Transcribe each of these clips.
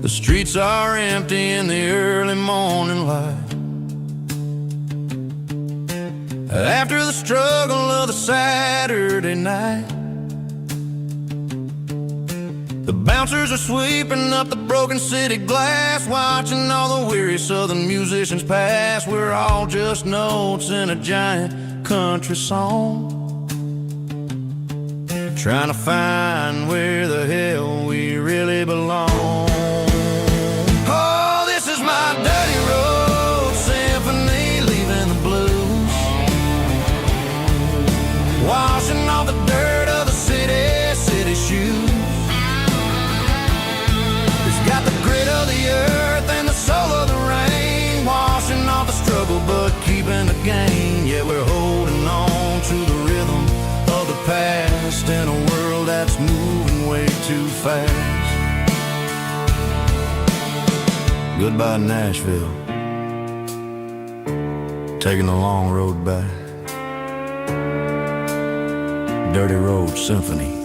The streets are empty in the early morning light. After the struggle of the Saturday night, the bouncers are sweeping up the broken city glass, watching all the weary southern musicians pass. We're all just notes in a giant country song, trying to find where the hell we really belong. Oh, this is my dirty road symphony, leaving the blues, washing off the dirt of the city shoes. It's got the grit of the earth and the soul of the rain, washing off the struggle but keeping the gain. Yeah, we're holding on to the rhythm of the past in a world that's moving way too fast. Goodbye Nashville, taking the long road back. Dirty Road Symphony.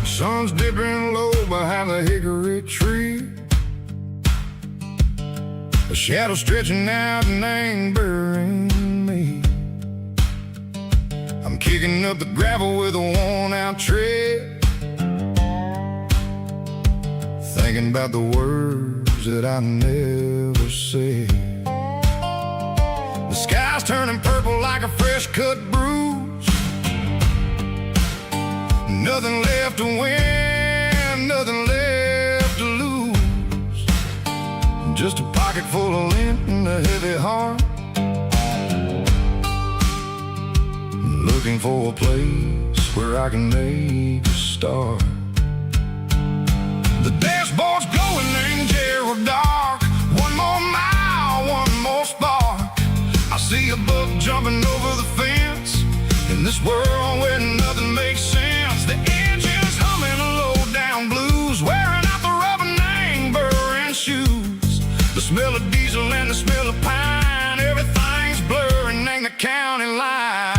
Sun's dipping low behind the hickory tree, a shadow stretching out and angering me. I'm kicking up the gravel with a worn-out tread, thinking about the words that I never said. The sky's turning purple like a fresh-cut bruise. Nothing left to win, nothing left to lose. Just a pocket full of lint and a heavy heart, looking for a place where I can make a start. The dashboard's glowing angel dark. One more mile, one more spark. I see a buck jumping over the fence in this world where nothing makes sense. The engine's humming a low-down blues, wearing out the rubber name burring shoes. The smell of diesel and the smell of pine, everything's blurring, ain't the county line.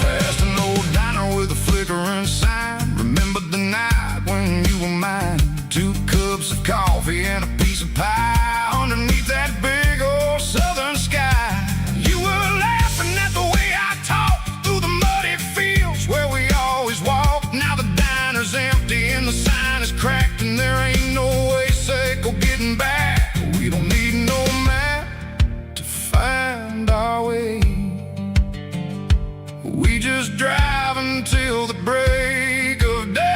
Past an old diner with a flickering sign, remember the night when you were mine. 2 cups of coffee and a piece of pie underneath that big old southern sky. You were laughing at the way I talked through the muddy fields where we always walked. Now the diner's empty and the sign is cracked, and there ain't no way safe or getting back. We don't need no map to find our way. We just drive until the break of day.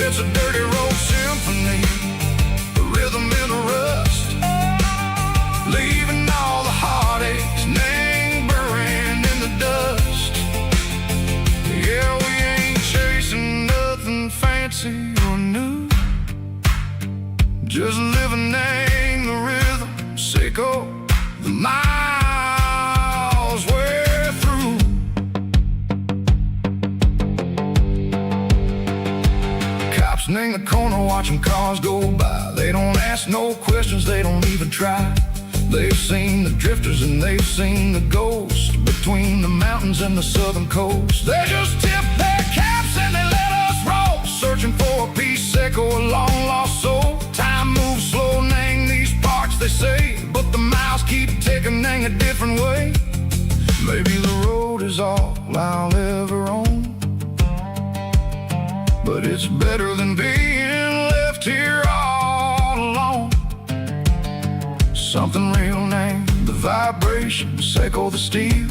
It's a dirty road symphony, a rhythm in the rust, leaving all the heartaches lingering in the dust. Yeah, we ain't chasing nothing fancy or new, just living in the rhythm, sick of the miles we're through. In the corner watching cars go by, they don't ask no questions, they don't even try. They've seen the drifters and they've seen the ghosts between the mountains and the southern coast. They just tip their caps and they let us roll. all I'll ever own, but it's better than being left here all alone. Something real named the vibrations echo the steel.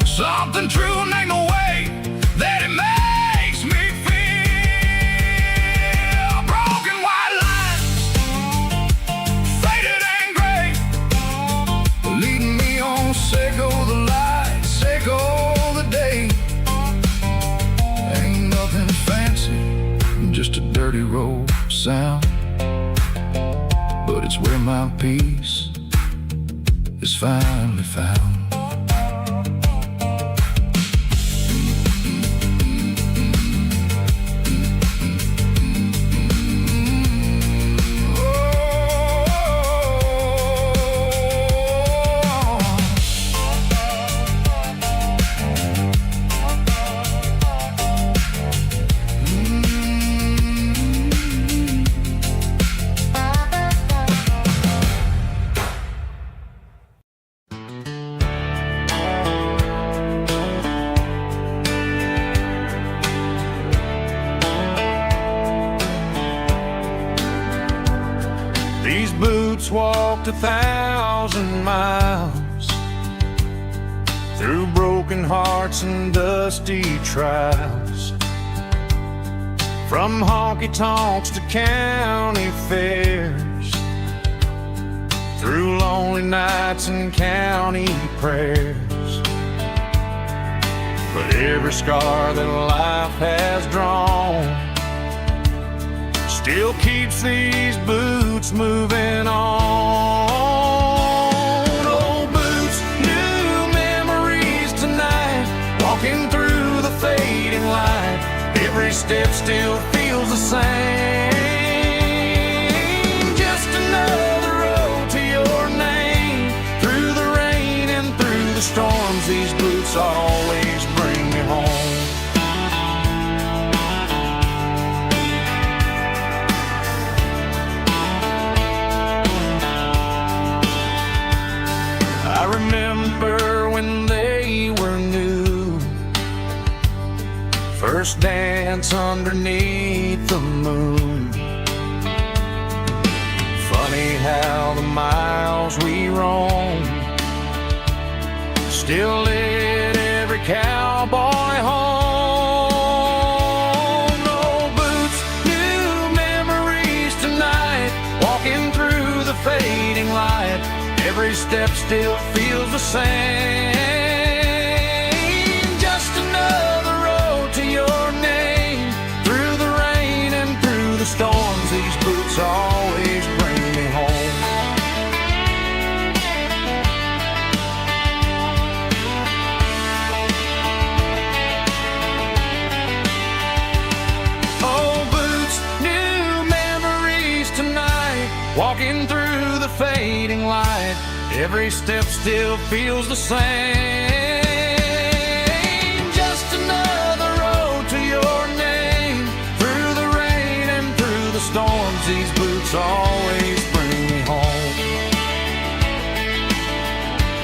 Something true named the way that it makes me feel. Broken white lines, faded and gray, leading me on, Seiko the light, Seiko the day. Ain't nothing fancy, just a dirty road sound, but it's where my peace is finally found. These boots walked 1,000 miles through broken hearts and dusty trials, from honky-tonks to county fairs, through lonely nights and county prayers. But every scar that life has drawn still keeps these boots moving on. Old boots, new memories tonight, walking through the fading light. Every step still feels the same. Just another road to your name. Through the rain and through the storms, these boots always bring me home. I remember when they were new, first dance underneath the moon. Funny how the miles we roam still lit every cowboy home. Old boots, new memories tonight, walking through the fading light. Every step still feels the same. Just another road to your name. Through the rain and through the storms, these boots always bring me home. Old boots, new memories tonight, walking through the fading light. Every step still feels the same. Just another road to your name. Through the rain and through the storms, these boots always bring me home.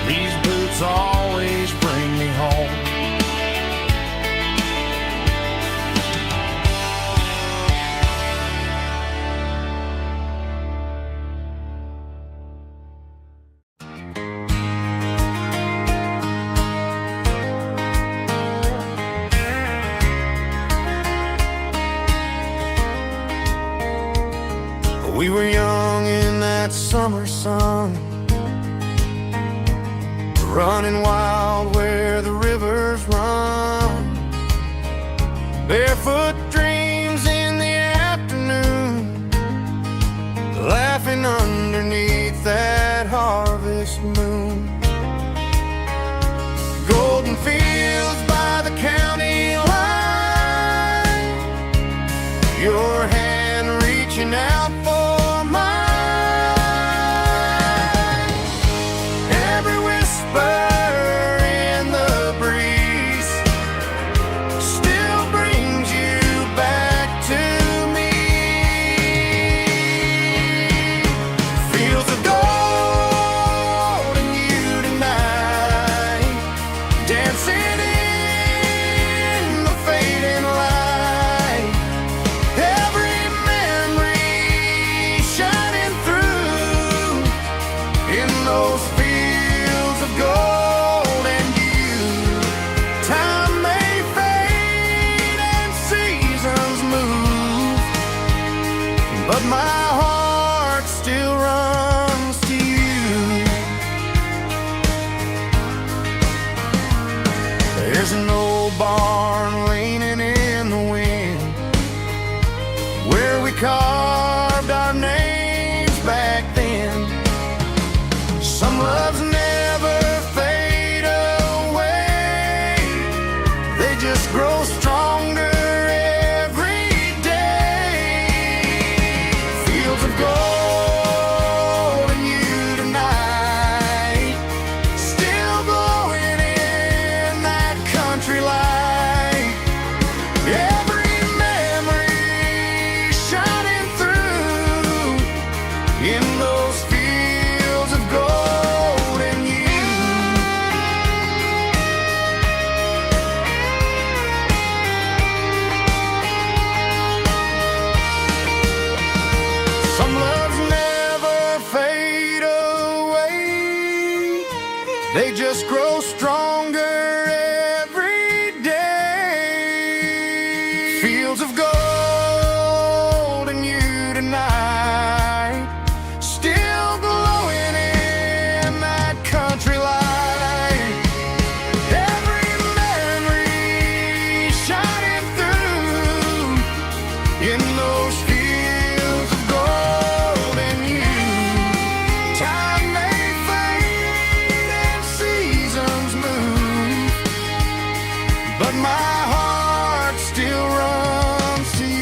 These boots always bring me home. We were young in that summer sun, running wild where the rivers run. Barefoot dreams in the afternoon, laughing underneath that harvest moon. Golden fields by the county line, your hand reaching out for in the breeze still brings you back. just grow stronger every day. Fields of gold and you tonight, still glowing in that country light. Every memory shining through in those fields of gold and you. Time may fade and seasons move, but my heart still runs to you.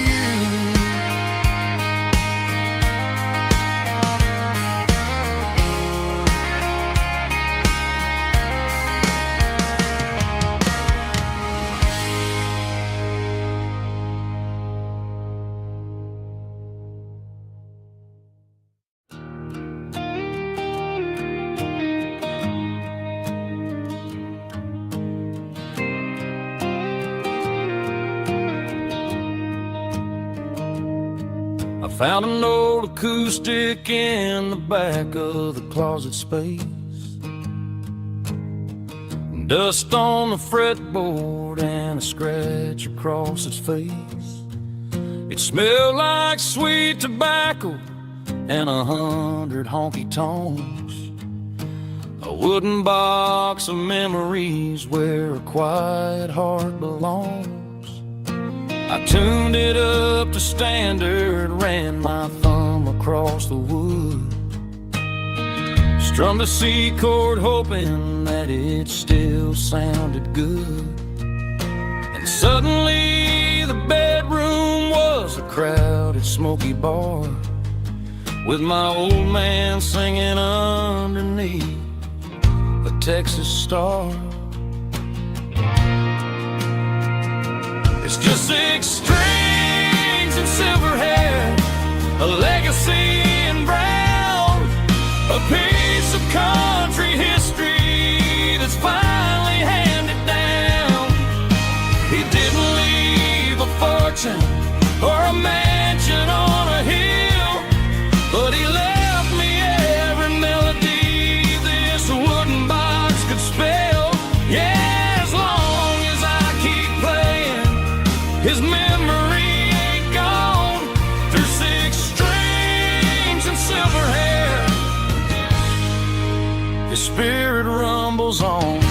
I found an old acoustic in the back of the closet space. Dust on the fretboard and a scratch across its face. It smelled like sweet tobacco and 100 honky tonks. A wooden box of memories where a quiet heart belongs. I tuned it up to standard, ran my thumb across the wood, strummed a C chord hoping that it still sounded good. And suddenly the bedroom was a crowded smoky bar, with my old man singing underneath a Texas star. It's just 6 strings and silver hair, a legacy in brown, a piece of country history that's finally handed down. He didn't leave a fortune or a mansion on a hill, but he left me every melody this wooden box could spell. Yeah, as long as I keep playing, his memory ain't gone. Through 6 strings and silver hair, his spirit rumbles on.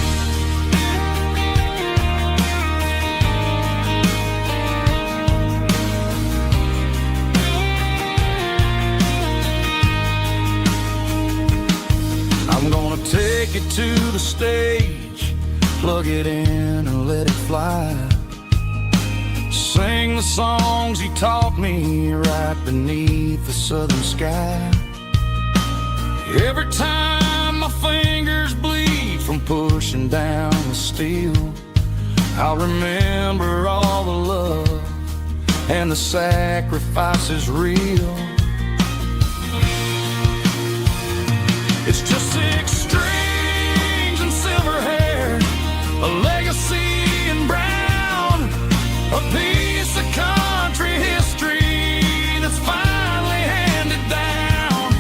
I'm gonna take it to the stage, plug it in and let it fly. Sing the songs he taught me right beneath the southern sky. Every time my fingers bleed from pushing down the steel, I'll remember all the love and the sacrifices real. It's just 6 strings and silver hair, a legacy in brown, a piece of country history that's finally handed down.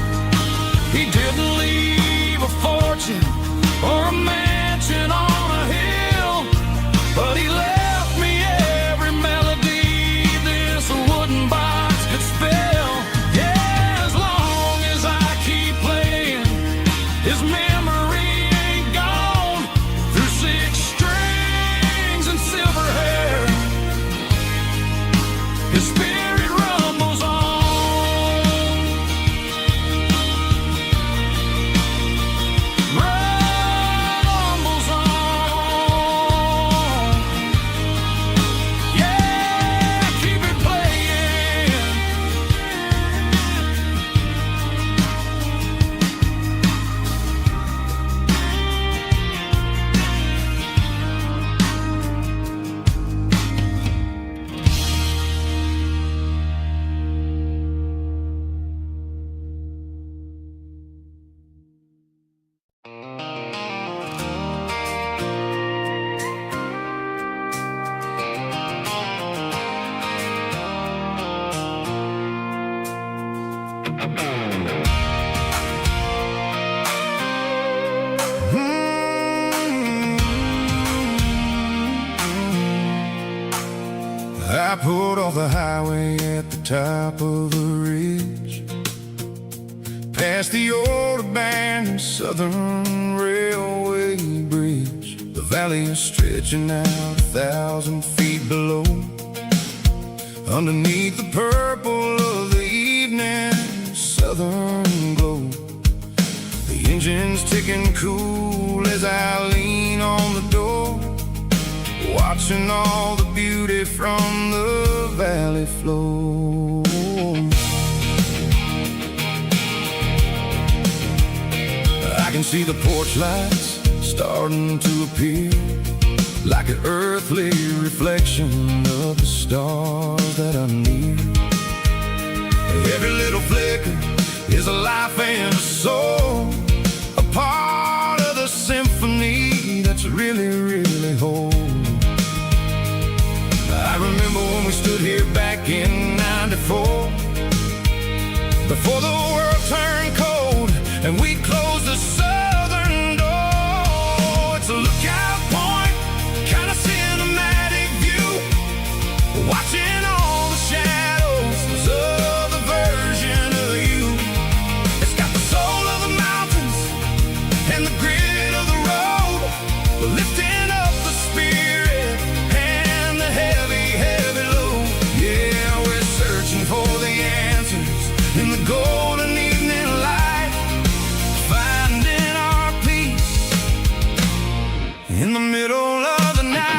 He didn't leave a fortune or a mansion on a hill, but he left me every melody this wooden box could spell. Yeah, as long as I keep playing, his memory I pulled off the highway at the top of the ridge, past the old abandoned Southern Railway bridge. The valley is stretching out 1,000 feet below, underneath the purple of the evening southern glow. The engine's ticking cool as I lean on the door, watching all the beauty from the valley flow. I can see the porch lights starting to appear, like an earthly reflection of the stars that are near. Every little flicker is a life and a soul, a part of the symphony that's really, really whole. I remember when we stood here back in '94, before the world turned cold and we closed the southern door. It's a lookout point, kind of cinematic view, watching all the shadows of the version of you. It's got the soul of the mountains and the grit of the road, lifting up the spirit and the heavy, heavy load. Yeah, we're searching for the answers in the golden evening light, finding our peace in the middle of the night.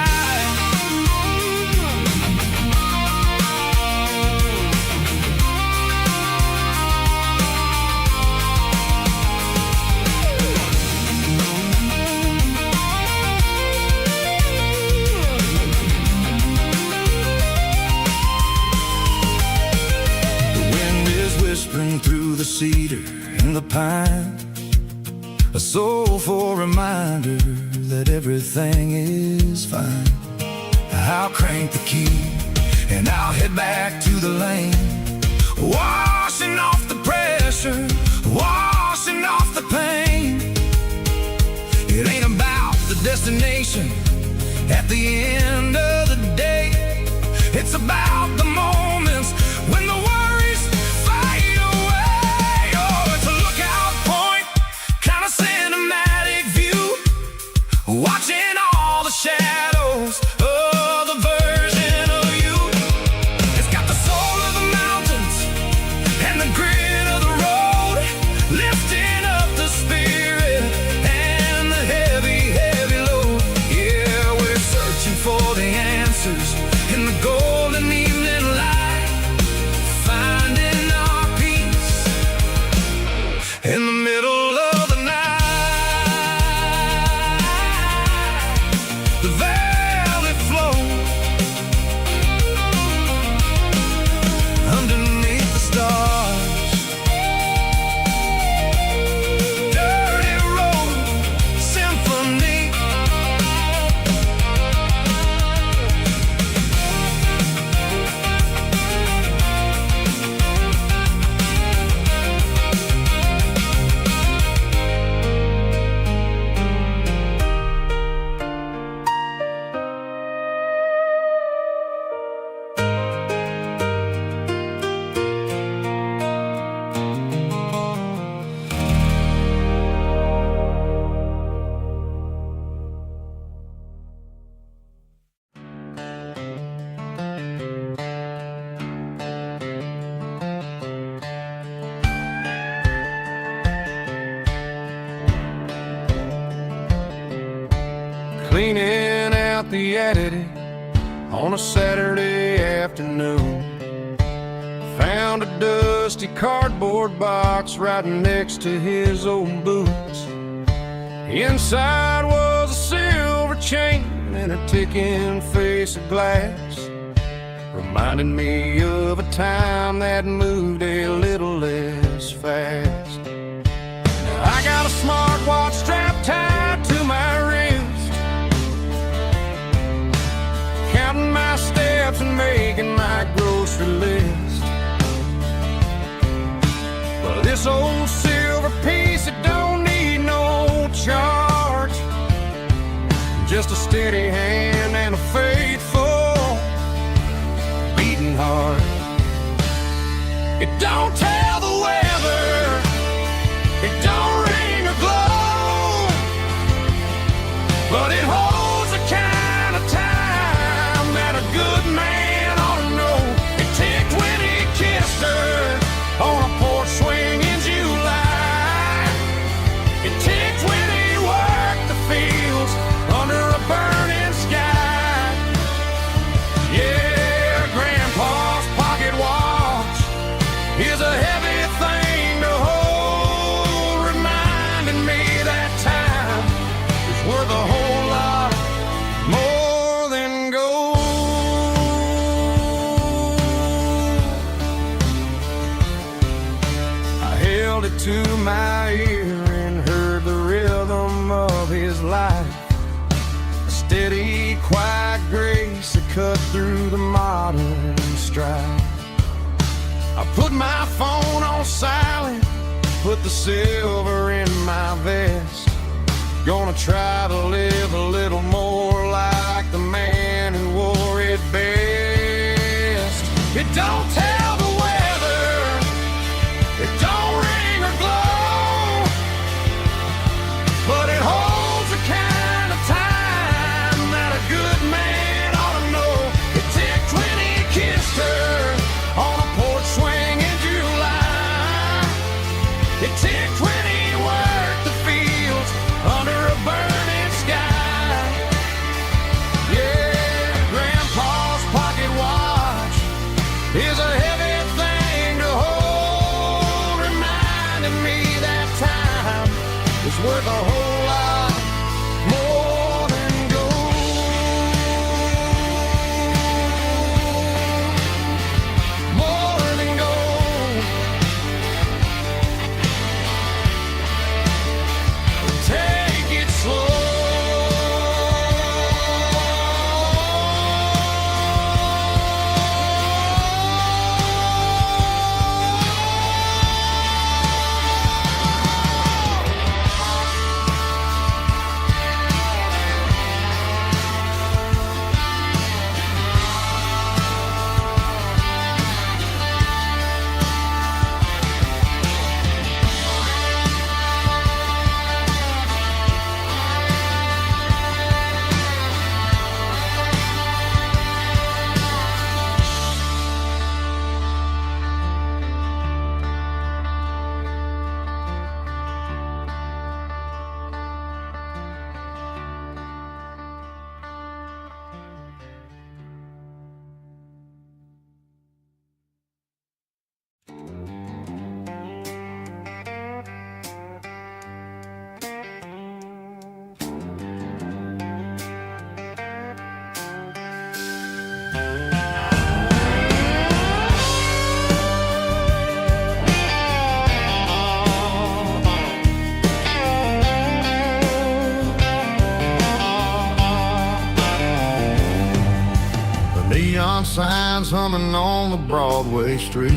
Whispering through the cedar and the pine, a soulful reminder that everything is fine. I'll crank the key and I'll head back to the lane, washing off the pressure, washing off the pain. It ain't about the destination at the end of the day, it's about the moments when the worries fade away. Oh, it's a lookout point, kind of cinematic view, watching all the shadows of the version of you. It's got the soul of the mountains and the grit of the road, lifting up the spirit and the heavy, heavy load. Yeah, we're searching for the answers in the golden evening light, finding our peace in the middle of the night. The valley flows underneath the stars, dirty road symphony. Cleaning out the attic on a Saturday afternoon, found a dusty cardboard box right next to his old boots. Inside was a silver chain and a ticking face of glass, reminding me of a time that moved a little less fast. Now I got a smartwatch strapped tied to my wrist, counting my steps and making my grocery list. Well, this old silver piece, it don't need no charge, just a steady hand and a faithful beating heart. It don't tell the weather, it don't ring or glow, but it holds the kind of time that a good man ought to know. It ticked when he kissed her on a porch swing in July. It ticked when he worked the fields under a burning sky. Yeah, Grandpa's pocket watch is a heavy thing to hold, reminding me that time is worth a whole lot more than gold. I held it to my ear and heard the rhythm of his life, a steady, quiet grace that cut through the modern strife. I put my phone on silent, put the silver in my vest. Gonna try to live a little more like the man who wore it best. It don't tell the weather, it don't ring or glow, but it holds the kind of time that a good man ought to know. It ticked when he kissed her on a porch swing in July. It ticked when he worked the fields under a burning sky. Yeah, Grandpa's pocket watch is a heavy thing to hold, reminding me that time is worth a whole lot more than gold. More than gold. Take it slow. Neon signs humming on the Broadway street.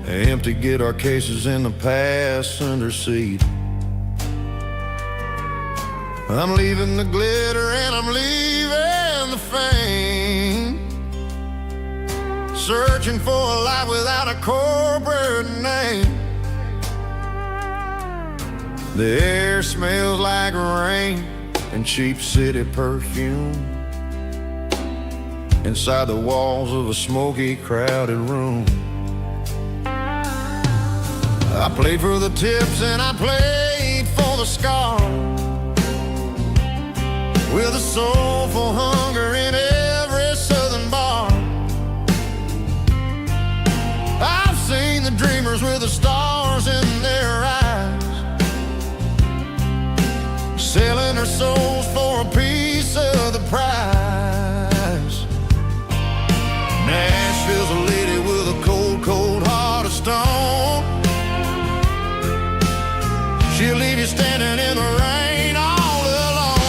Empty guitar cases in the passenger seat. I'm leaving the glitter and I'm leaving the fame, searching for a life without a corporate name. The air smells like rain and cheap city perfume inside the walls of a smoky, crowded room. I played for the tips and I played for the scar, with a soulful hunger in every southern bar. I've seen the dreamers with the stars in their eyes, selling their souls for a piece of the prize. Nashville's a lady with a cold, cold heart of stone. She'll leave you standing in the rain all alone.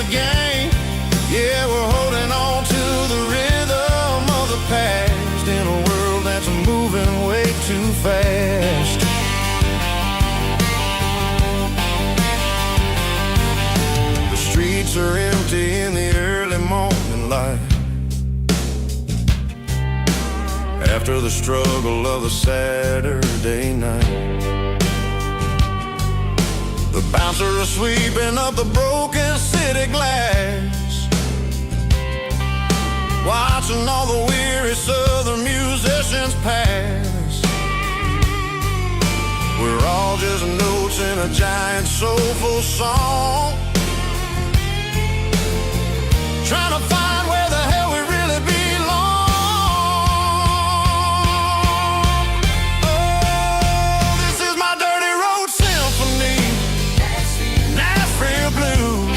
the game. Yeah, we're holding on to the rhythm of the past in a world that's moving way too fast. The streets are empty in the early morning light, after the struggle of the Saturday night. The bouncers are sweeping up the broken city glass, watching all the weary southern musicians pass. We're all just notes in a giant soulful song, trying to find where the hell we really belong. Oh, this is my dirty road symphony, Nashville blues,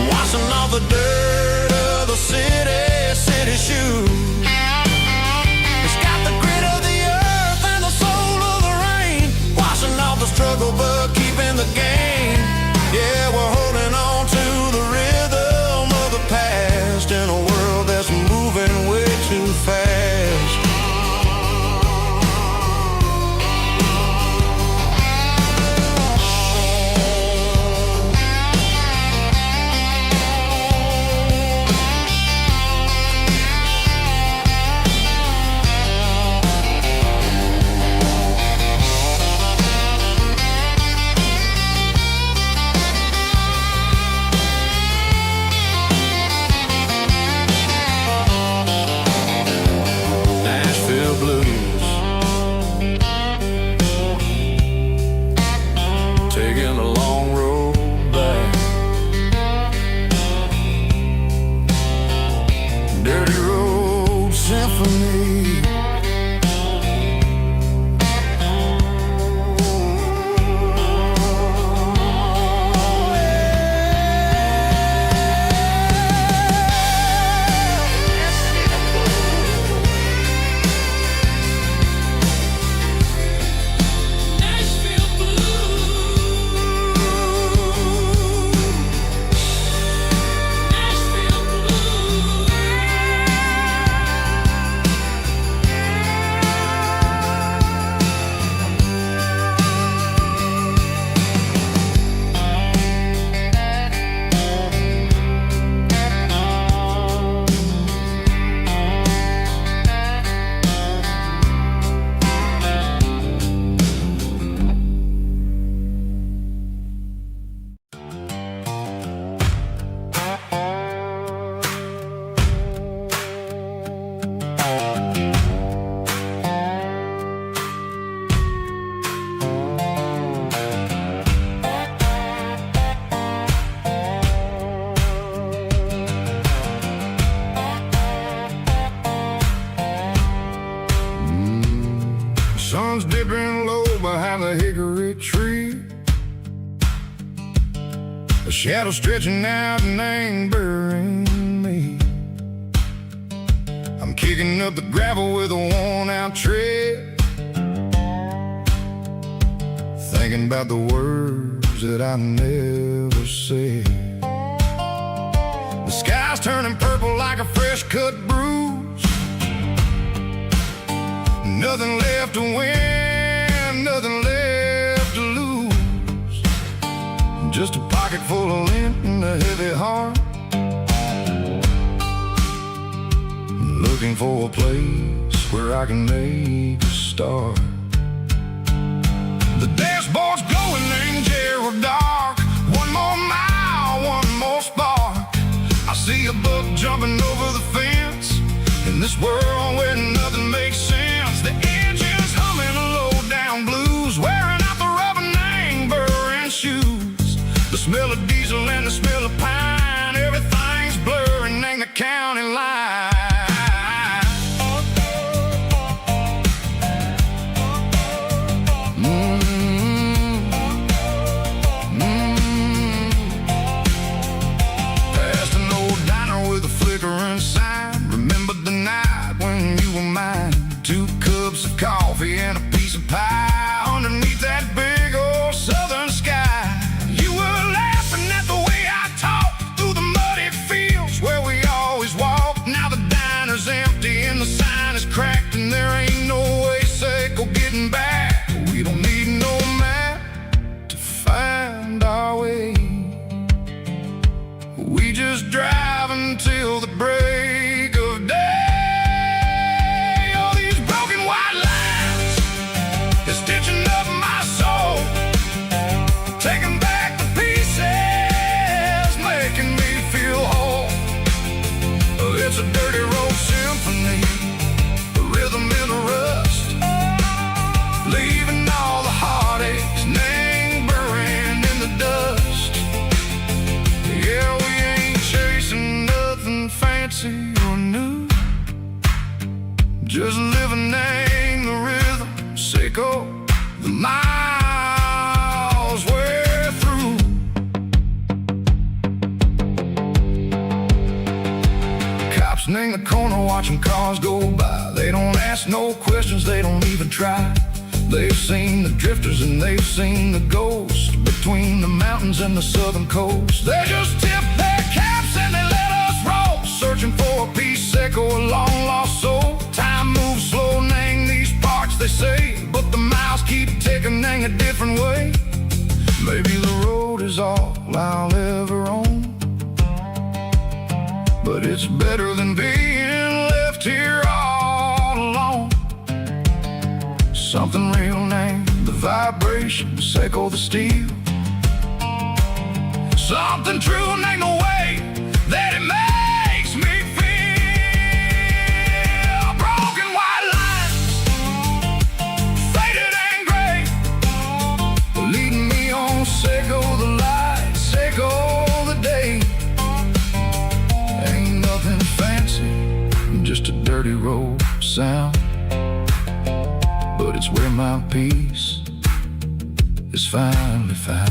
washing off the dirt of the city shoes. It's got the grit of the earth and the soul of the rain, washing off the struggle but keeping the game. Yeah, we're holding on to the rhythm of the past in a world that's moving way too fast. Taking a long road back, dirty road symphony. Sun's dipping low behind the hickory tree, a shadow stretching out and angering me. I'm kicking up the gravel with a worn-out tread, thinking about the words that I never said. The sky's turning purple like a fresh-cut bruise, nothing left to win, nothing left to lose, just a pocket full of lint and a heavy heart, looking for a place where I can make a start. The dashboard's glowing in Gerald dark, one more mile, one more spark. I see a buck jumping over the fence, in this world where nothing makes sense. The engine's humming a low-down blues, wearing out the rubber name, burring shoes. The smell of diesel and the smell of pine, everything's blurring, ain't the county line. Past an old diner with a flickering sign, remember the night when you were mine. 2 cups of coffee and a piece of pie underneath that big old southern sky. You were laughing at the way I stitching up my soul, taking back the pieces, making me feel whole. It's a dirty road symphony, a rhythm in the rust, leaving all the heartaches lingering in the dust. Yeah, we ain't chasing nothing fancy or new, just living in the rhythm, sicko, the miles we're through. Cops in the corner watching cars go by. They don't ask no questions, they don't even try. They've seen the drifters and they've seen the ghosts between the mountains and the southern coast. They just tip their caps and they let us roll, searching for a piece echo, a long lost soul. Time moves slow in these parts, they say, but the miles keep ticking a different way. Maybe the road is all I'll ever own, but it's better than being left here all alone. Something real named the vibrations echo the steel, something true named the way that it makes me feel. Broken white lines, faded and gray, leading me on, Seiko the light, Seiko the day. Ain't nothing fancy, just a dirty road sound, but it's where my peace is finally found.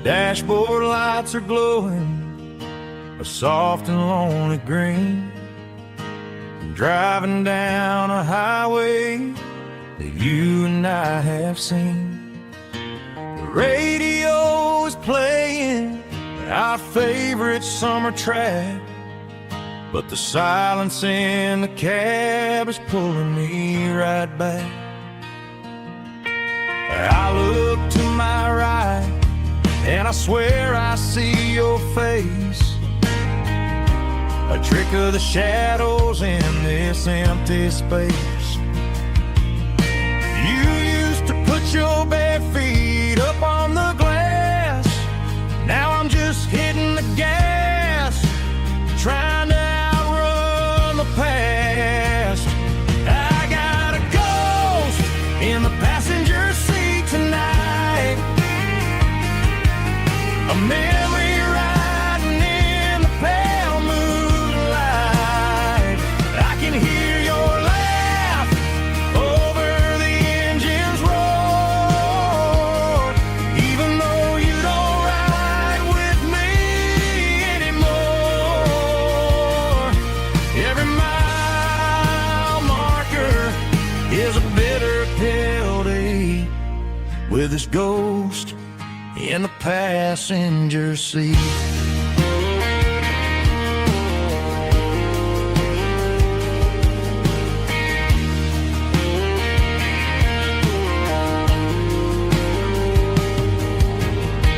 Dashboard lights are glowing a soft and lonely green, driving down a highway that you and I have seen. The radio is playing our favorite summer track, but the silence in the cab is pulling me right back. I look to my right and I swear I see your face, a trick of the shadows in this empty space. You used to put your bare feet up on the glass, now I'm just hitting the gas, trying to outrun the past. I got a ghost in the passenger seat tonight, a memory riding in the pale moonlight. I can hear your laugh over the engine's roar, even though you don't ride with me anymore. Every mile marker is a bitter penalty with this ghost in the passenger seat.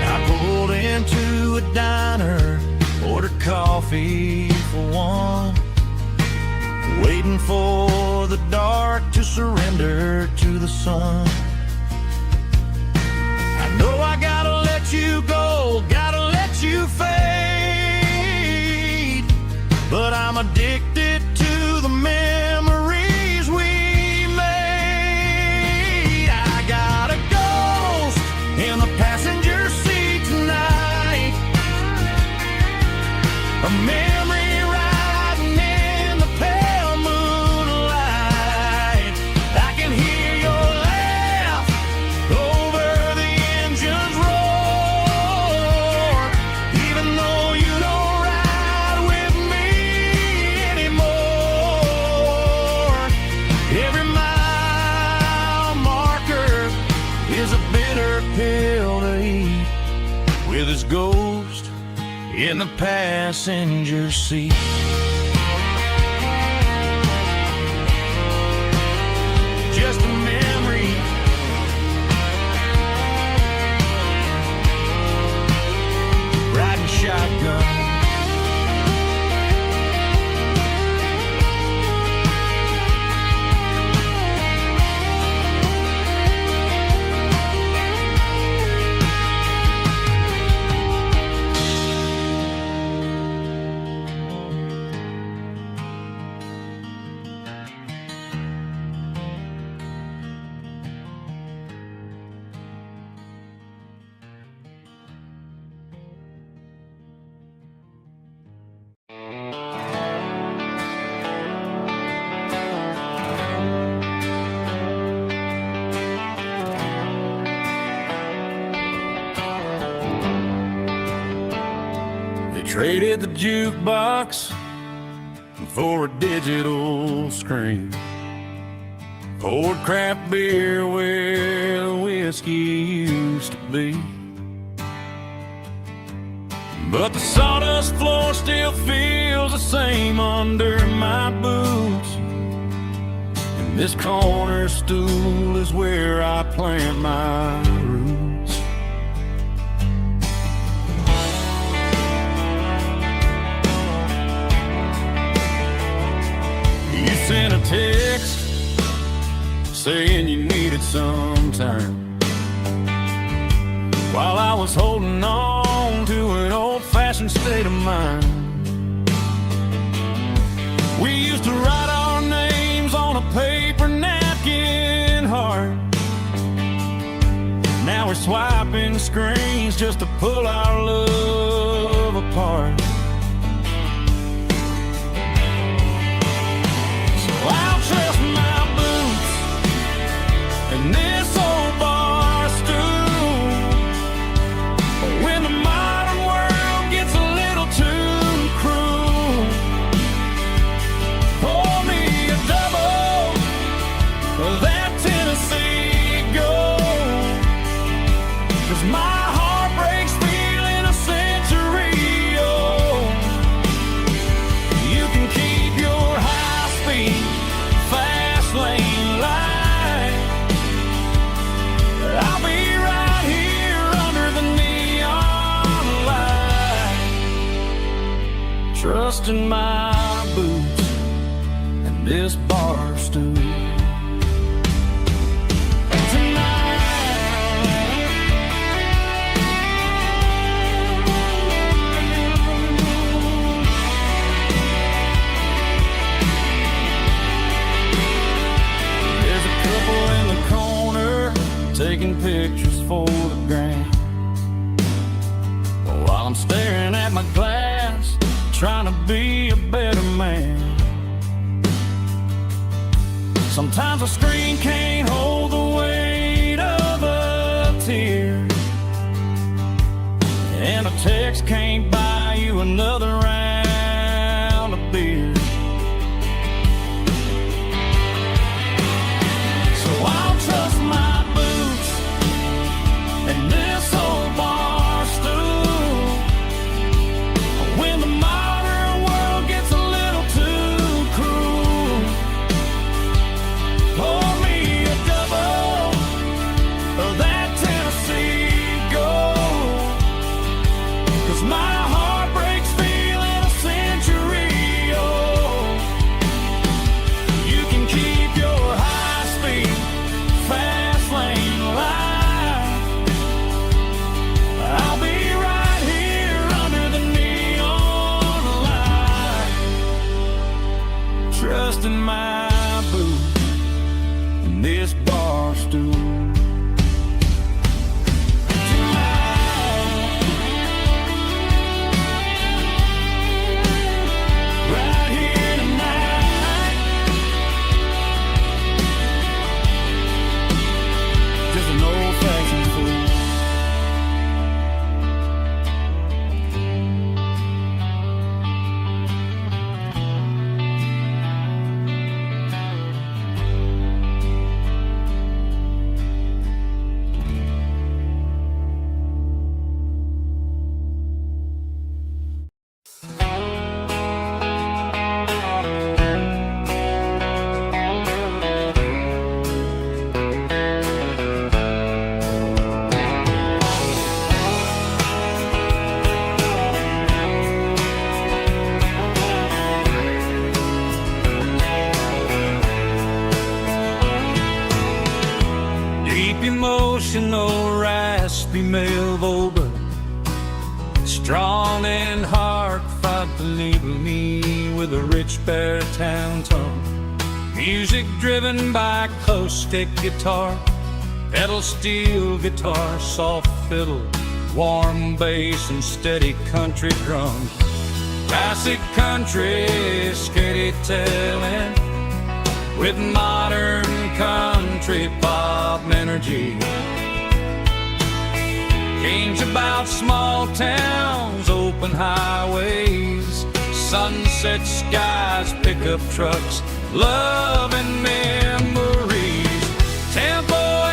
I pulled into a diner, ordered coffee for one, waiting for the dark to surrender to the sun. No, I gotta let you go, gotta let you fade, but I'm addicted to the memories we made. I got a ghost in the passenger seat tonight, a memory riding in the pale moonlight. I can hear your laugh over the engine's roar, with his ghost in the passenger seat. Just a memory, riding shotgun. Traded the jukebox for a digital screen, poured craft beer where the whiskey used to be. But the sawdust floor still feels the same under my boots, and this corner stool is where I plant my roots. Sent a text saying you needed some time, while I was holding on to an old-fashioned state of mind. We used to write our names on a paper napkin heart. Now we're swiping screens just to pull our love apart. I'll trust my boots and this old bar stool when the modern world gets a little too cruel. Pour me a double of that Tennessee Gold, 'cause my heart breaks feeling a century old. You can keep your high-speed fast lane light. I'll be right here under the neon light, trusting my boots and this bar stool. Taking pictures for the gram, while I'm staring at my glass, trying to be a better man. Sometimes a screen can't hold the weight of a tear, and a text can't buy you another round of beer. So I'll trust my and this old bar stool when the modern world gets a little too cruel. Pour me a double of that Tennessee Gold, 'cause my heart breaks feeling a century old. You can keep your high-speed fast lane light. I'll be right here under the neon light, trusting my boots and this bar stool. Strong and heartfelt, believe me, with a rich baritone tone. Music driven by close stick guitar, pedal steel guitar, soft fiddle, warm bass and steady country drums. Classic country storytelling with modern country pop energy. Games about small towns, open highways, sunset skies, pickup trucks, love and memories. Tempo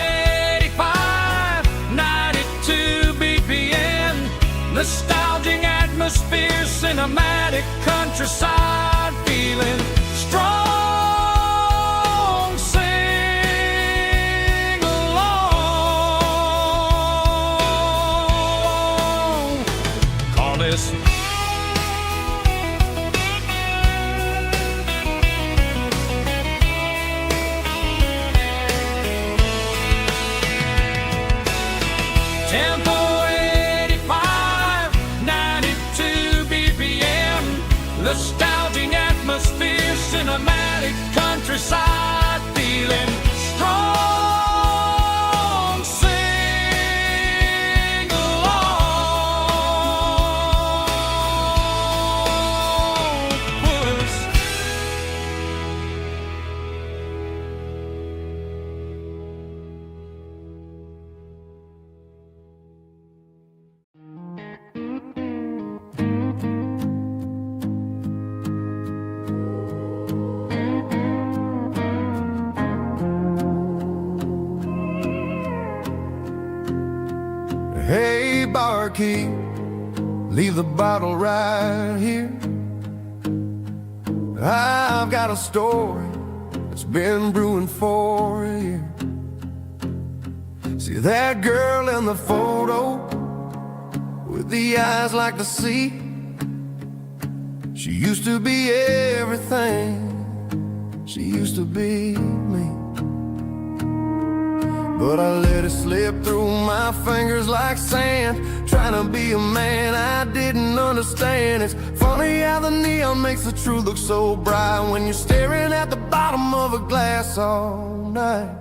85, 92 BPM, nostalgic atmosphere, cinematic countryside feeling, strong, sing along. Call this Tempo 85, 92 BPM, nostalgic atmosphere, cinematic countryside feeling, strong, sing along. Hey, barkeep, leave the bottle right here. I've got a story that's been brewing for a year. See that girl in the photo with the eyes like the sea? She used to be everything. She used to be me. But I let it slip through my fingers like sand, trying to be a man I didn't understand. It's funny how the neon makes the truth look so bright when you're staring at the bottom of a glass all night.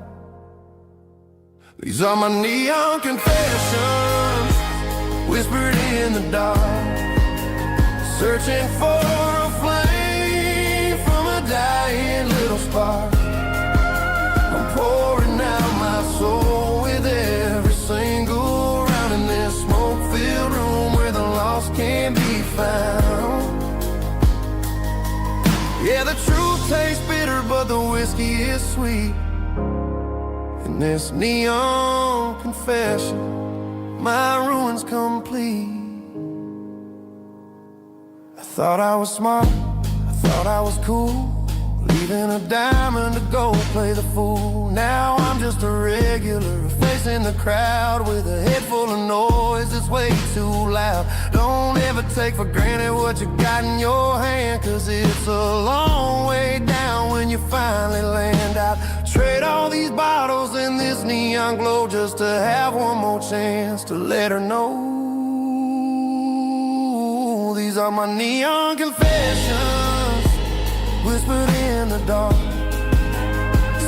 These are my neon confessions, whispered in the dark, searching for a flame from a dying little spark. I'm pouring out my soul with every single round in this smoke-filled room where the lost can be found. Yeah, the truth tastes bitter, but the whiskey is sweet. In this neon confession, my ruin's complete. I thought I was smart, I thought I was cool, leaving a diamond to go play the fool. Now I'm just a regular, facing the crowd with a head full of noise that's way too loud. Don't ever take for granted what you got in your hand, cause it's a long way down when you finally land out. Trade all these bottles and this neon glow just to have one more chance to let her know. These are my neon confessions, whispered in the dark,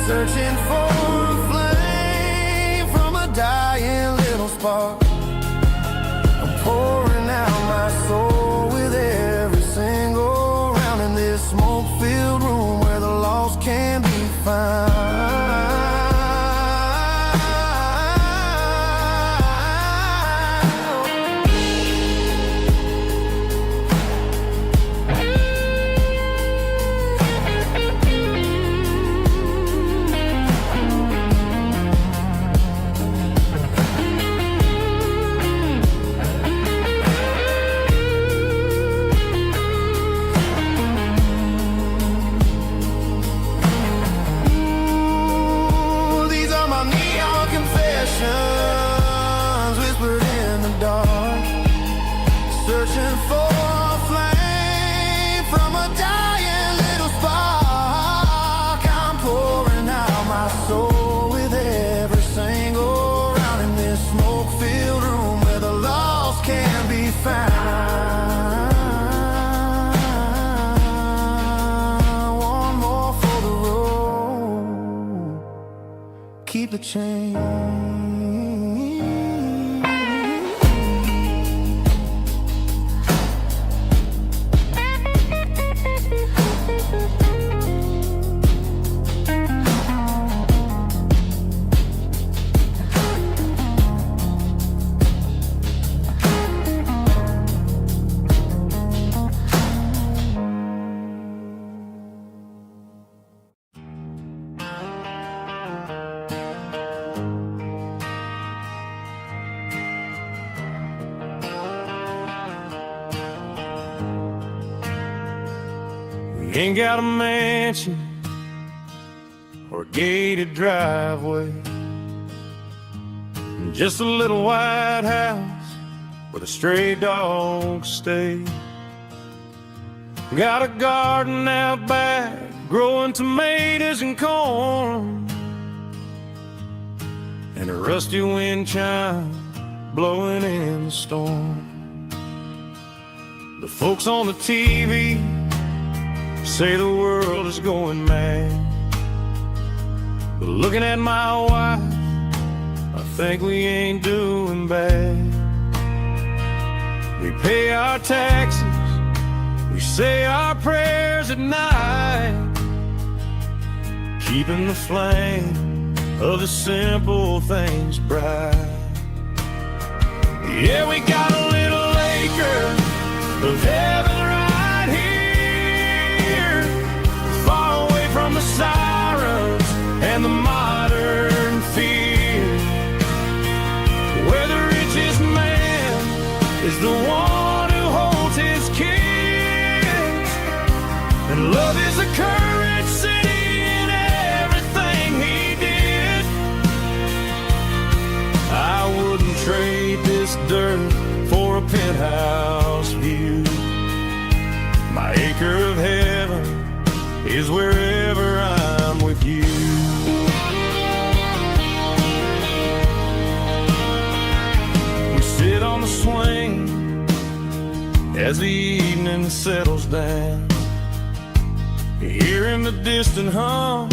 searching for a flame from a dying little spark. I'm pouring out my soul with every single round in this smoke-filled room where the lost can be found. keep the change. Ain't got a mansion or a gated driveway, just a little white house where the stray dogs stay. Got a garden out back growing tomatoes and corn, and a rusty wind chime blowing in the storm. The folks on the TV say the world is going mad, but looking at my wife, I think we ain't doing bad. We pay our taxes, we say our prayers at night, keeping the flame of the simple things bright. Yeah, we got a little acre of heaven right here, far away from the sirens and the modern fear, where the richest man is the one who holds his kids, and love is a currency in everything he did. I wouldn't trade this dirt for a penthouse view. My acre of heaven is wherever I'm with you. We sit on the swing as the evening settles down, hearing the distant hum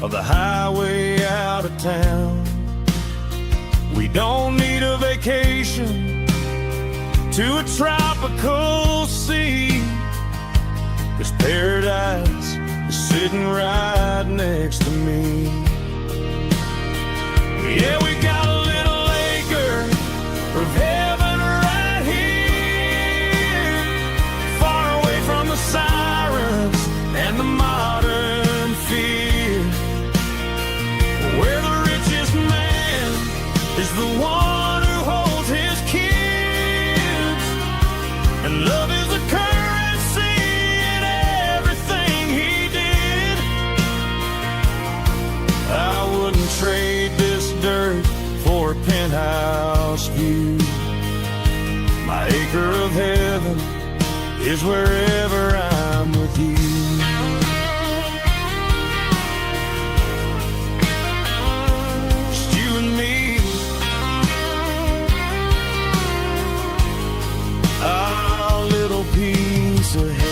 of the highway out of town. We don't need a vacation to a tropical sea, 'cause paradise is sitting right next to me. Yeah, we got a little acre of heaven right here, far away from the sirens and the modern fear, where the richest man is the one who holds his kids, and love is a currency in everything he did. I wouldn't trade this dirt for a penthouse view. My acre of heaven is wherever I'm with you. Just you and me, our little piece of heaven.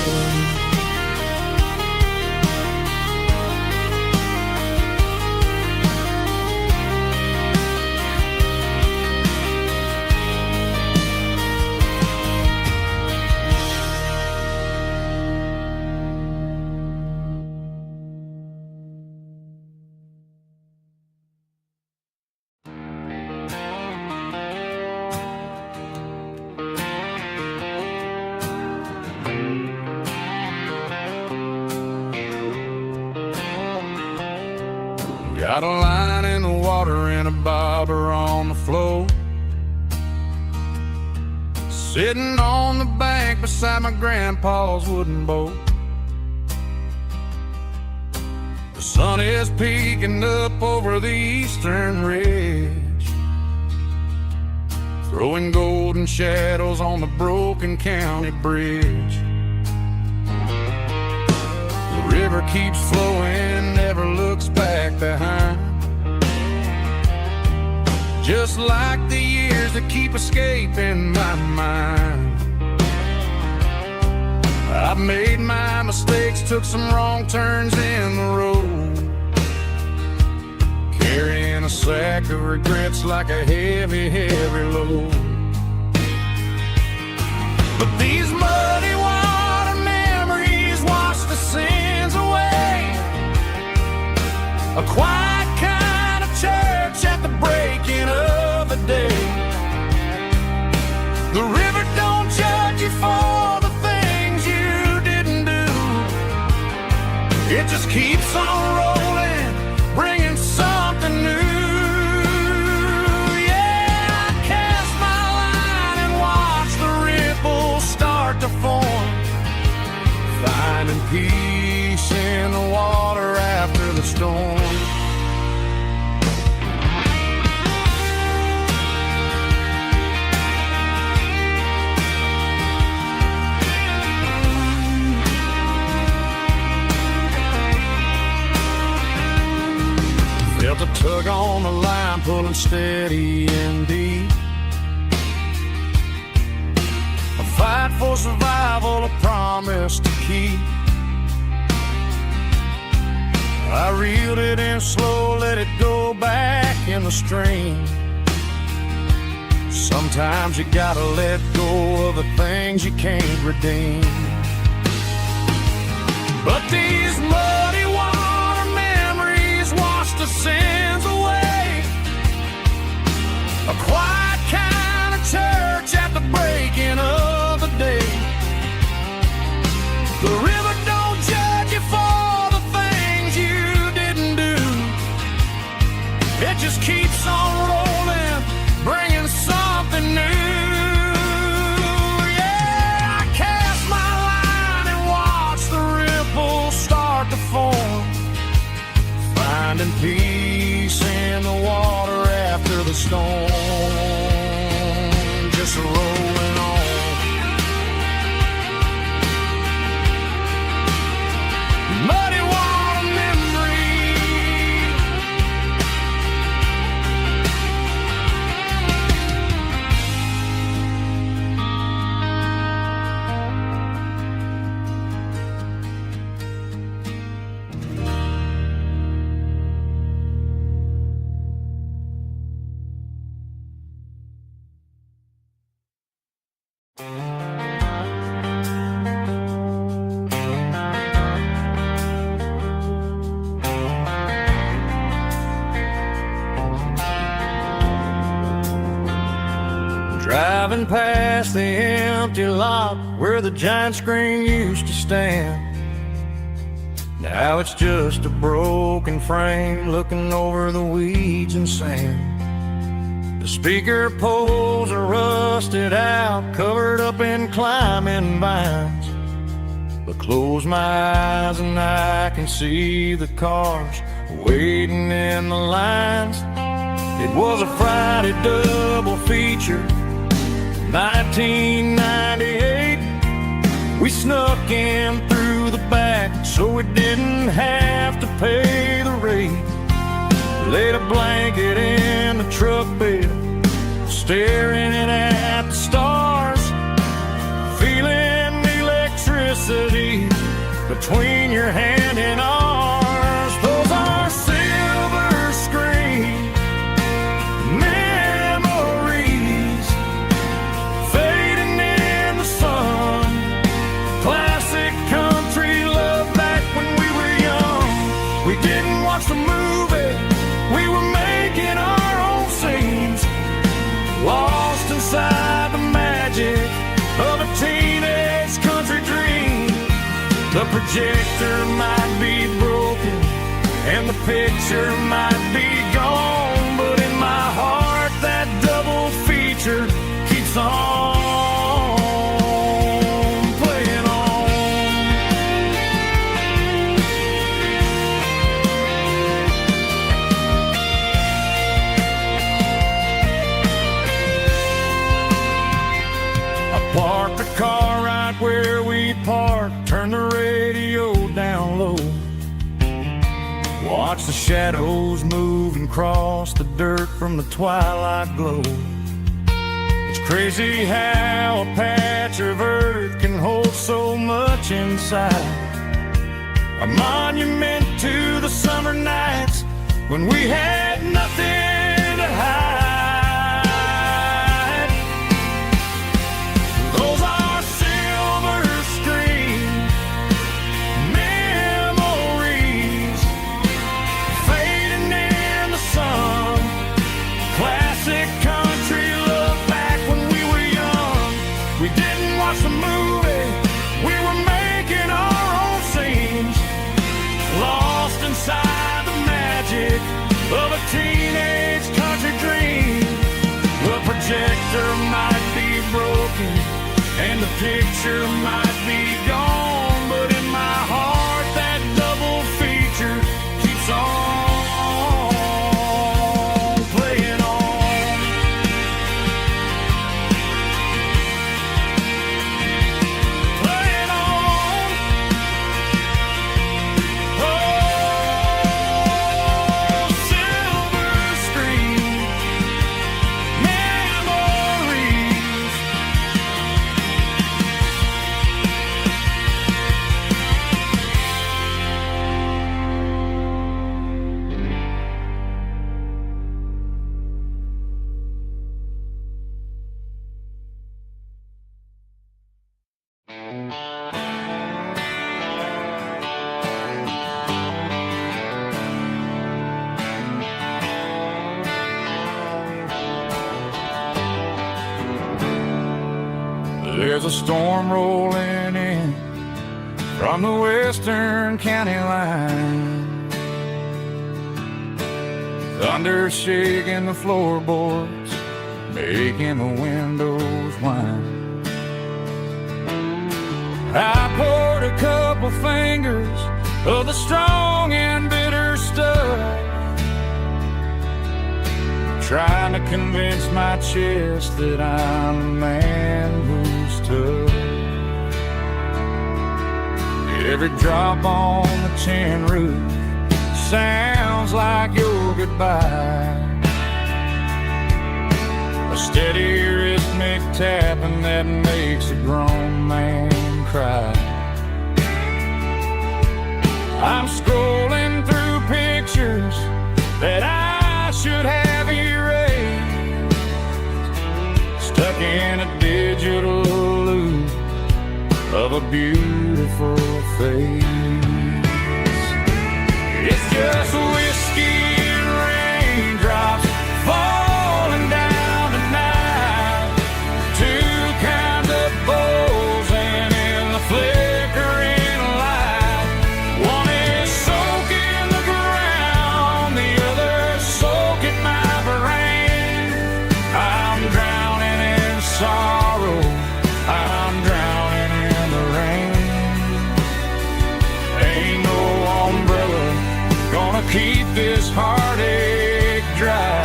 Got a line in the water and a bobber on the floor, sitting on the bank beside my grandpa's wooden boat. The sun is peeking up over the eastern ridge, throwing golden shadows on the broken county bridge. The river keeps flowing, never looks back behind, just like the years that keep escaping my mind. I've made my mistakes, took some wrong turns in the road, carrying a sack of regrets like a heavy, heavy load. But these muddy water memories wash the sins away. A quiet kind of church at the breaking of the day. The river don't judge you for the things you didn't do. It just keeps on rolling, bringing something new. Yeah, I cast my line and watch the ripples start to form, finding peace in the water after the storm. Felt a tug on the line, pulling steady and deep. A fight for survival, a promise to keep. I reeled it in slow, let it go back in the stream. Sometimes you gotta let go of the things you can't redeem. But these muddy water memories wash the sins away. A quiet kind of church at the breaking of the day. The river don't judge you for the things you didn't do. It just keeps on rolling, bringing something new. Yeah, I cast my line and watch the ripples start to form, finding peace in the water after the storm. Just rolling on. Muddy water memory. Driving past the empty lot where the giant screen used to stand. Now it's just a broken frame looking over the weeds and sand. The speaker poles are rusted out, covered up in climbing vines. But close my eyes and I can see the cars waiting in the lines. It was a Friday double feature, 1998. We snuck in through the back so we didn't have to pay the rate. Laid a blanket in the truck bed, staring at the stars, feeling the electricity between your hand and ours. Those are silver screen memories fading in the sun. Classic country love back when we were young. We didn't watch the movie, we were making our own scenes, lost inside the magic of a teenage country dream. The projector might be broken and the picture might be gone, but in my heart that double feature keeps on playing on. I parked the car right where we parked, turned the radio down low, watch the shadows move and cross the dirt from the twilight glow. It's crazy how a patch of earth can hold so much inside. A monument to the summer nights when we had nothing watched a movie. We were making our own scenes, lost inside the magic of a teenage country dream. The projector might be broken and the picture might be gone, but in my heart that double feature keeps on. There's a storm rolling in from the western county line, thunder shaking the floorboards, making the windows whine. I poured a couple fingers of the strong and bitter stuff, trying to convince my chest that I'm a man who's tough. Every drop on the tin roof sounds like your goodbye, a steady rhythmic tapping that makes a grown man cry. I'm scrolling through pictures that I should have erased, stuck in a digital loop of a beautiful face. It's just whiskey and raindrops falling down tonight, two kinds of bowls and in the flickering light. One is soaking the ground, the other soaking my brain. I'm drowning in sorrow, I'm drowning in the rain. Ain't no umbrella gonna keep this heartache dry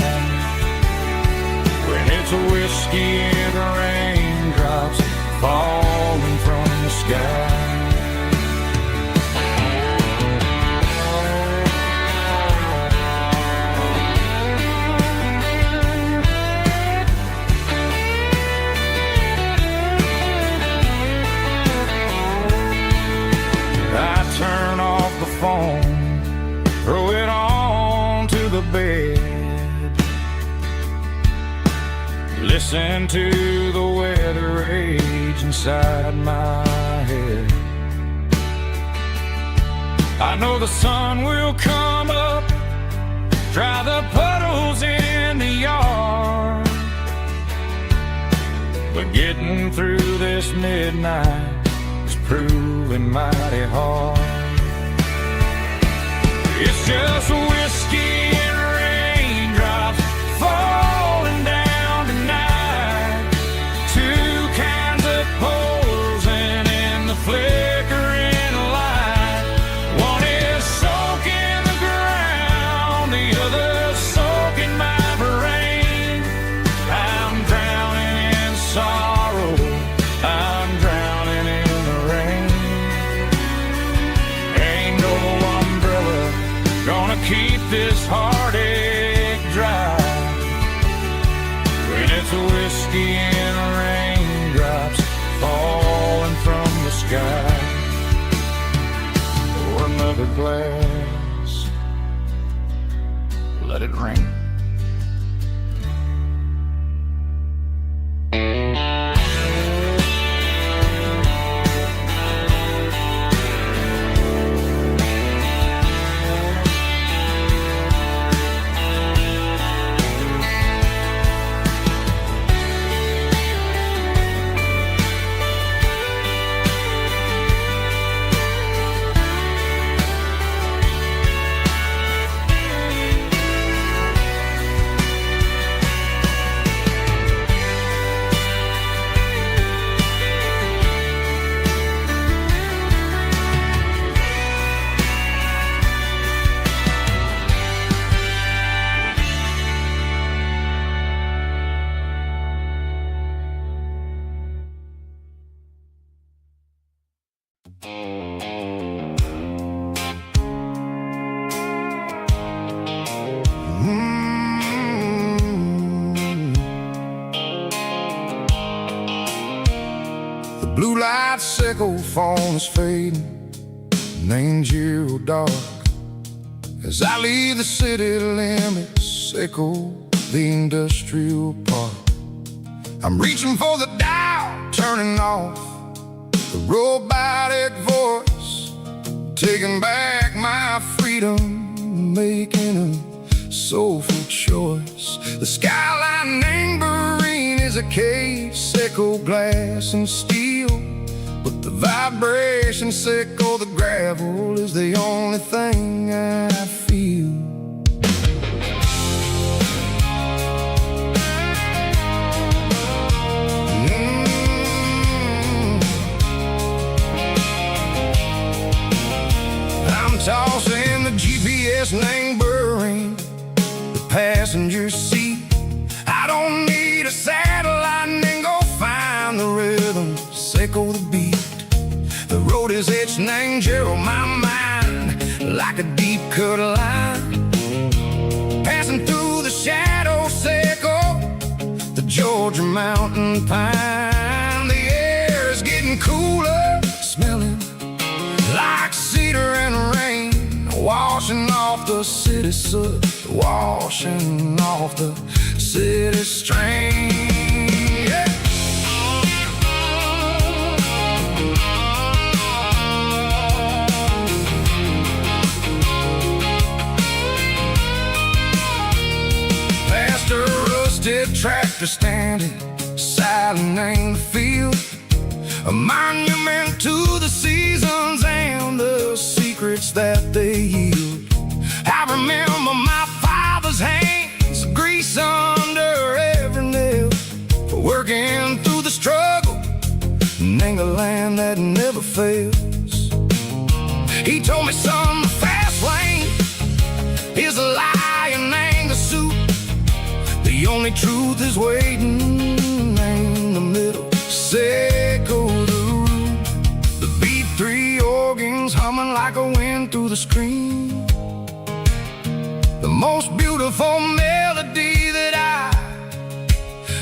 when it's a whiskey and raindrops falling from the sky. I turn off the phone, throw it on to the bed, listen to the weather rage inside my head. I know the sun will come up, dry the puddles in the yard, but getting through this midnight is proving mighty hard. It's just whiskey and raindrops falling down tonight, two kinds of poles and in the flickering light. One is soaking the ground, the other soaking my brain. I'm drowning in sorrow, I'm drowning in the rain. Ain't no umbrella gonna keep this heartache dry when it's a whiskey and raindrops falling from the sky. Pour another glass, let it rain. The blue light sickle phone is fading, named Giro dark. As I leave the city limits, echo the industrial park. I'm reaching for the dial, turning off the robotic voice, taking back my freedom, making a soulful choice. The skyline named Bryan is a case, echo glass and steel, but the vibration sickle, the gravel is the only thing I feel. I'm tossing the GPS named Bryan, the passenger seat. I don't need a satellite and go find the rhythm, sickle the beat. The road is etched named Geralkyo, my mind, like a deep cut line. Passing through the shadow sickle, the Georgia mountain pine. The air is getting cooler, smelling like cedar and rain, washing off the city soot, washing off the city strain. Yeah. Past a rusted tractor standing silent in the field, a monument to the seasons and the secrets that they yield. I remember my father's hands, grease under every nail, working through the struggle, and the land that never fails. He told me, son, the fast lane is a lion and the suit. The only truth is waiting in the middle. Sickle the root, the B3 organs humming like a wind through the screen. The most beautiful melody that I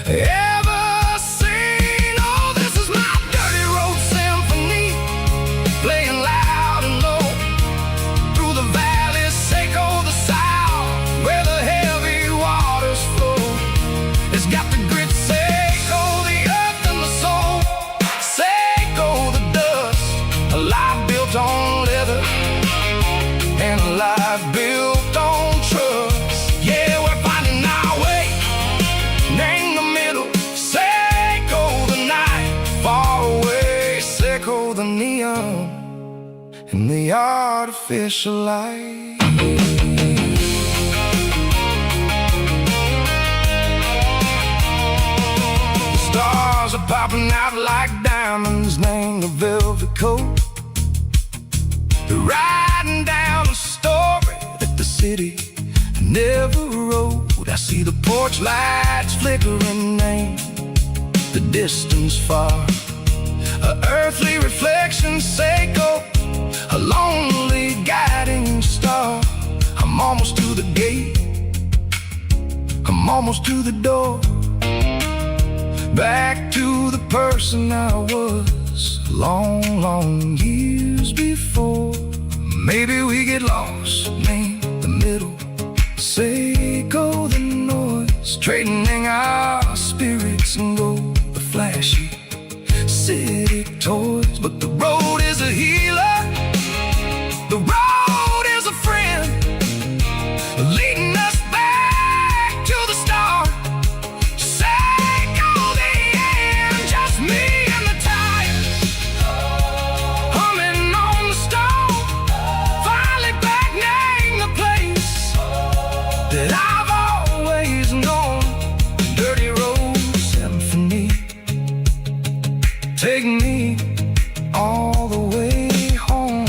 ever seen. Oh, this is my dirty road symphony, playing loud and low through the valleys, sickle the south, where the heavy waters flow. It's got the grit, sickle the earth and the soul, sickle the dust, a life built on leather and a life built on trust. Yeah, we're finding our way, name the middle, sickle the night, far away, sickle the neon and the artificial light. The stars are popping out like diamonds, name the velvet coat. They're riding down a story that the city never wrote. I see the porch lights flickering, name the distance far, a earthly reflection, sickle, a lonely guiding star. I'm almost to the gate, I'm almost to the door, back to the person I was long, long years before. Maybe we get lost, name the middle, sickle the noise, trading our spirits and go the flashy city toys. But the road is a healer, the road is a friend, leading us back to the start. Sickle the end, just me and the tires, humming on the stove, finally back, name the place that I've always known. Dirty road symphony, take me all the way home.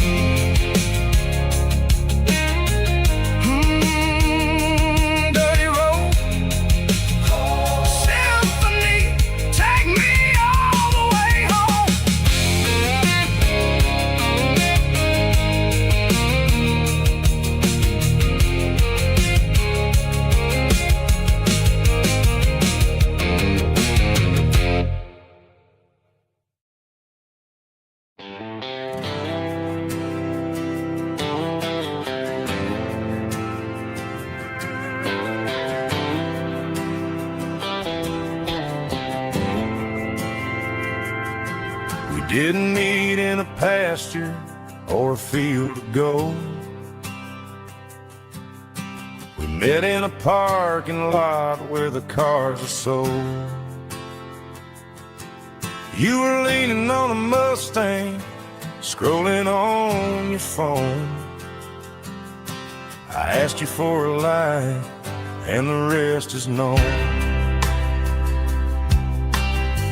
Dirty road symphony, take me all the way home. We didn't meet in a pasture or a field of gold. We met in a parking lot where the cars are sold. You were leaning on a Mustang, scrolling on your phone. I asked you for a light, and the rest is known.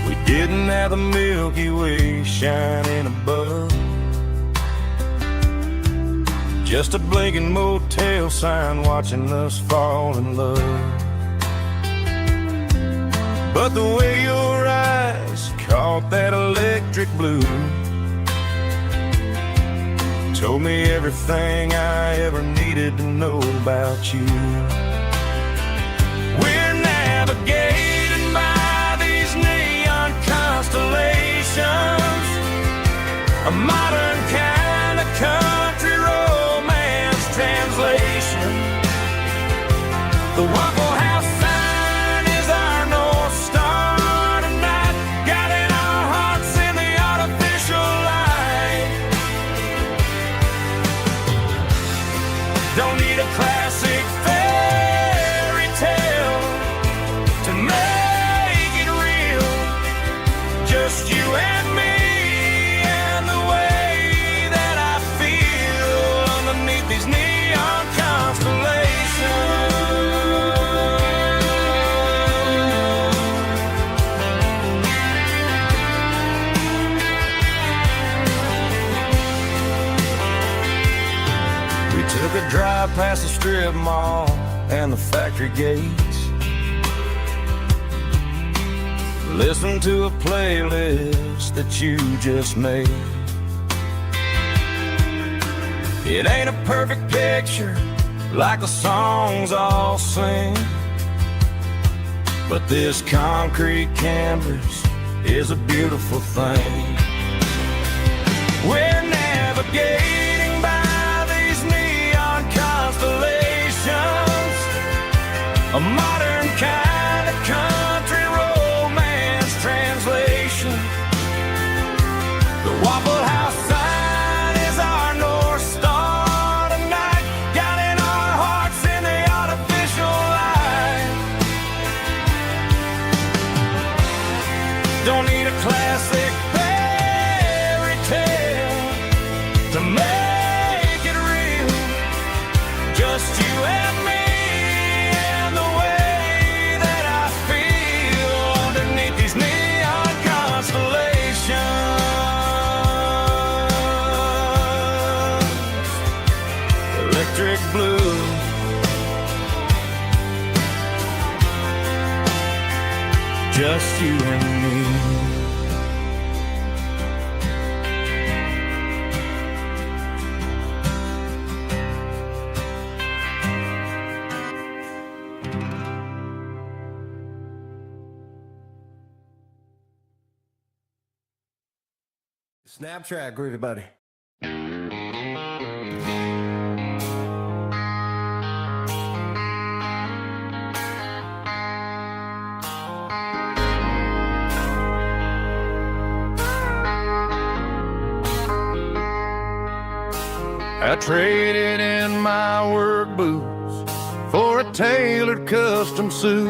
We didn't have the Milky Way shining above, just a blinking motel sign watching us fall in love. But the way your eyes caught that electric blue told me everything I ever needed to know about you. We're navigating by these neon constellations, a modern kind of country romance translation. The Waffle House sign is our North Star tonight, guiding our hearts in the artificial light. Don't need a classic fairy tale to make it real, just you and me and the way that I feel underneath these neon constellations. We took a drive past the strip mall and the factory gates, listened to a playlist that you just made. It ain't a perfect picture like the songs all sing, but this concrete canvas is a beautiful thing. We're navigating by these neon constellations, a modern kind of country romance translation. The Waffle House sign is our North Star tonight, guiding our hearts in the artificial light. Don't need a classic fairy tale to make it real, just you and me and the way that I feel underneath these neon constellations. Electric blue, just you and me. Snap track, groovy buddy. I traded in my work boots for a tailored custom suit,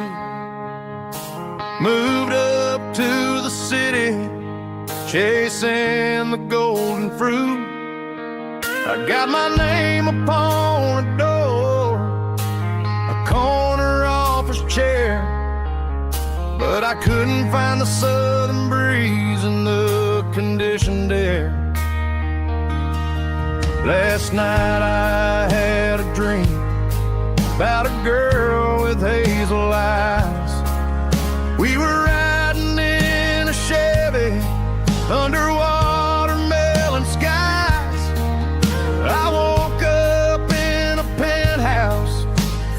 moved up to the city, chasing the golden fruit. I got my name upon a door, a corner office chair, but I couldn't find the southern breeze in the conditioned air. Last night I had a dream about a girl with hazel eyes. We were riding in a Chevy under watermelon skies. I woke up in a penthouse,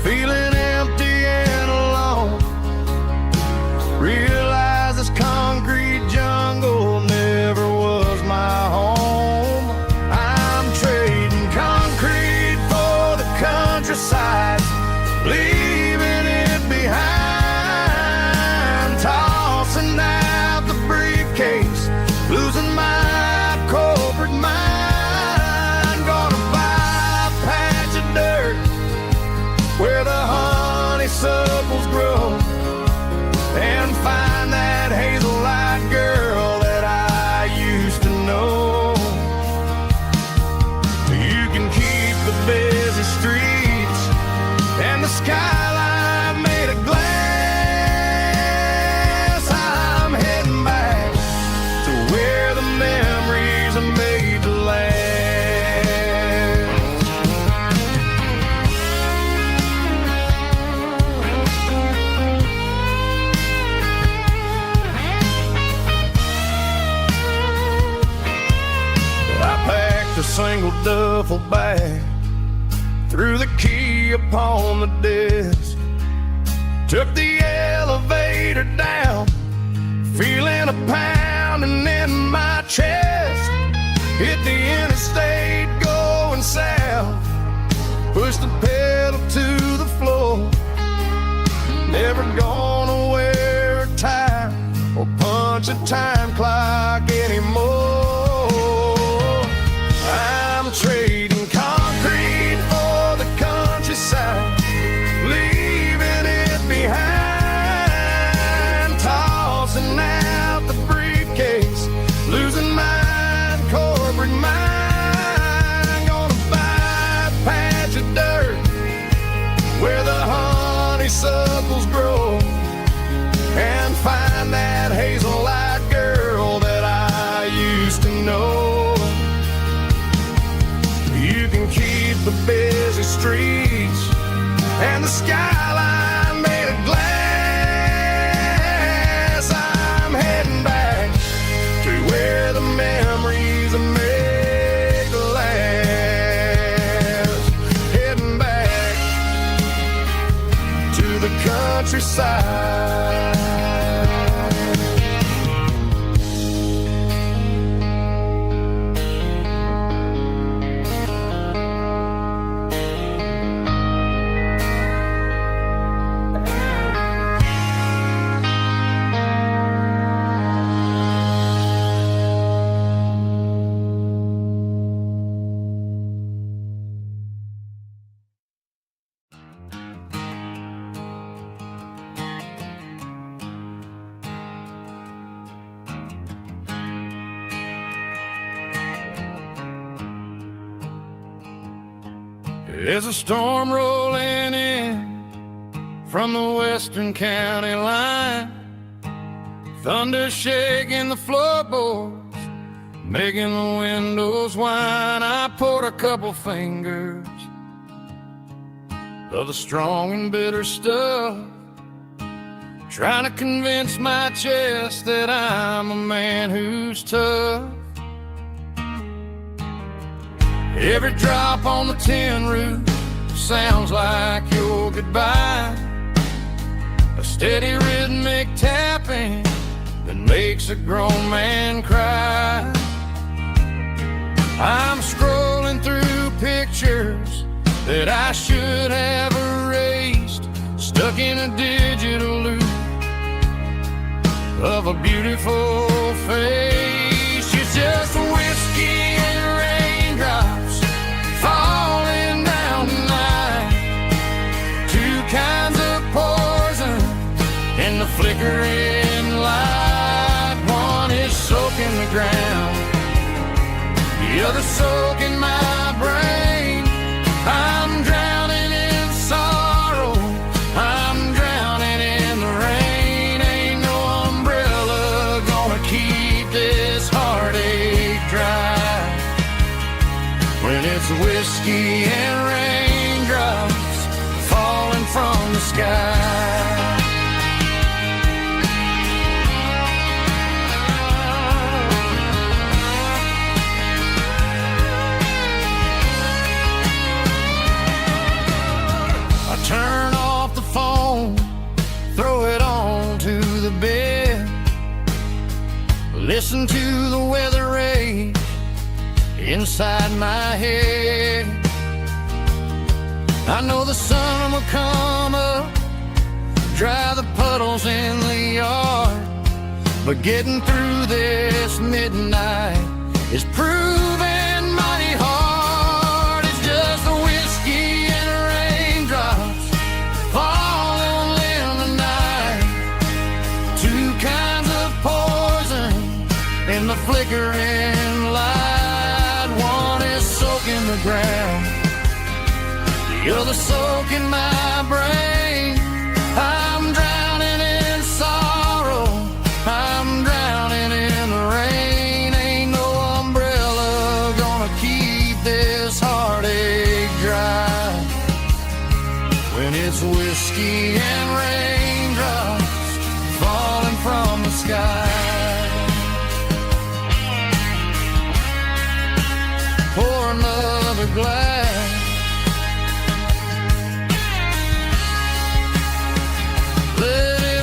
feeling empty and alone. Realized this concrete jungle never was my home. I'm trading concrete for the countryside, leaving single duffel bag, threw the key upon the desk, took the elevator down, feeling a pounding in my chest. Hit the interstate going south, pushed the pedal to the floor. Never gonna wear a tie or punch a time clock anymore. I'm trading concrete for the countryside, leaving it behind, tossing out the briefcase, losing my corporate mind. Gonna buy a patch of dirt where the honeysuckles grow, and find that hazel-eyed girl that I used to know. You can keep the busy streets and the skyline made of glass. I'm heading back to where the memories are made to last. Heading back to the countryside. There's a storm rolling in from the western county line, thunder shaking the floorboards, making the windows whine. I poured a couple fingers of the strong and bitter stuff, trying to convince my chest that I'm a man who's tough. Every drop on the tin roof sounds like your goodbye, a steady rhythmic tapping that makes a grown man cry. I'm scrolling through pictures that I should have erased, stuck in a digital loop of a beautiful face. It's just whiskey and raindrops falling down tonight, two kinds of poison in the flickering light. One is soaking the ground, the other soaking my brain. I'm drowning in sorrow, I'm drowning in the rain. Ain't no umbrella gonna keep this heartache dry when it's whiskey and raindrops falling from the sky. Turn off the phone, throw it on to the bed, listen to the weather rage inside my head. I know the sun will come up, dry the puddles in the yard, but getting through this midnight is proving mighty hard. It's just the whiskey and raindrops falling in the night, two kinds of poison in the flickering light. One is soaking the ground, the other soaking my brain. I'm drowning in sorrow, I'm drowning in the rain. Ain't no umbrella gonna keep this heartache dry when it's whiskey and raindrops falling from the sky. Pour glad. Let it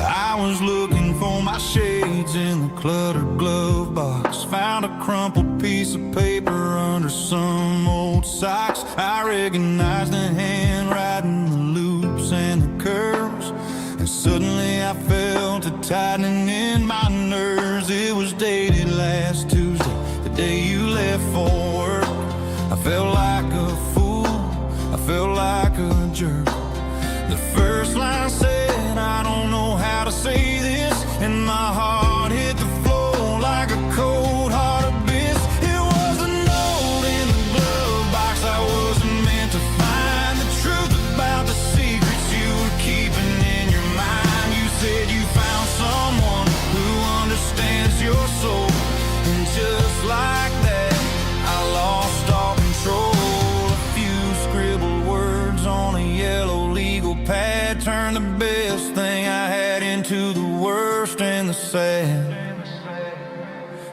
I was looking for my shades in the cluttered glove box. Found a crumpled piece of paper under some old socks. I recognized the handwriting, the loops and the curves, and suddenly I felt a tightening in my nerves. It was dated last Tuesday, the day you left for work. I felt like a fool, I felt like a jerk. The first line said, I don't know how to say this, and my heart hit the floor like a cold heart abyss. It was a note in the glove box. I wasn't meant to find the truth about the secrets you were keeping in your mind. You said you found someone who understands your soul, and just like that, I lost all control. A few scribbled words on a yellow legal pad turned the best thing I had into the worst and the sad.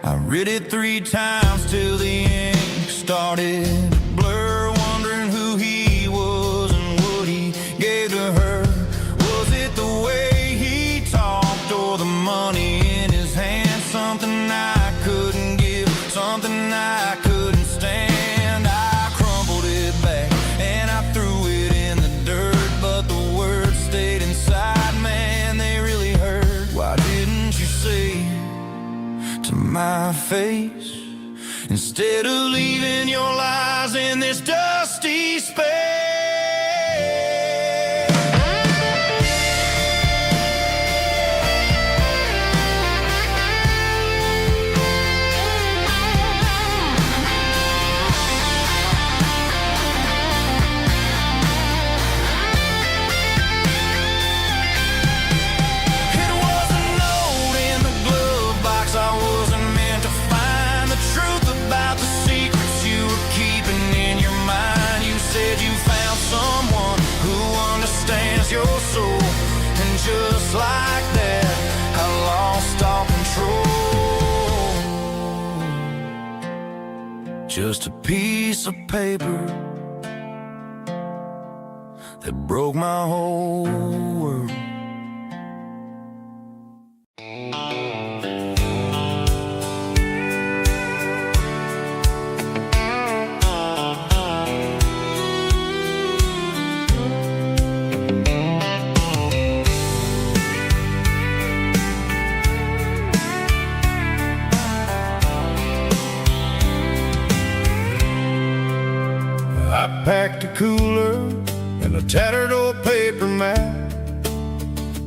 I read it 3 times till the ink started to blur, wondering who he was and what he gave to her. Was it the way he talked or the money in his hand? Something I couldn't give, something I couldn't stand. I crumpled it back and I threw it in the dirt, but the words stayed inside. Man, they really hurt. Why didn't you say to my face, instead of leaving your lies in this dusty space? It was a note in the glove box. I wasn't meant to find the truth about the secrets you were keeping in your mind. You said you found someone who understands your soul, and just like that, I lost all control. Just a piece of paper that broke my whole world. I packed a cooler and a tattered old paper map,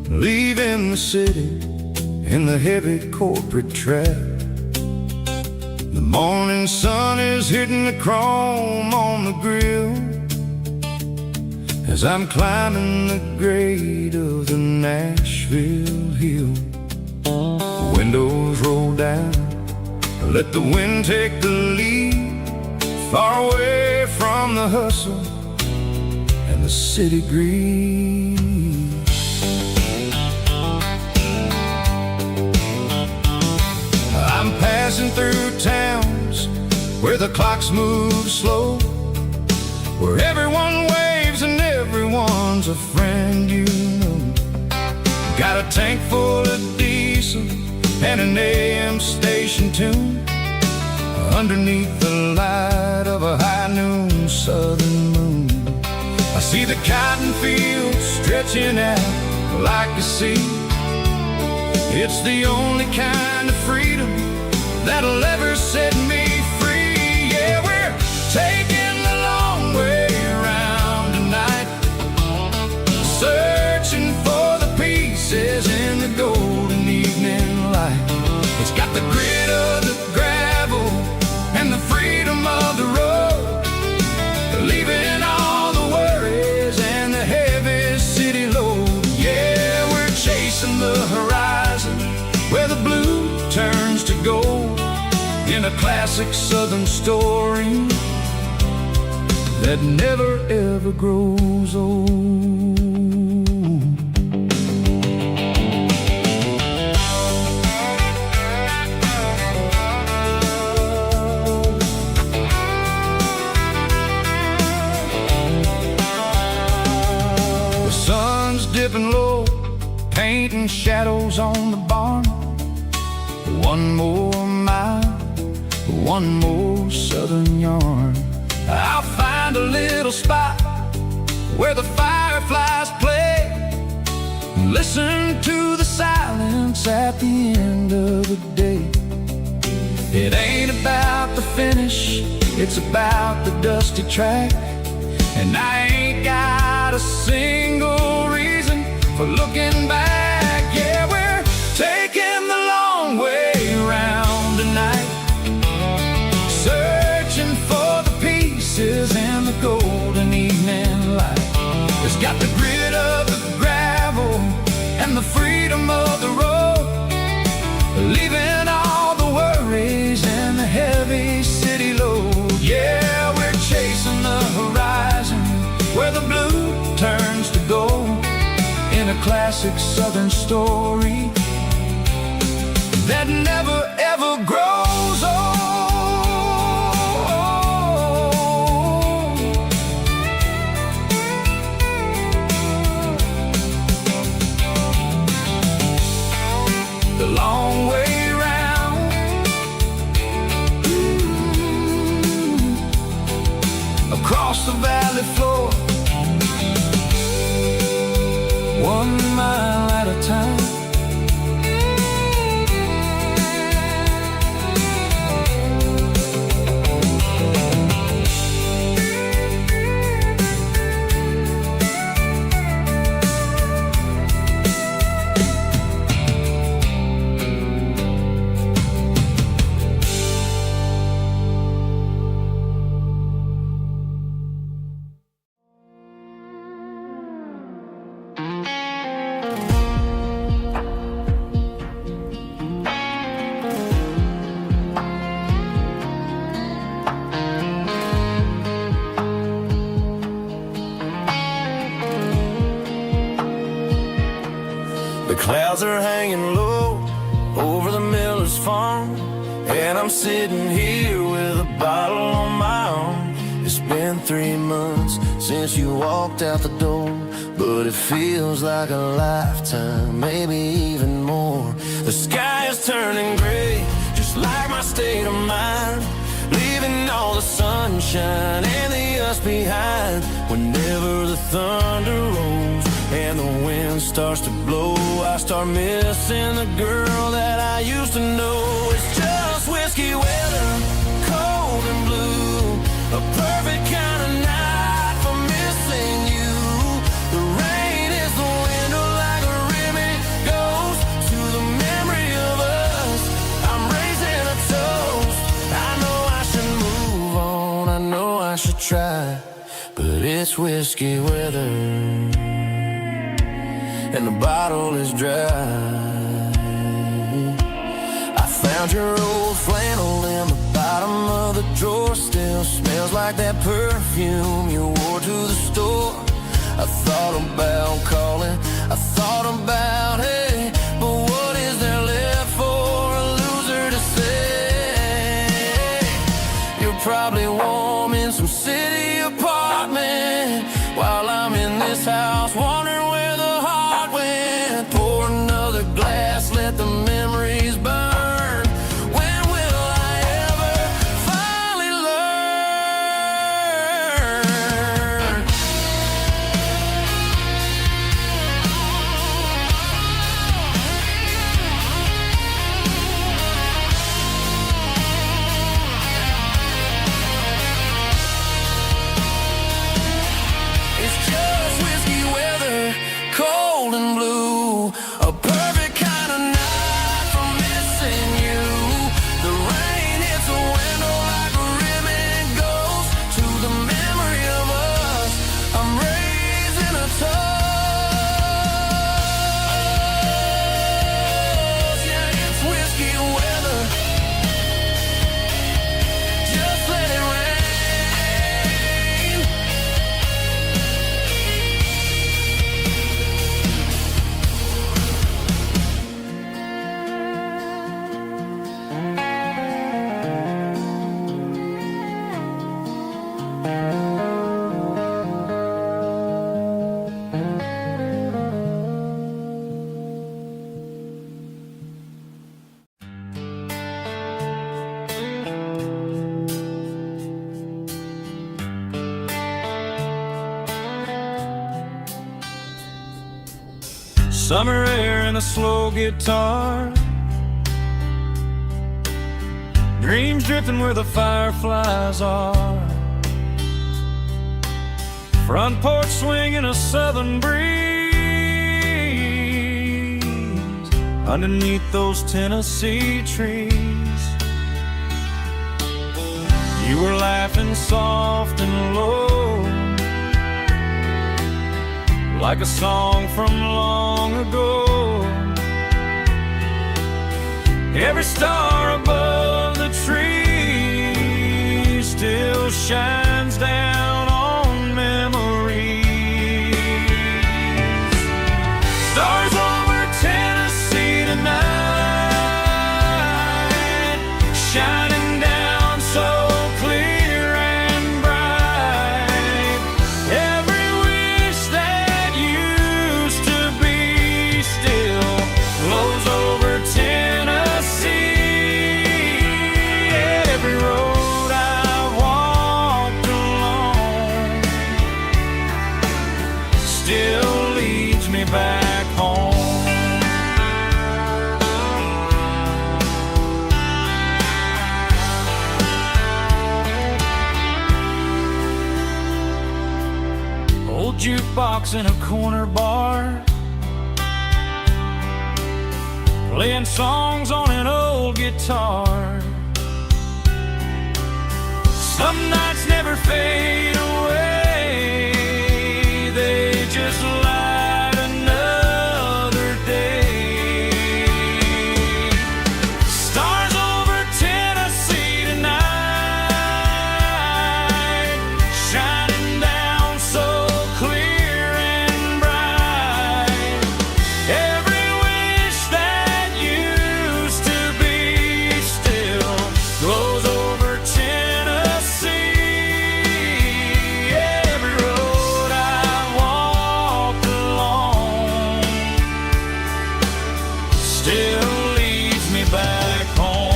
leaving the city in the heavy corporate trap. The morning sun is hitting the chrome on the grill as I'm climbing the grade of the Nashville hill. The windows roll down, let the wind take the lead, far away from the hustle and the city greed. I'm passing through towns where the clocks move slow, where everyone waves and everyone's a friend you know. Got a tank full of diesel and an AM station tune. underneath the light of a high noon southern moon. I see the cotton fields stretching out like a sea. It's the only kind of freedom that'll ever set me free. Yeah, we're taking the long way around tonight, searching for the pieces in the golden evening light. It's got the grit of the gravel and the freedom of the road, leaving all the worries and the heavy city load. Yeah, we're chasing the horizon where the blue turns to gold, in a classic southern story that never ever grows old. The sun's dipping low, painting shadows on the barn. One more mile, one more southern yarn. I'll find a little spot where the fireflies play, listen to the silence at the end of the day. It ain't about the finish, it's about the dusty track. And I ain't got a single reason for looking back. Yeah, we're taking the long way around tonight, searching for the pieces in the golden evening light. It's got the grit of the gravel and the freedom of the road, leaving all the worries and the heavy city load. Yeah, we're chasing the horizon where the blue turns to gold, in a classic southern story that never ever grows old. The long way round, across the valley floor, 1 mile at a time. The clouds are hanging low over the miller's farm, and I'm sitting here with a bottle on my arm. It's been 3 months since you walked out the door, but it feels like a lifetime, maybe even more. The sky is turning gray, just like my state of mind, leaving all the sunshine and the dust behind. Whenever the thunder rolls and the wind starts to blow, I start missing the girl that I used to know. It's just whiskey weather, cold and blue, a perfect kind of night for missing you. The rain is the window like a ribbon goes to the memory of us. I'm raising a toast. I know I should move on, I know I should try, but it's whiskey weather and the bottle is dry. I found your old flannel in the bottom of the drawer, still smells like that perfume you wore to the store. I thought about calling, I thought about, hey, but what is there left for a loser to say? You're probably warm in some city apartment while I'm in this house wondering where the heart went. Pour another glass, let the memories burn. When will I ever Summer air and a slow guitar, dreams drifting where the fireflies are. Front porch swinging a southern breeze underneath those Tennessee trees. You were laughing soft and low, like a song from long ago. Every star above the tree still shines down on memories. Stars over Tennessee tonight, shining down so clear and bright. Every wish that used to be still flows over Tennessee. Every road I've walked along still leads me back home. Old jukebox in a corner bar, playing songs on an old guitar. Some nights never fade away, they just light another day. Stars over Tennessee tonight, shining down so clear and bright. Every wish that used to be still glows over Tennessee. Every road I walked along still leads me back home.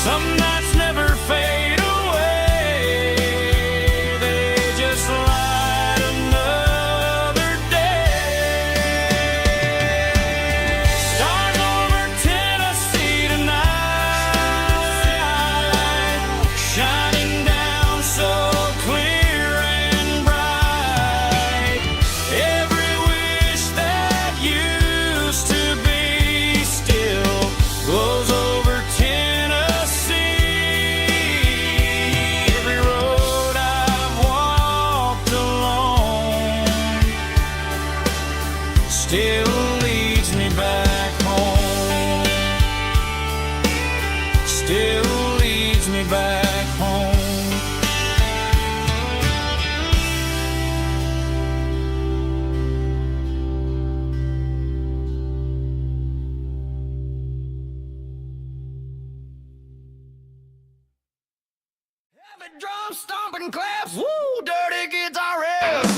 Some nights never fade away, they just light another day. Stars over Tennessee tonight, shining down so clear and bright. Every wish that used to be still glows over Tennessee. Every road I've walked along still leads me back home. Still leads me back home. Heavy drum stomping claps, woo, dirty guitar riffs.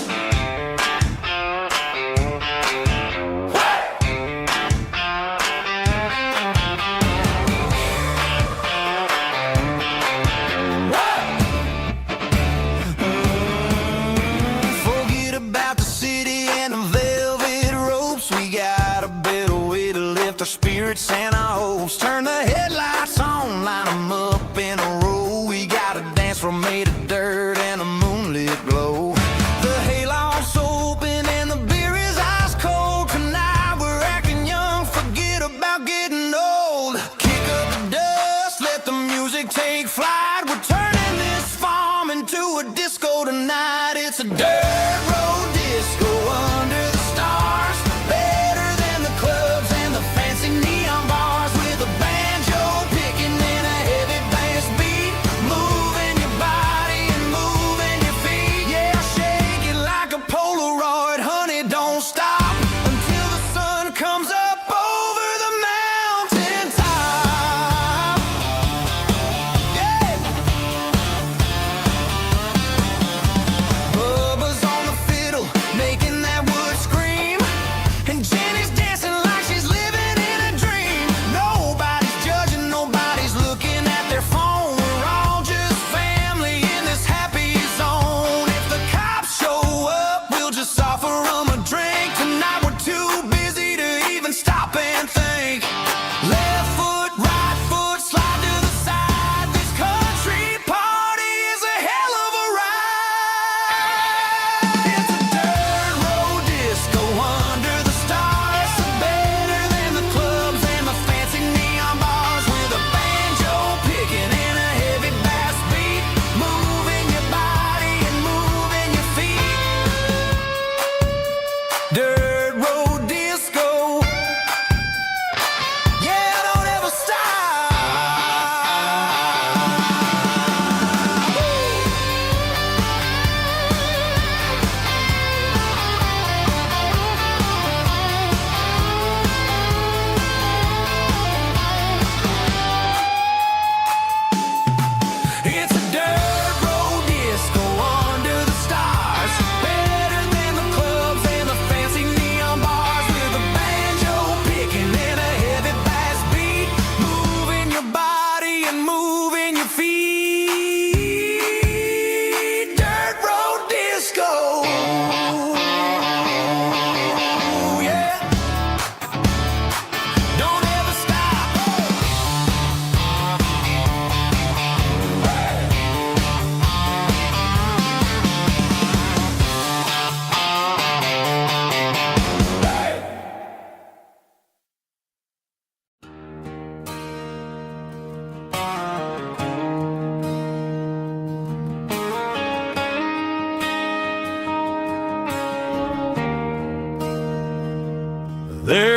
Forget about the city and the velvet ropes. We got a better way to lift our spirits and our hopes. Turn the headlights on, line 'em up in a row. We got a dance floor made of dirt and a moonlit glow. The hayloft's open and the beer is ice cold. Tonight we're acting young, forget about getting old. Kick up the dust, let the music take flight. We're turning this farm into a disco tonight. It's a dirt road disco under the stars. Better than the clubs and the fancy neon bars. With a banjo picking and a heavy bass beat. Moving your body and moving your feet. Yeah, shake it like a Polaroid, honey, don't stop until the sun comes up over the mountain top. Yeah. Bubba's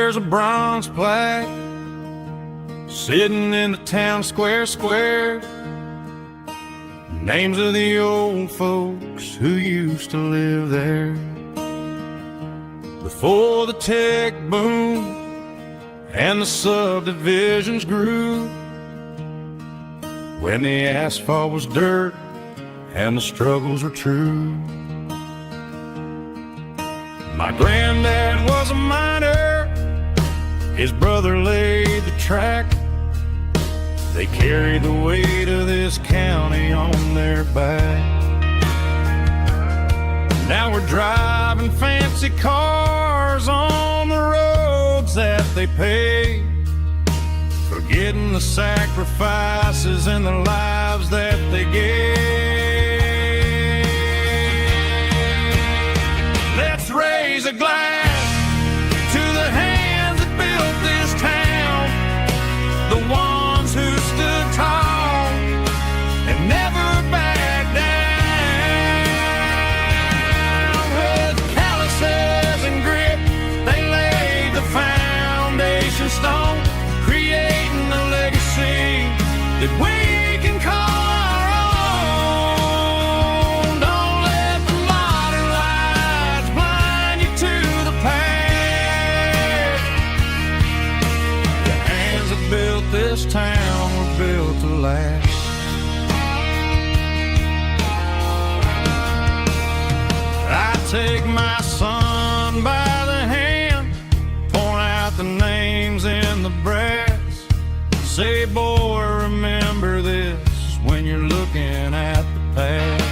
there's a bronze plaque sitting in the town square. Names of the old folks who used to live there before the tech boom and the subdivisions grew, when the asphalt was dirt and the struggles were true. My granddad was a miner, his brother laid the track. They carried the weight of this county on their back. Now we're driving fancy cars on the roads that they paved, forgetting the sacrifices and the lives that they gave. Let's raise a glass to the hands that built this town, the ones who stood tall and never backed down. With calluses and grit, they laid the foundation stone, creating a legacy that we can call our own. Don't let the modern lights blind you to the past. The hands that built this town were built to last. I take my son by the hand, point out the names in the brass. Say, boy, remember this when you're looking at the past.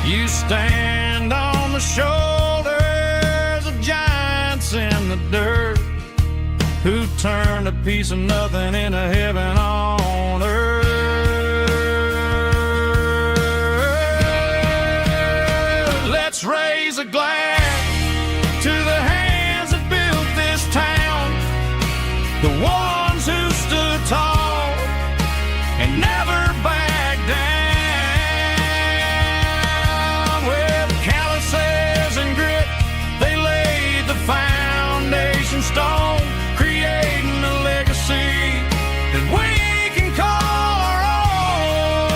You stand on the shoulders of giants in the dirt, who turned a piece of nothing into heaven on earth. Let's raise a glass to the hands that built this town, the ones who stood tall and never backed down. With calluses and grit, they laid the foundation stone, creating a legacy that we can call our own.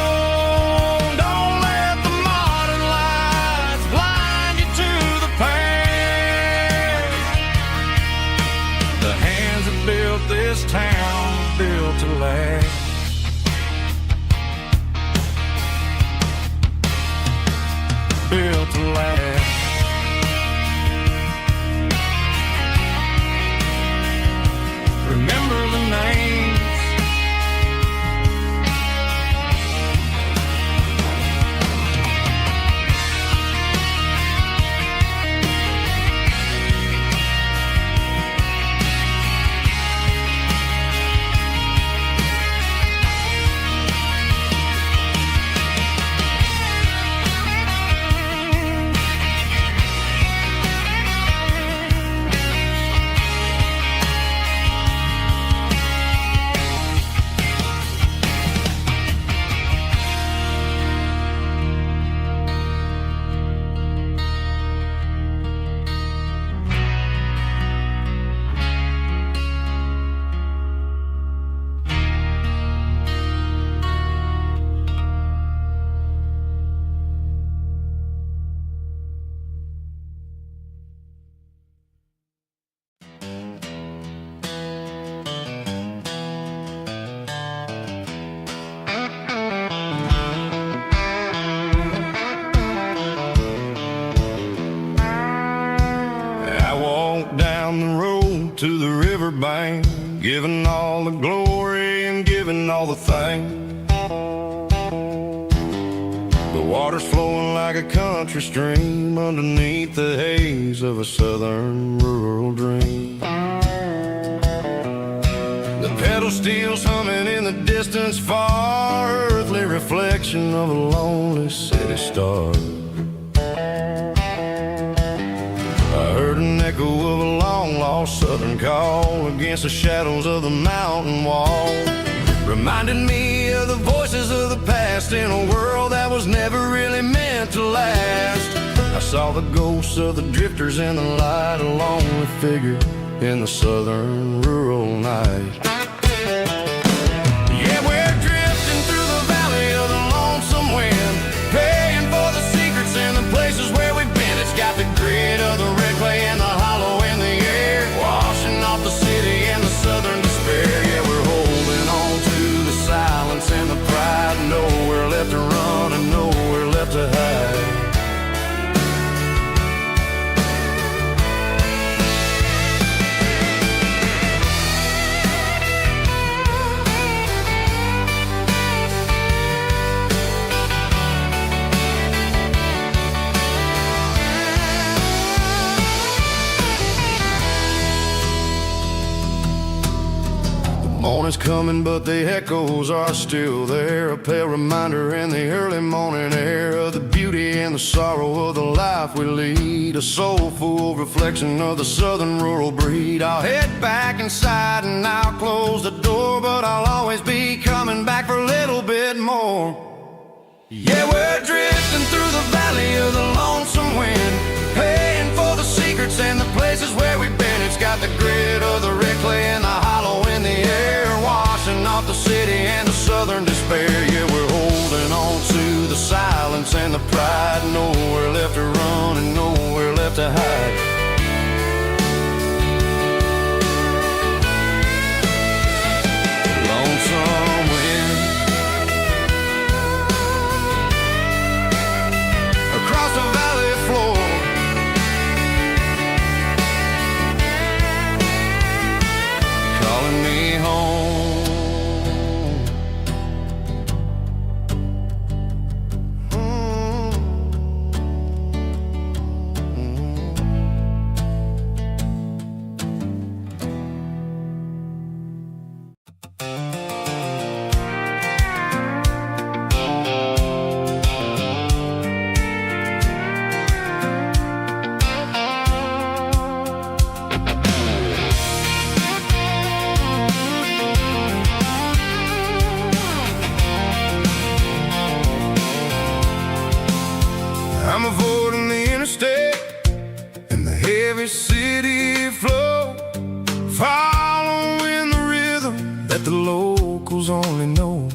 Don't let the modern lights blind you to the past. The hands that built this town built to last. Built to last. Remember the names. Down the road to the riverbank, giving all the glory and giving all the thanks. The water's flowing like a country stream underneath the haze of a southern rural dream. The pedal steel's humming in the distance far, earthly reflection of a lonely city star. I heard an echo of a long-lost southern call against the shadows of the mountain wall, reminding me of the voices of the past in a world that was never really meant to last. I saw the ghosts of the drifters in the light, a lonely figure in the southern rural night. Yeah, we're drifting through the valley of the lonesome wind, paying for the secrets and the places where we've been. It's got the grit of the red clay and the hollow in the air, washing off the city and the southern despair. Yeah, we're holding on to the silence and the pride, nowhere left to run and nowhere left to hide. Morning's coming, but the echoes are still there, a pale reminder in the early morning air of the beauty and the sorrow of the life we lead, a soulful reflection of the southern rural breed. I'll head back inside and I'll close the door, but I'll always be coming back for a little bit more. Yeah, we're drifting through the valley of the lonesome wind, paying for the secrets and the places where we've been. It's got the grit of the red clay and the hollow in the air, washing off the city and the southern despair. Yeah, we're holding on to the silence and the pride, nowhere left to run and nowhere left to hide. Lonesome wind across the valley floor, calling me home. I'm avoiding the interstate and the heavy city flow, following the rhythm that the locals only know,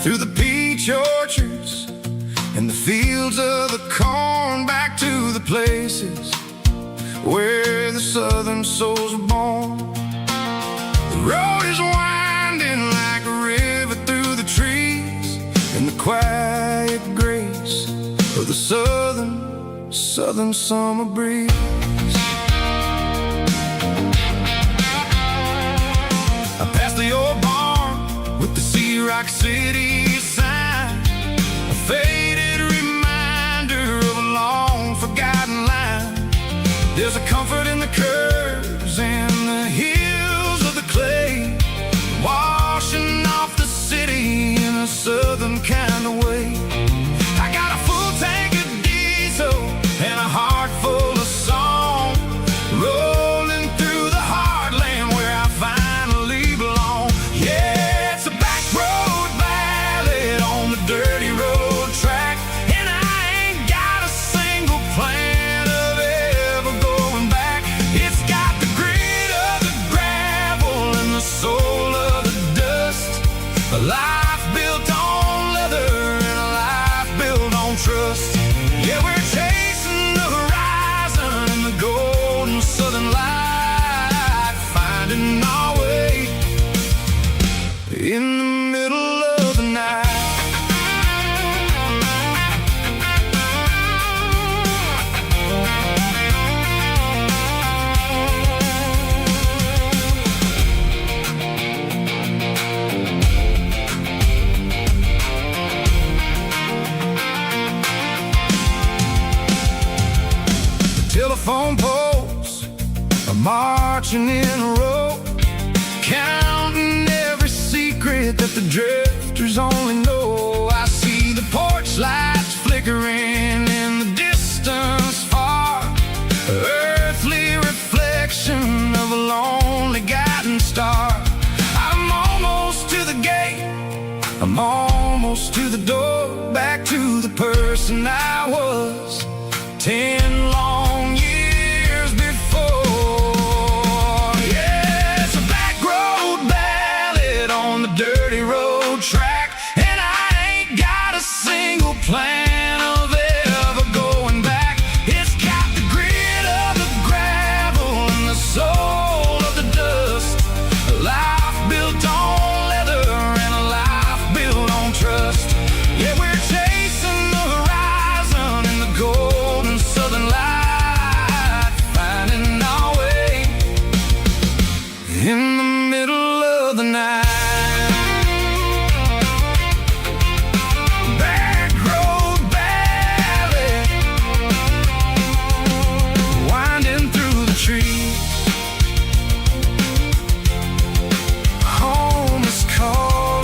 through the peach orchards and the fields of the corn, back to the places where the southern souls were born. The road is winding like a river through the trees, and the quiet grace of the southern summer breeze. I passed the old barn with the Sea Rock City sign, a faded reminder of a long forgotten line. There's a comfort in the curves and the hills of the clay, washing off the city in a southern kind of way. I got a full tank of diesel and a heart full of song, rolling through the heartland where I finally belong. Yeah, it's a back road ballad on the dirty road track, and I ain't got a single plan of ever going back. It's got the grit of the gravel and the soul of the dust, a life built on leather and a life built on trust. Yeah, we're chasing the horizon and the golden southern light, finding our way in the middle of the night. Telephone poles are marching in a row, counting every secret that the drifters only know. I see the porch lights flickering in the distance far, earthly reflection of a lonely guiding star. I'm almost to the gate, I'm almost to the door, back to the person I was, 10 long years before. Yeah, it's a back road ballad on the dirty road track, and I ain't got a single plan of ever going back. It's got the grit of the gravel and the soul of the dust, a life built on leather and a life built on trust. Yeah, we're chasing the horizon in the golden southern light, finding our way in the middle of the night. Back road ballad, winding through the trees. Home is calling.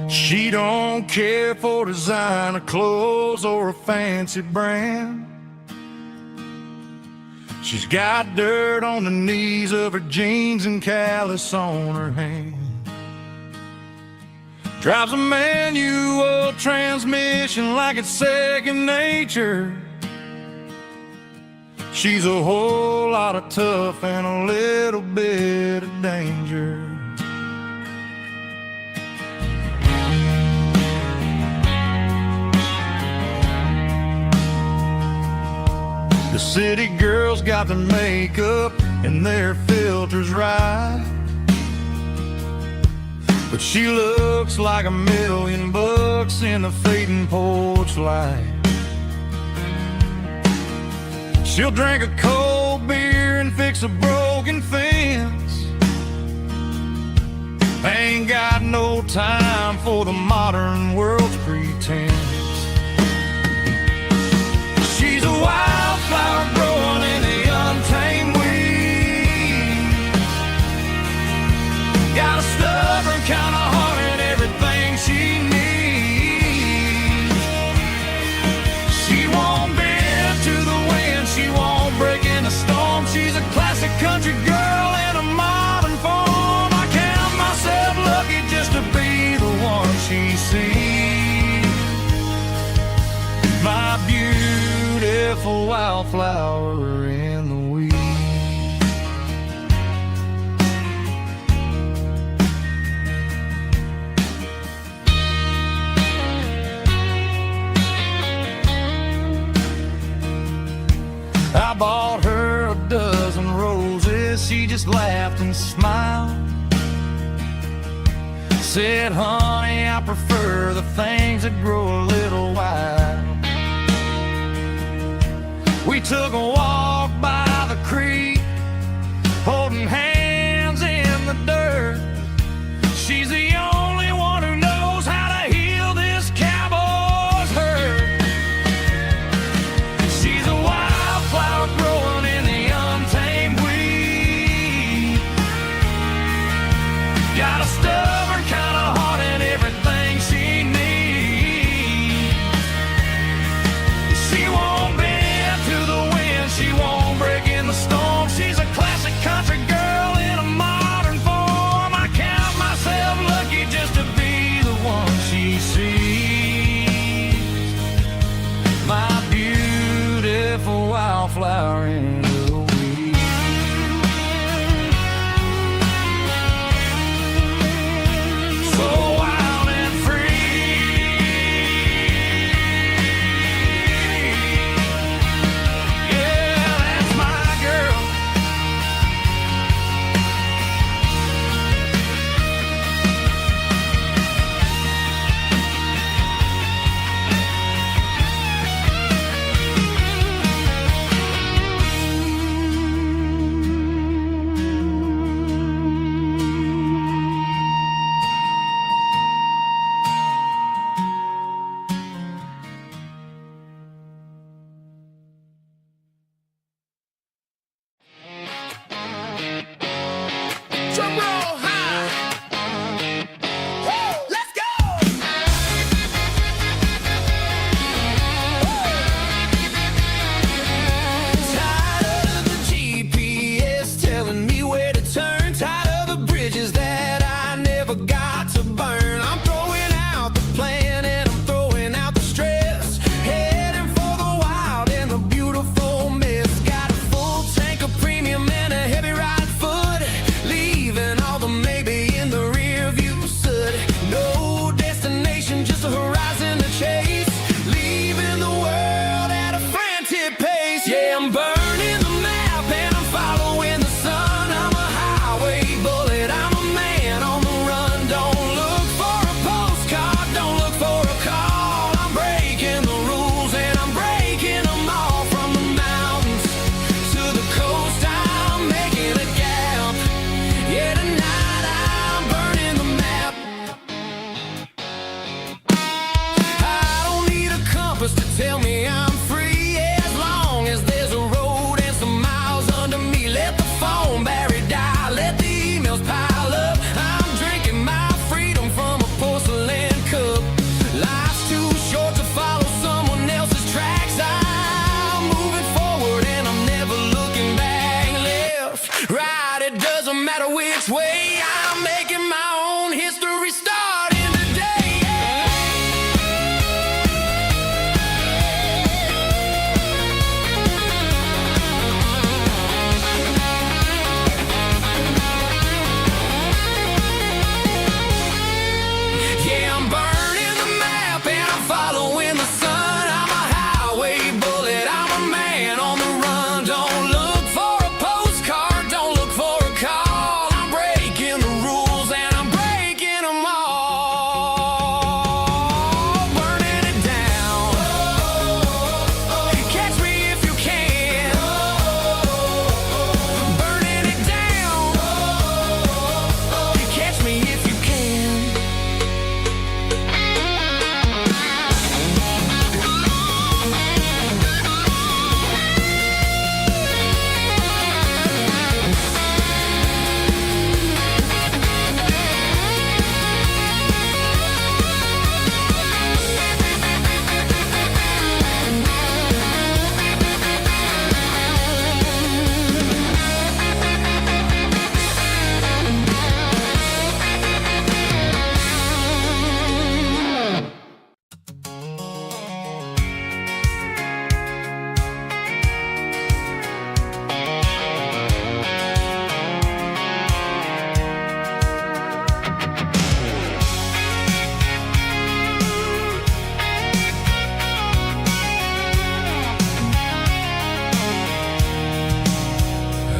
She don't care for designer clothes or a fancy brand. She's got dirt on the knees of her jeans and callus on her hand. Drives a manual transmission like it's second nature. She's a whole lot of tough and a little bit of danger. The city girls got their makeup and their filters right, but she looks like $1,000,000 in the fading porch light. She'll drink a cold beer and fix a broken fence. Ain't got no time for the modern world's pretense. She's a wildflower growing in the untamed weeds. Got a stubborn kind of heart and everything she needs. She won't bend to the wind, she won't break in a storm. She's a classic country girl in a modern form. I count myself lucky just to be the one she sees. My beautiful wildflower in the weeds. I bought her a dozen roses, she just laughed and smiled. Said, honey, I prefer the things that grow a little wild. We took a walk by the creek, holding hands in the dirt. She's the only one who knows how to heal this cowboy's hurt. She's a wildflower growing in the untamed weed. Got a stubborn kind of heart and everything she needs. She won't bend to the wind, she won't break in the storm. She's a classic country girl in a modern form. I count myself lucky just to be the one she sees. My beautiful wildflower in the weeds. So wild and free. Yeah, that's my girl. I'm burning the map and I'm following the sun. I'm a highway bullet, I'm a man on the run. Don't look for a postcard, don't look for a call. I'm breaking the rules and I'm breaking them all. From the mountains to the coast, I'm making a gap. Yeah, tonight I'm burning the map. I don't need a compass to tell me I'm free, as long as there's a road and some miles under me. Let the phone battery die, let the emails pile up. I'm drinking my freedom from a porcelain cup. Life's too short to follow someone else's tracks. I'm moving forward and I'm never looking back. Left, right, it doesn't matter which way. I'm making my own history starting today. Yeah, I'm burning the map and I'm following the sun. I'm a highway bullet, I'm a man on the run. Don't look for a postcard, don't look for a call. I'm breaking the rules and I'm breaking them all. Burning it down. Catch me if you can. Burning it down. Catch me if you can.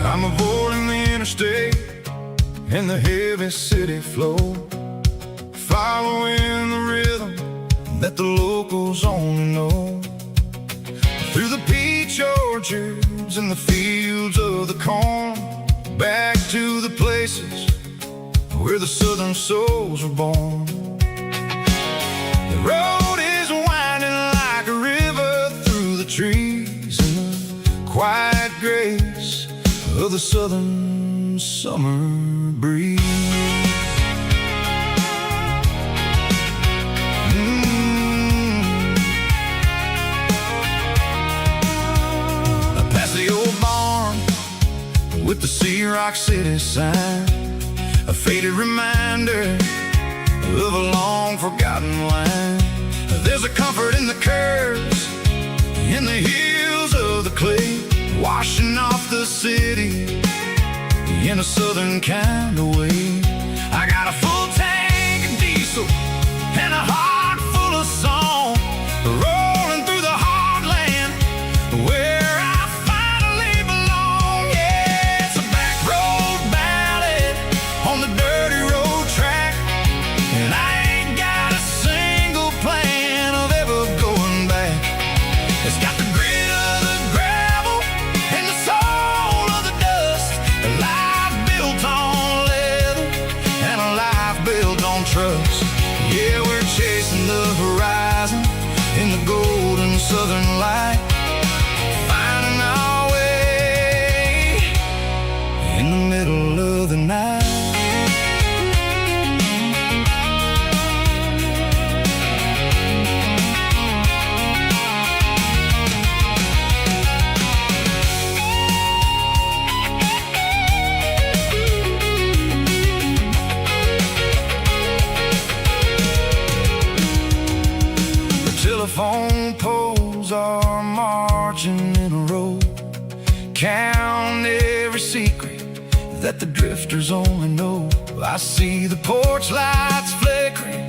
I'm avoiding the interstate and the heavy city flow, following the rhythm that the locals only know. Through the peach orchards and the fields of the corn, back to the places where the southern souls were born. The road is winding like a river through the trees and the quiet grace of the southern summer breeze. Past the old barn with the Sea Rock City sign, a faded reminder of a long forgotten line. There's a comfort in the curves, in the hills of the clay, washing off the city in a southern kind of way. I got a full tank of diesel and a heart full of song, rolling through the heartland where I finally belong. Yeah, it's a back road ballad on the dirty road track, and I ain't got a single plan of ever going back. It's got the grit of the gravel and the soul of the dust, a life built on leather and a life built on trust. Yeah, we're chasing the horizon in the golden southern light, finding our way in the middle of the night. Telephone poles are marching in a row, count every secret that the drifters only know. I see the porch lights flickering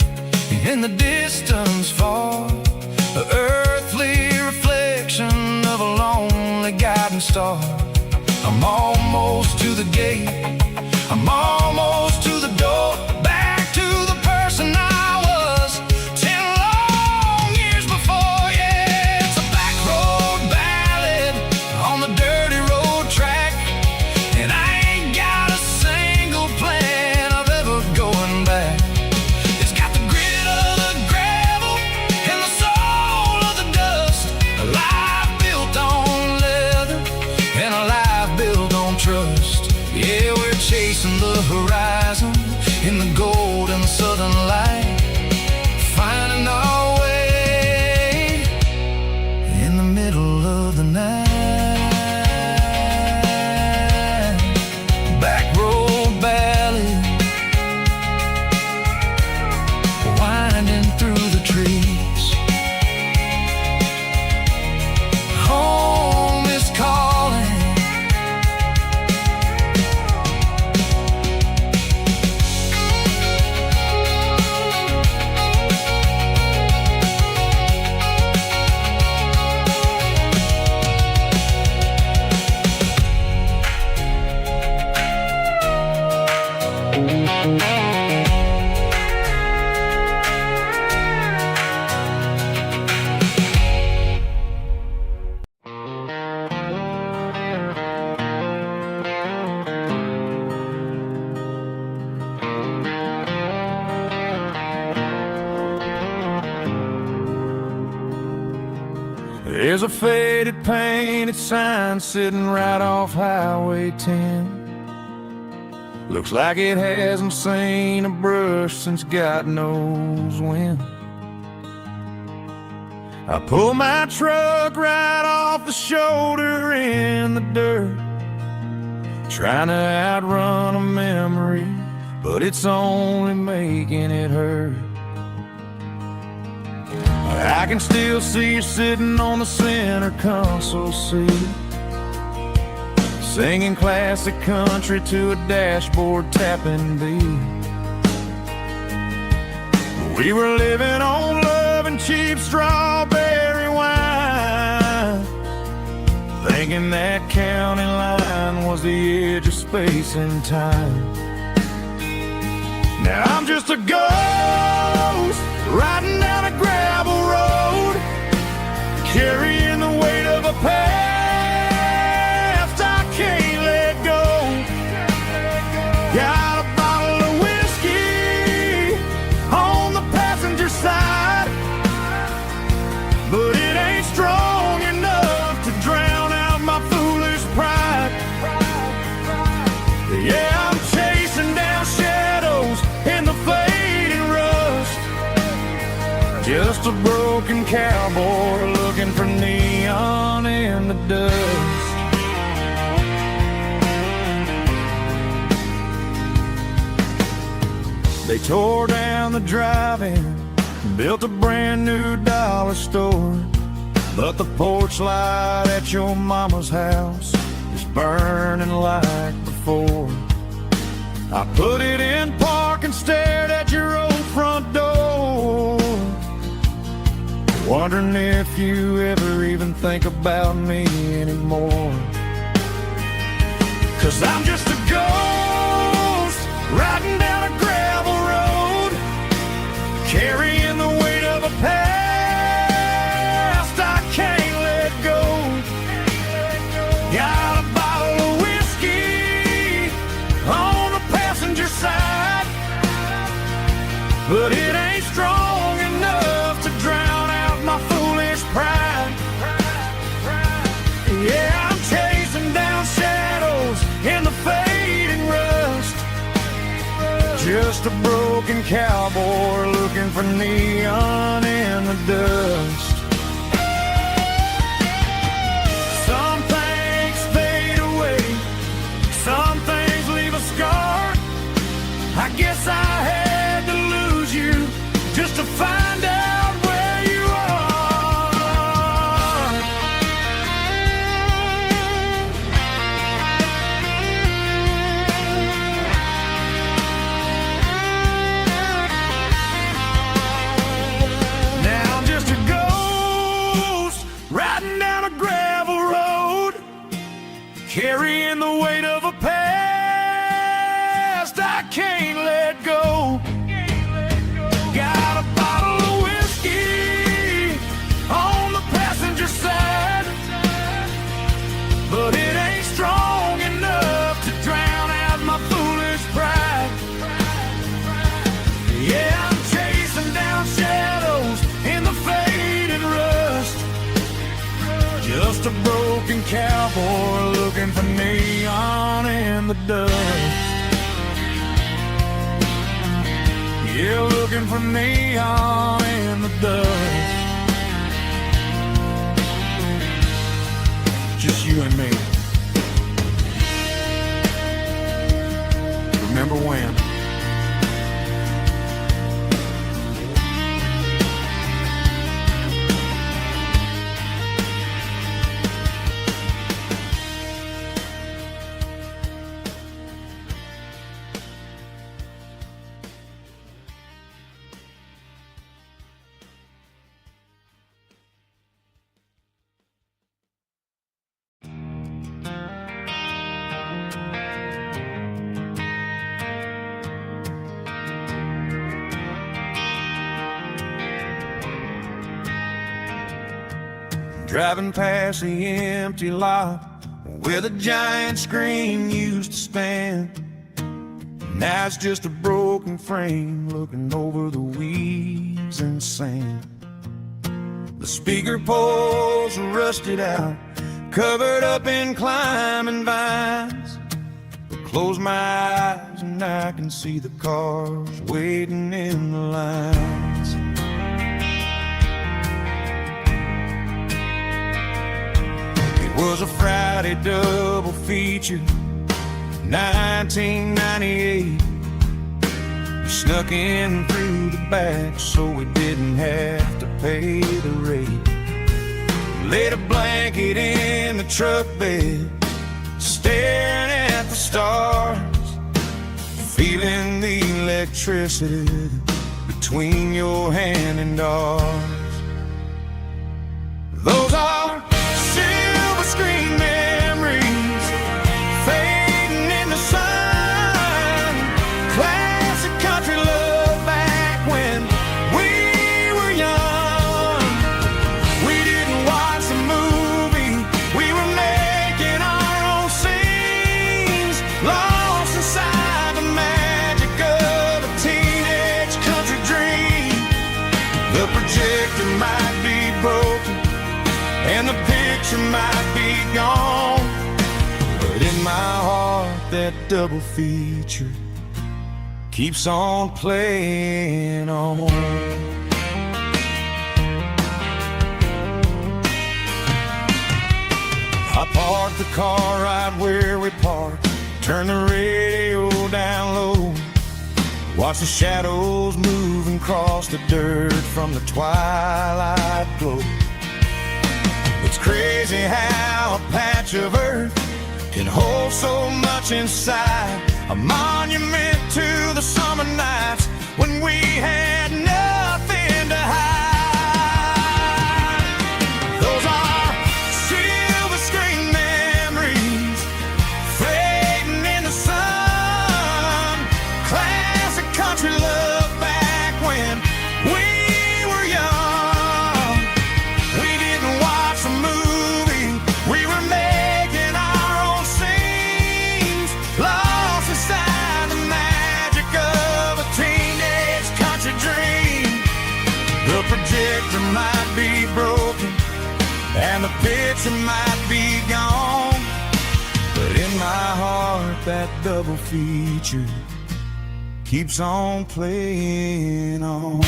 in the distance far, an earthly reflection of a lonely guy setting star. I'm almost to the gate, I'm almost to the door, back to the person I was 10 long years before. Yeah, it's a back road ballad on the dirty road track, and I ain't got a single plan of ever going back. It's got the grit of the gravel and the soul of the dust, a life built on leather and a life built on trust. Yeah, we're chasing the horizon in the golden southern light, finding our way in the middle of the night. Back road ballad, winding through the trees. Home is calling. There's a faded painted sign sitting right off Highway 10. Looks like it hasn't seen a brush since God knows when. I pull my truck right off the shoulder in the dirt, trying to outrun a memory, but it's only making it hurt. I can still see you sitting on the center console seat, singing classic country to a dashboard tapping beat. We were living on love and cheap strawberry wine, thinking that county line was the edge of space and time. Now I'm just a ghost riding down a gravel road, carrying the weight of a past I can't let go. Got a bottle of whiskey on the passenger side, but it ain't strong enough to drown out my foolish pride. Yeah, I'm chasing down shadows in the fading rust, just a broken cowboy looking for neon in the dust. They tore down the drive-in, built a brand new dollar store, but the porch light at your mama's house is burning like before. I put it in park and stared at your old front door, wondering if you ever even think about me anymore. 'Cause I'm just a ghost riding down a gravel road, carrying the weight of a past I can't let go. Got a bottle of whiskey on the passenger side, but it ain't strong enough to drown out my foolish pride. Yeah, I'm chasing down shadows in the fading rust, just a broken cowboy looking for neon in the dust. Some things fade away, some things leave a scar. I guess I had to lose you just to find out where you are. Now I'm just a ghost carrying the weight of a past I can't let go. Got a bottle of whiskey on the passenger side, but it ain't strong enough to drown out my foolish pride. Yeah, I'm chasing down shadows in the faded rust, just a broken cowboy looking for neon in the dust. Yeah, looking for neon in the dust. Just you and me. Remember when? Driving past the empty lot where the giant screen used to stand. Now it's just a broken frame looking over the weeds and sand. The speaker poles are rusted out, covered up in climbing vines. I close my eyes and I can see the cars waiting in the lines. It was a Friday double feature, 1998. We snuck in through the back so we didn't have to pay the rate. Laid a blanket in the truck bed, staring at the stars, feeling the electricity between your hand and ours. Those are silver screen memories fading in the sun. Classic country love back when we were young. We didn't watch a movie, we were making our own scenes, lost inside the magic of a teenage country dream. The projector might be broken and the picture might be gone, but in my heart that double feature keeps on playing on. I parked the car right where we parked, turned the radio down low, watch the shadows move and cross the dirt from the twilight glow. It's crazy how a patch of earth can hold so much inside, a monument to the summer nights when we had nothing to hide. Those are silver screen memories fading in the sun. Classic country love back when we were young. We didn't watch a movie, we were making our own scenes, lost inside the magic of a teenage country dream. The projector might be broken and the picture might be gone, but in my heart that double feature keeps on playing on.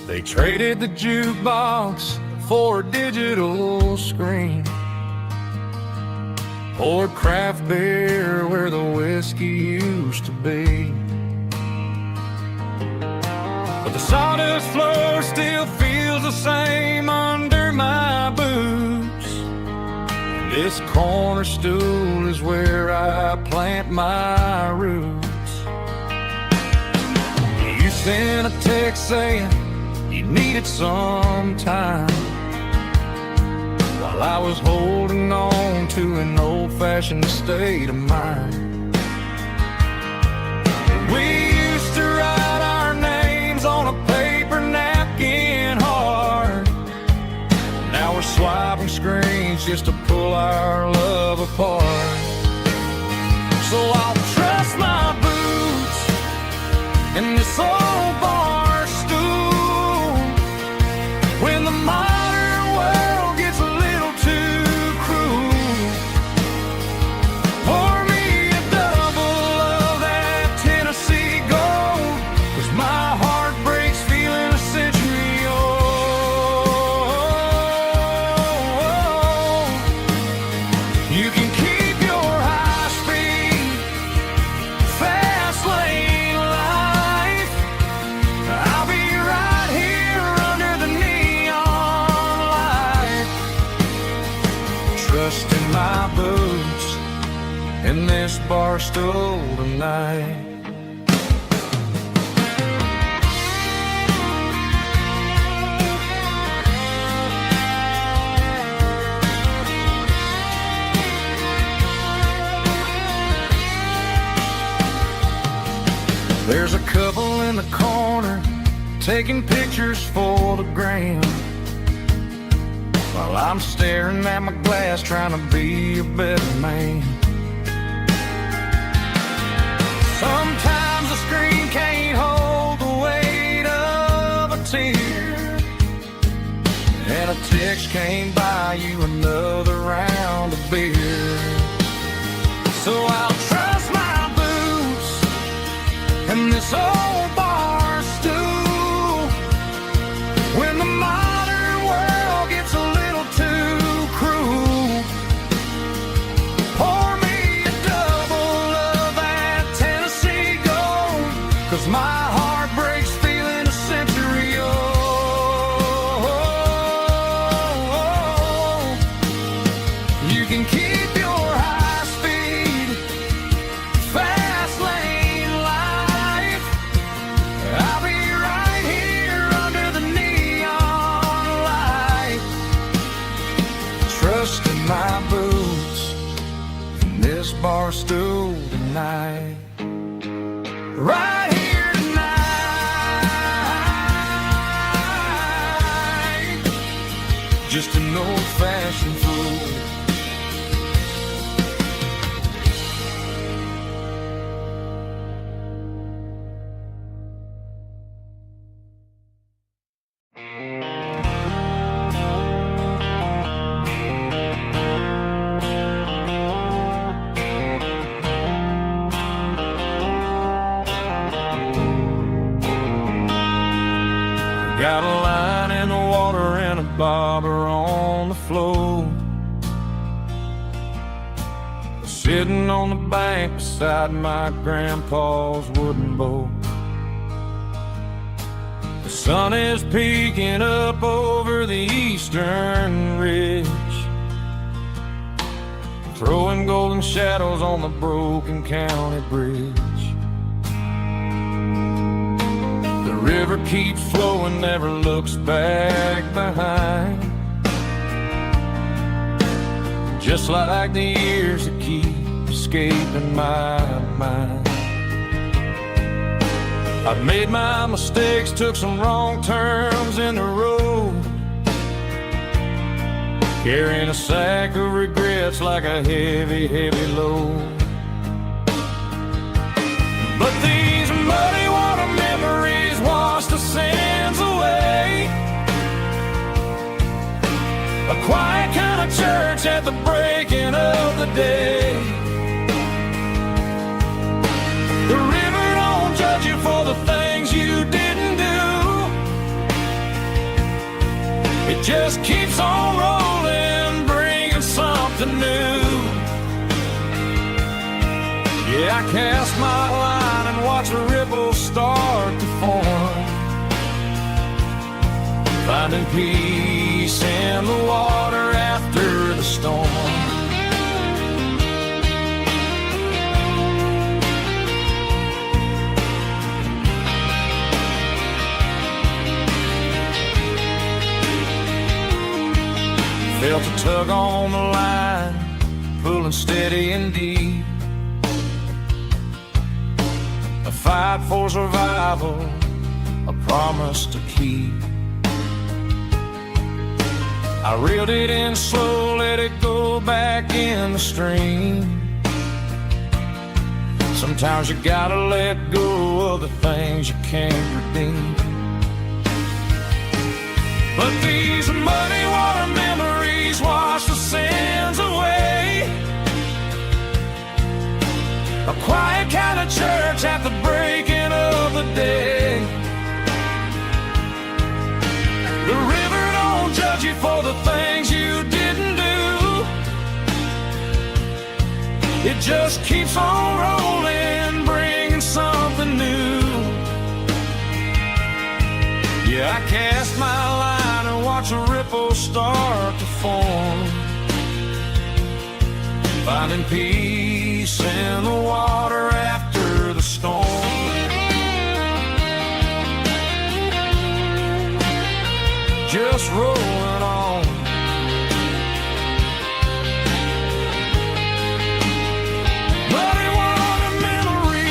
They traded the jukebox for a digital screen, poured craft beer where the whiskey used to be. But the sawdust floor still feels the same under my boots. This corner stool is where I plant my roots. You sent a text saying you needed some time, while I was holding on to an old-fashioned state of mind. We used to write our names on a paper napkin hard. Now we're swiping screens just to pull our love apart. So I'll trust my boots in this old bar stool when the modern world gets a little too cruel. Pour me a double of that Tennessee Gold, 'cause my heart breaks feeling a century old. You can keep your high-speed fast lane life. I'll be right here under the neon light, trusting my boots in this bar stool tonight. There's a couple in the corner taking pictures for the gram, while I'm staring at my glass trying to be a better man. Sometimes the screen can't hold the weight of a tear, and a text can't buy you another round of beer. So I'll trust my boots in this old bar stool when the modern world gets a little too cruel. Pour me a double of that Tennessee Gold, 'cause my heart breaks feeling a century old. You can keep your high-speed fast lane life. I'll be right here under the neon light, trusting my boots in this bar stool tonight. Right here tonight, just an old-fashioned fool. Got a line in the water and a bobber on the floor, sitting on the bank beside my grandpa's wooden boat. The sun is peeking up over the eastern ridge, throwing golden shadows on the broken county bridge. The river keeps flowing, never looks back behind, just like the years that keep escaping my mind. I've made my mistakes, took some wrong turns in the road, carrying a sack of regrets like a heavy, heavy load. But these muddy water memories wash the sins away. A quiet kind of church at the breaking of the day. The river don't judge you for the things you didn't do. just keeps on rolling, bringing something new. Yeah, I cast my line and watch a ripple start to form, finding peace in the water after the storm. Felt a tug on the line, pulling steady and deep. A fight for survival, a promise to keep. I reeled it in slow, let it go back in the stream. Sometimes you gotta let go of the things you can't redeem. But these muddy water memories wash the sins away. A quiet kind of church at the breaking of the day. The river don't judge you for the things you didn't do. It just keeps on rolling, bringing something new. Yeah, I cast my line and watch a ripple start to form, finding peace in the water after the storm. Just rolling on. Muddy water memory.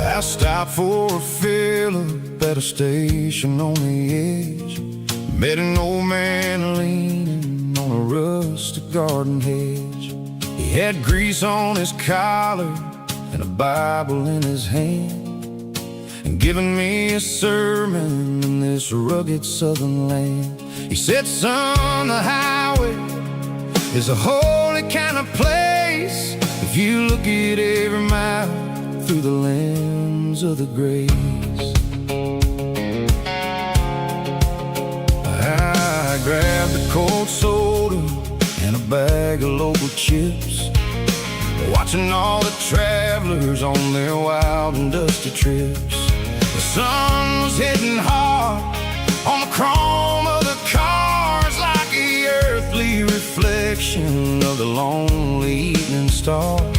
I stopped for a fill-up at a station on the edge. Met an old man leaning on a rustic garden hedge. He had grease on his collar and a Bible in his hand, and giving me a sermon in this rugged southern land. He said, son, the highway is a holy kind of place if you look at every mile through the lens of the grace. I grabbed a cold soda and a bag of local chips, watching all the travelers on their wild and dusty trips. The sun was hitting hard on the chrome of the cars, like the earthly reflection of the lonely evening stars.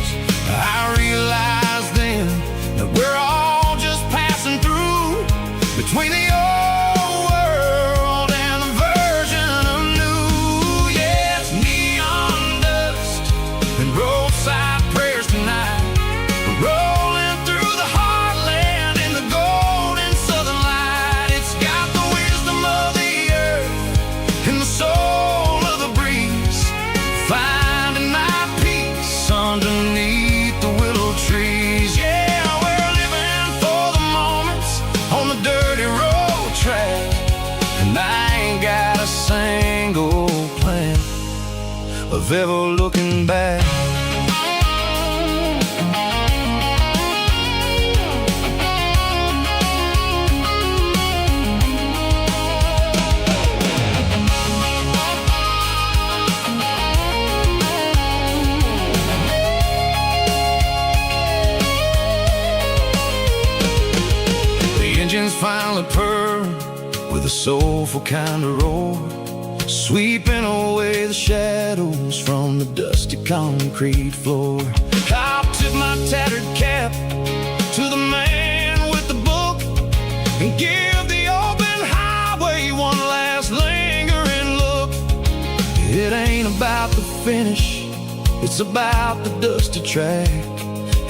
I realized then that we're all just passing through between the old world and the version of new. Yeah, it's neon dust and roadside prayers tonight. We're rolling through the heartland in the golden southern light. It's got the wisdom of the earth and the soul of the breeze, finding my peace underneath the willow trees. Yeah, we're living for the moments on the dirty road track, and I ain't got a single plan of ever looking back. Engines finally purr with a soulful kind of roar, sweeping away the shadows from the dusty concrete floor. I'll tip my tattered cap to the man with the book and give the open highway one last lingering look. It ain't about the finish, It's about the dusty track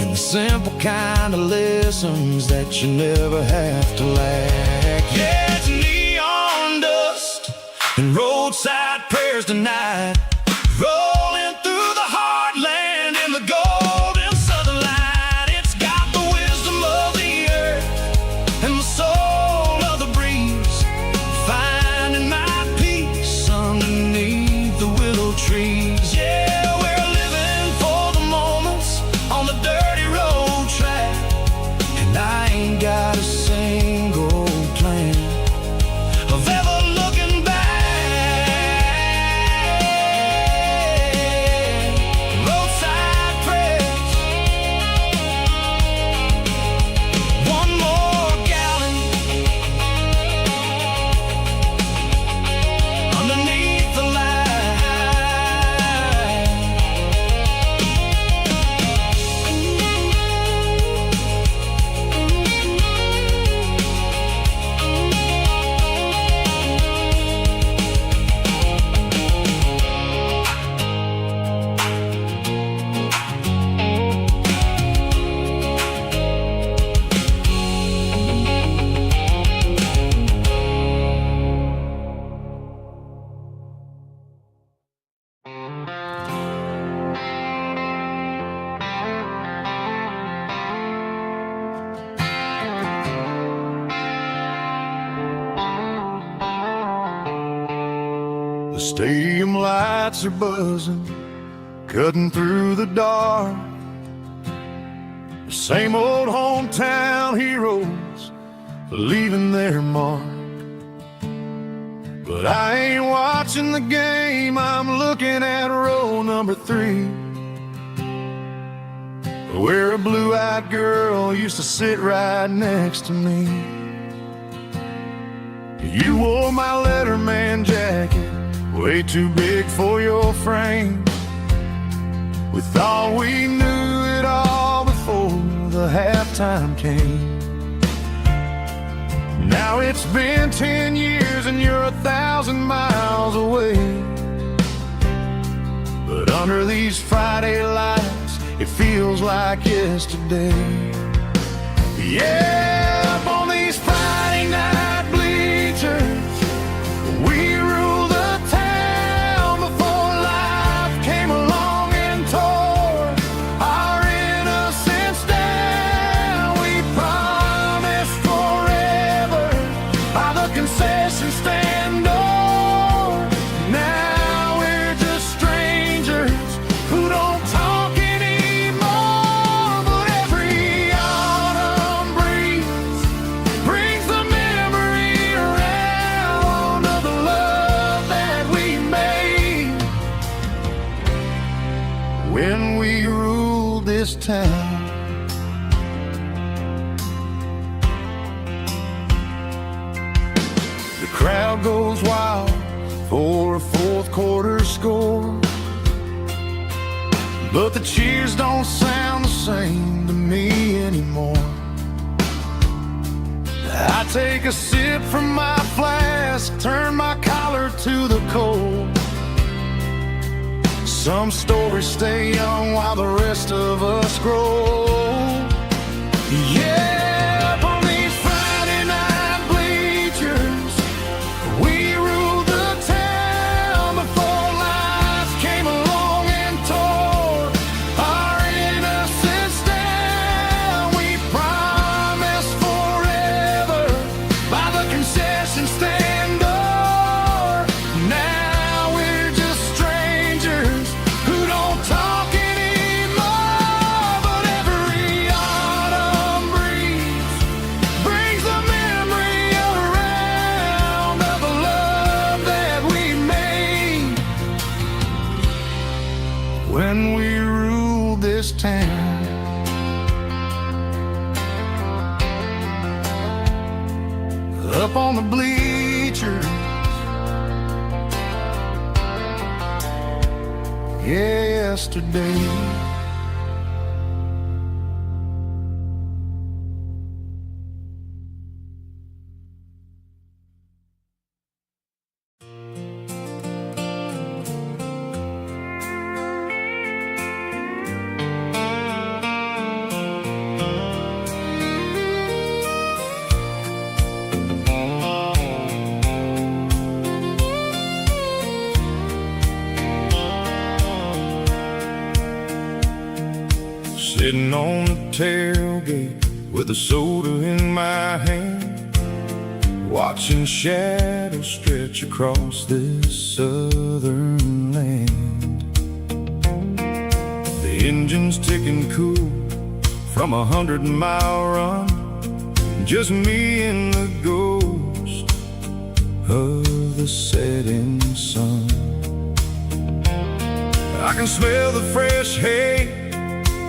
and the simple kind of lessons that you never have to lack. Yeah, it's neon dust and roadside prayers tonight, rolling through the heartland in the golden southern light. It's got the wisdom of the earth and the soul of the breeze, finding my peace underneath the willow trees. Yeah, we're living for the moments on the dirty road track, and I ain't got a single plan of ever looking back. Roadside prayers, one more gallon underneath the light. The stadium lights are buzzing, cutting through the dark. The same old hometown heroes leaving their mark. But I ain't watching the game, I'm looking at row number 3, where a blue-eyed girl used to sit right next to me. You wore my Letterman jacket, way too big for your frame. We thought we knew it all before the halftime came. Now it's been 10 years and you're 1,000 miles away. But under these Friday lights, it feels like yesterday. Yeah, up on these Friday night bleachers, we rule the town before life came along and tore our innocence down. We promised forever by the concession stand door. Now we're just strangers who don't talk anymore. But every autumn breeze brings the memory around of the love that we made when we ruled this town. The crowd goes wild for a fourth quarter score, but the cheers don't sound the same to me anymore. I take a sip from my flask, turn my collar to the cold. Some stories stay young while the rest of us grow. Yeah, up on these Friday night bleachers, we ruled the town before life came along and tore our innocence down. We promised forever by the concession stand door. Now we're just strangers who don't talk anymore. But every autumn breeze brings the memory around of the love that we made when we ruled this town. Up on the bleachers, yesterday. sitting on the tailgate with a soda in my hand, watching shadows stretch across this southern land. The engine's ticking cool from 100-mile run, just me and the ghost of the setting sun. I can smell the fresh hay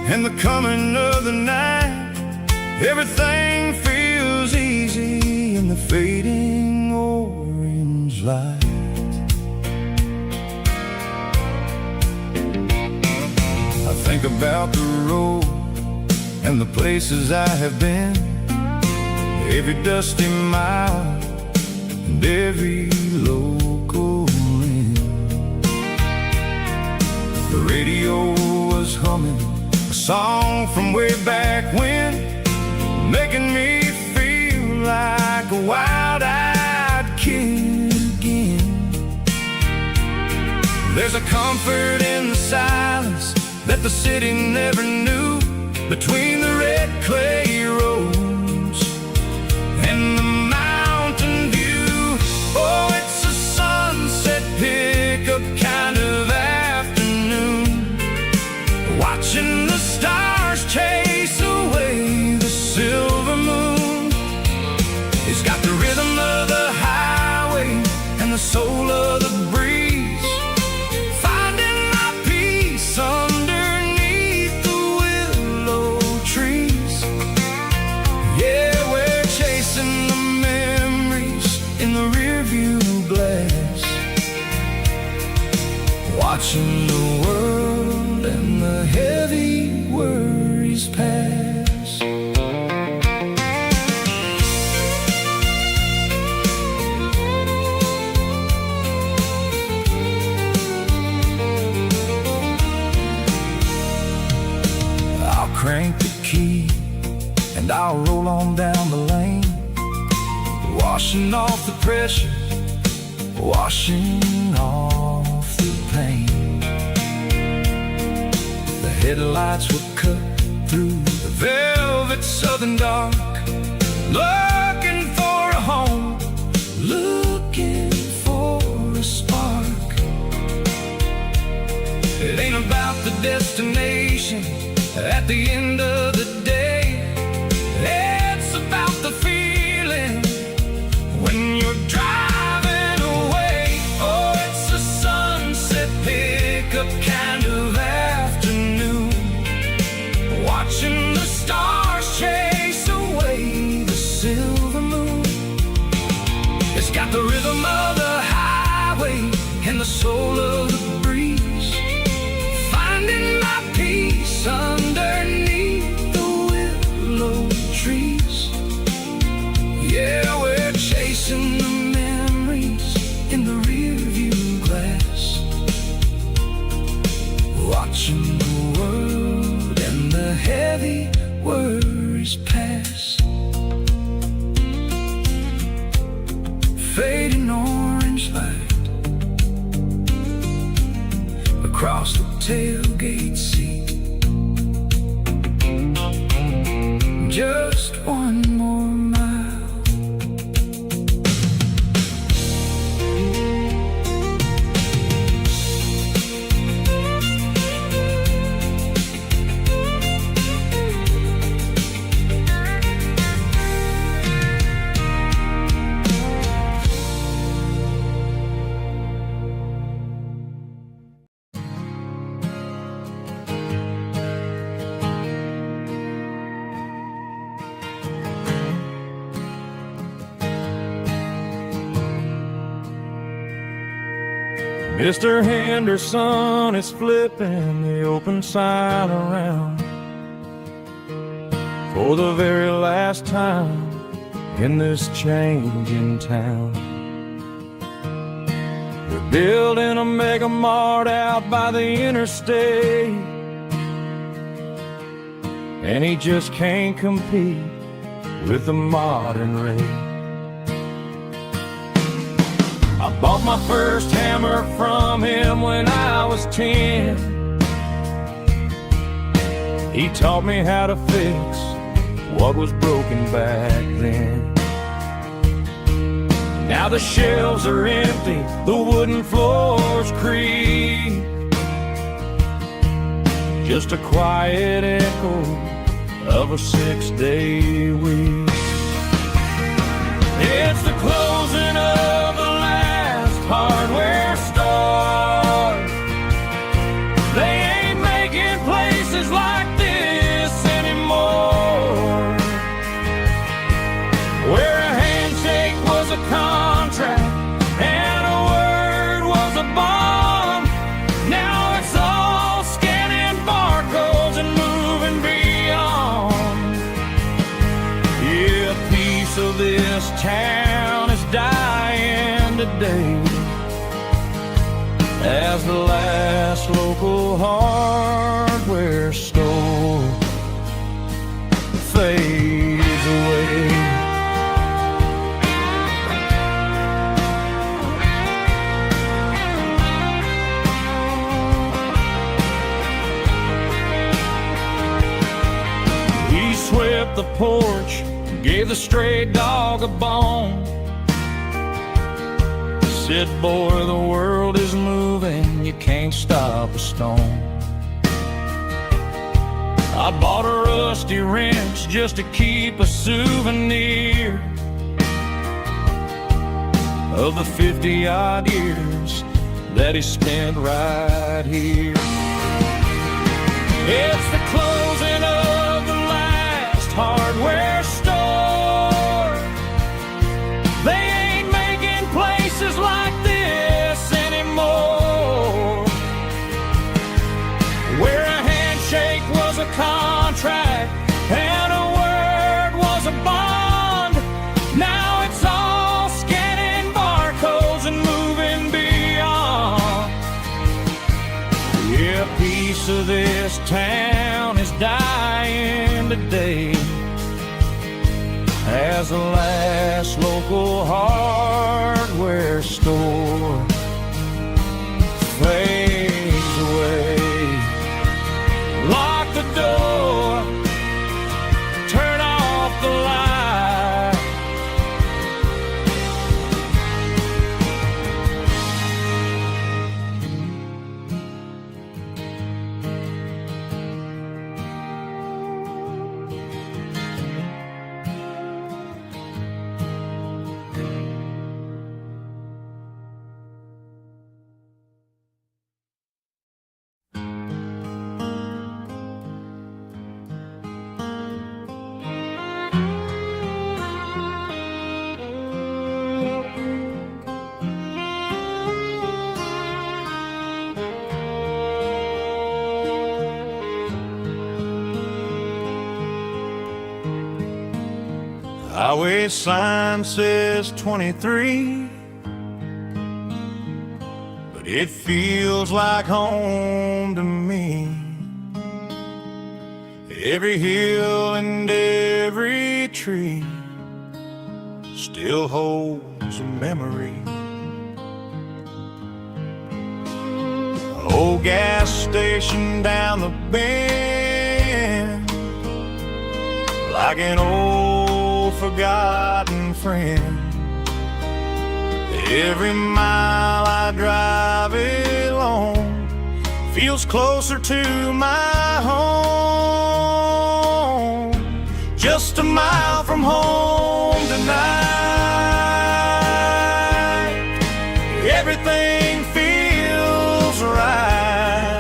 and the coming of the night. Everything feels easy in the fading orange light. I think about the road and the places I have been, every dusty mile and every local inn. The radio was humming a song from way back when, making me feel like a wild-eyed kid again. There's a comfort in the silence that the city never knew, between the red clay roads and the mountain view. Oh, it's a sunset pickup kind of afternoon, watching the stars chase away the silver moon. It's got the rhythm of the highway and the soul of the breeze, finding my peace underneath the willow trees. Yeah, we're chasing the memories in the rearview glass, watching the world and the heavy worries pass. I'll crank the key and I'll roll on down the lane, washing off the pressure, washing off the pain. The headlights will cut through the velvet southern dark, looking for a home, looking for a spark. It ain't about the destination at the end of the day, it's about the feeling when you're driving away. Oh, it's a sunset pickup kind of afternoon, watching the stars chase away the silver moon. It's got the rhythm of the highway and the soul of the breeze, finding my peace underneath the willow trees. Yeah, we're chasing the memories in the rearview glass, watching the world and the heavy worries pass. Fading orange light across the tailgate seat, just one more mile. Mr. Henderson is flipping the open sign around for the very last time in this changing town. They're building a mega mart out by the interstate, and he just can't compete with the modern rate. I bought my first hammer from him when I was 10. He taught me how to fix what was broken back then. Now the shelves are empty, the wooden floors creak, just a quiet echo of a 6-day week. It's the closing of the last hardware store. They ain't making places like this anymore, where a handshake was a contract and a word was a bond. Now it's all scanning barcodes and moving beyond. Yeah, a piece of this town is dying today as the last local hardware store fades away. He swept the porch, gave the stray dog a bone, said, boy, the world is moving, you can't stop a stone. I bought a rusty wrench just to keep a souvenir of the 50-odd years that he spent right here. It's the closing of the last hardware store. They ain't making places like this anymore, where a handshake was a contract and a word was a bond. Now it's all scanning barcodes and moving beyond. Yeah, a piece of this town is dying today as the last local hardware store fades away. Lock the door, turn off the light. Highway sign says 23, but it feels like home to me. Every hill and every tree still holds a memory. An old gas station down the bend, like an old forgotten friend. Every mile I drive it alone feels closer to my home. Just a mile from home tonight, everything feels right.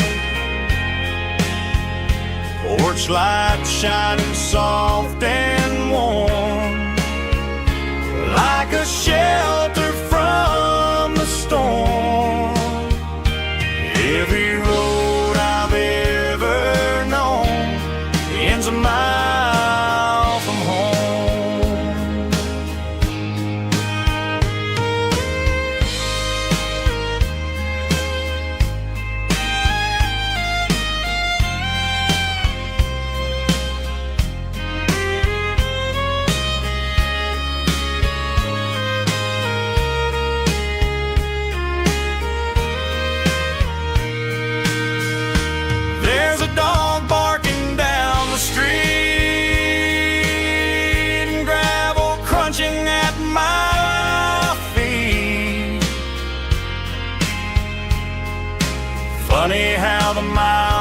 Porch light shining soft and warm, like a shelter from the storm. Every road I've ever known ends a mile from home.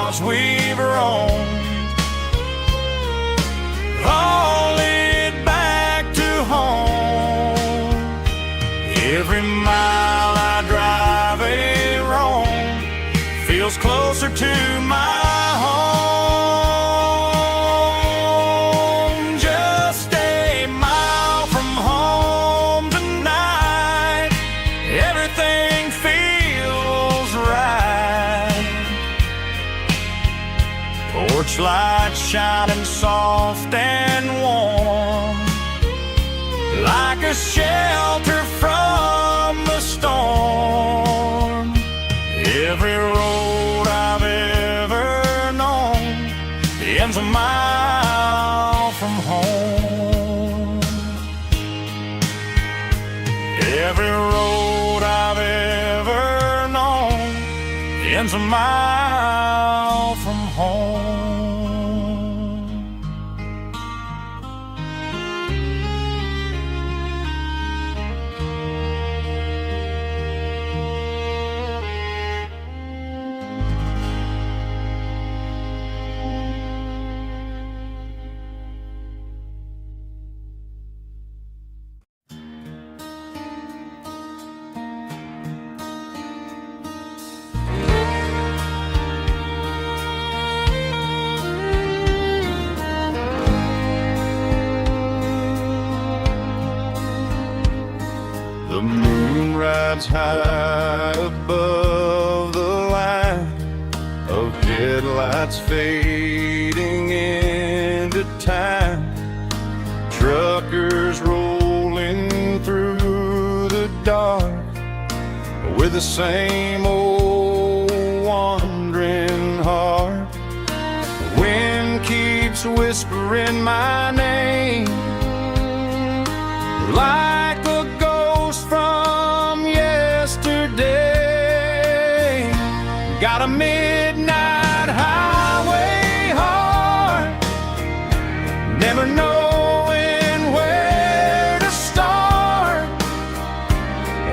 miles we've roamed, all lead back to home. Every mile I drive a roam feels closer to my home. Just a mile from home tonight, everything feels right. Porch light shining soft and warm, like a shelter from the storm. Every road I've ever known ends a mile from home. Every road I've ever known ends a mile from home. The moon rides high above the line of headlights fading into time. Truckers rolling through the dark with the same old wandering heart. The wind keeps whispering my name like a ghost from yesterday. Got a midnight highway heart, never knowing where to start.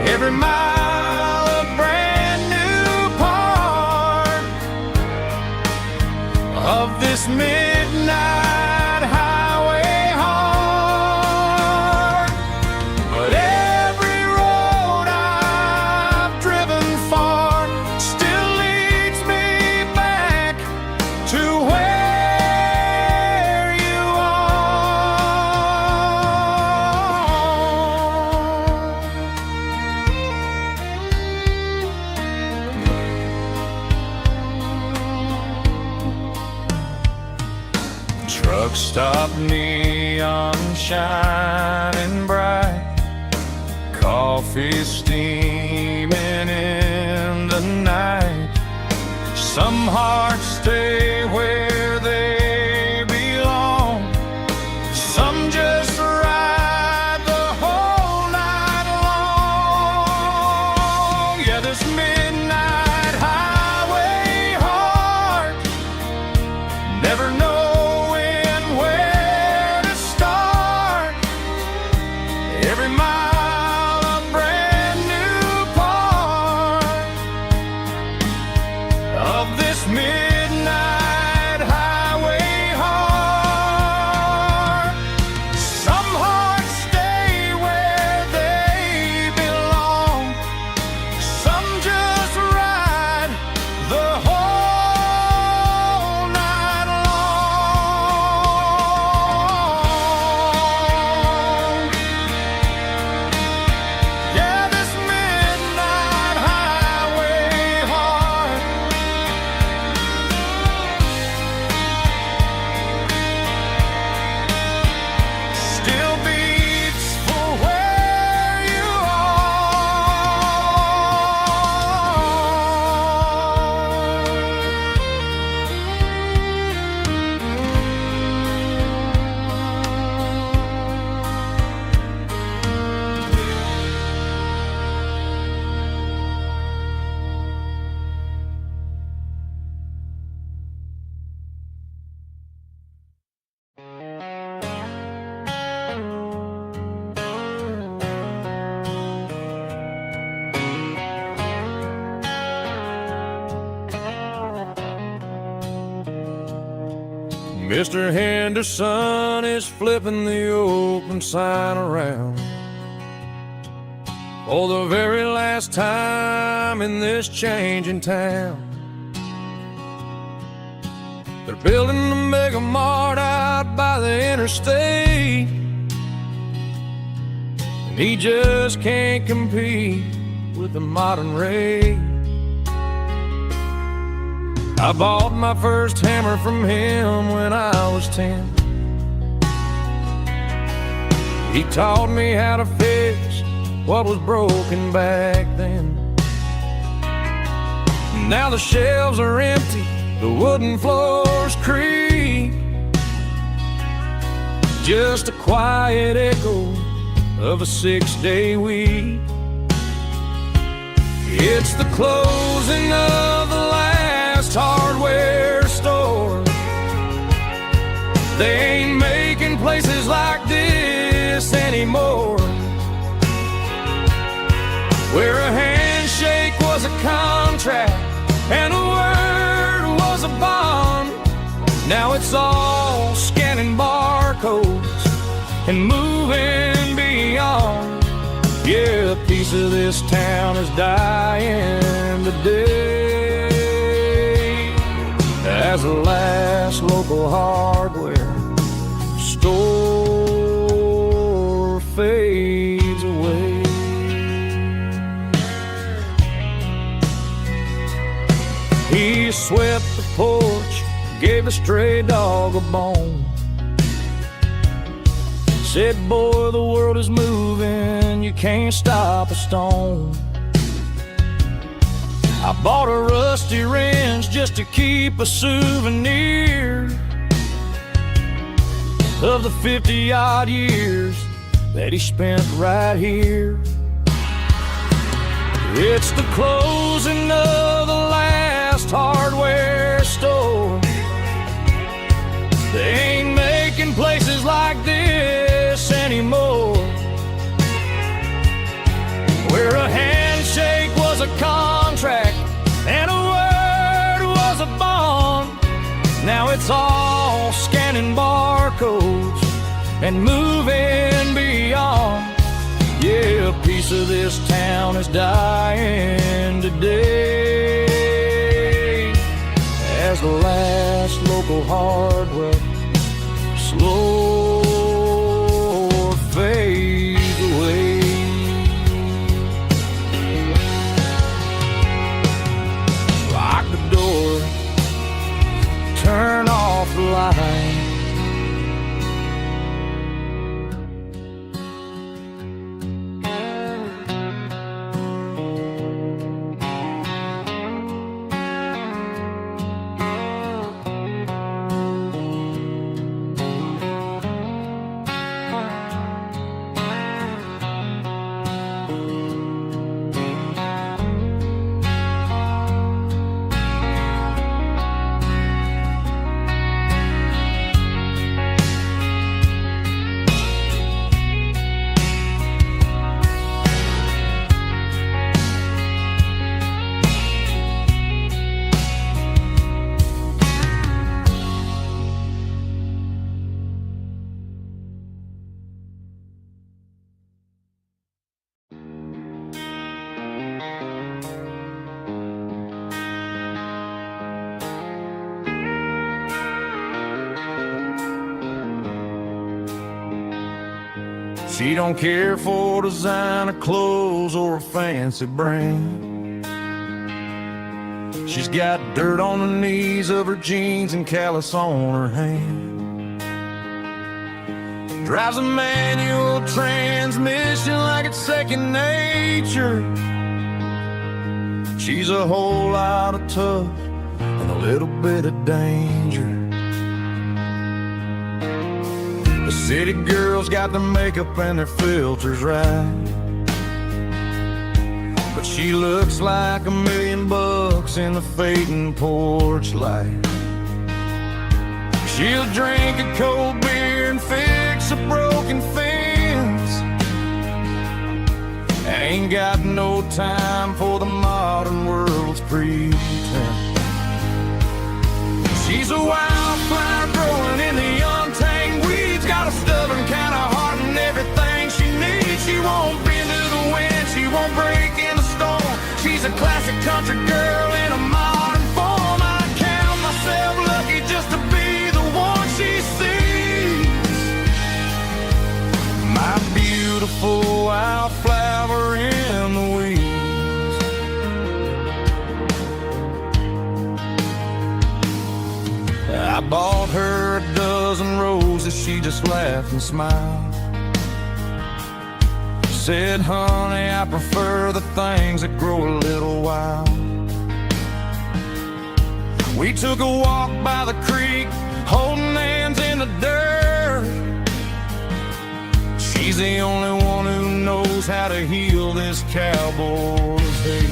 Every mile a brand new part of this midnight highway heart. But every road I've driven far still leads me back to where you are. Truck stop, neon shining bright, coffee steaming in the night. Some hearts stay where they belong, some just ride the whole night long. Yeah, this midnight highway heart, never knowing where to start. Every mile a brand new Mr. Henderson is flipping the open sign around for the very last time in this changing town. They're building a mega mart out by the interstate, and he just can't compete with the modern rate. I bought my first hammer from him when I was 10. He taught me how to fix what was broken back then. Now the shelves are empty, the wooden floors creak, just a quiet echo of a 6-day week. It's the closing of the last hardware store. They ain't making places like this anymore, where a handshake was a contract and a word was a bond. Now it's all scanning barcodes and moving beyond. Yeah, a piece of this town is dying today as the last local hardware store fades away. He swept the porch, gave a stray dog a bone, said, boy, the world is moving, you can't stop a stone. I bought a rusty wrench just to keep a souvenir of the 50-odd years that he spent right here. It's the closing of the last hardware store. They ain't making places like this anymore, where a handshake was a contract and a word was a bond. Now it's all scanning barcodes and moving beyond. Yeah, a piece of this town is dying today as the last local hardware slow fades away. Lock the door, turn off the light. She don't care for designer clothes or a fancy brand. She's got dirt on the knees of her jeans and callus on her hand. Drives a manual transmission like it's second nature. She's a whole lot of tough and a little bit of danger. The city girls got their makeup and their filters right, but she looks like $1 million in the fading porch light. She'll drink a cold beer and fix a broken fence. Ain't got no time for the modern world's pretense. She's a wildfire growing in beautiful wildflower in the weeds. I bought her a dozen roses, she just laughed and smiled. Said, honey, I prefer the things that grow a little wild. We took a walk by the creek, holding hands in the dirt. She's the only one who knows how to heal this cowboy's hate.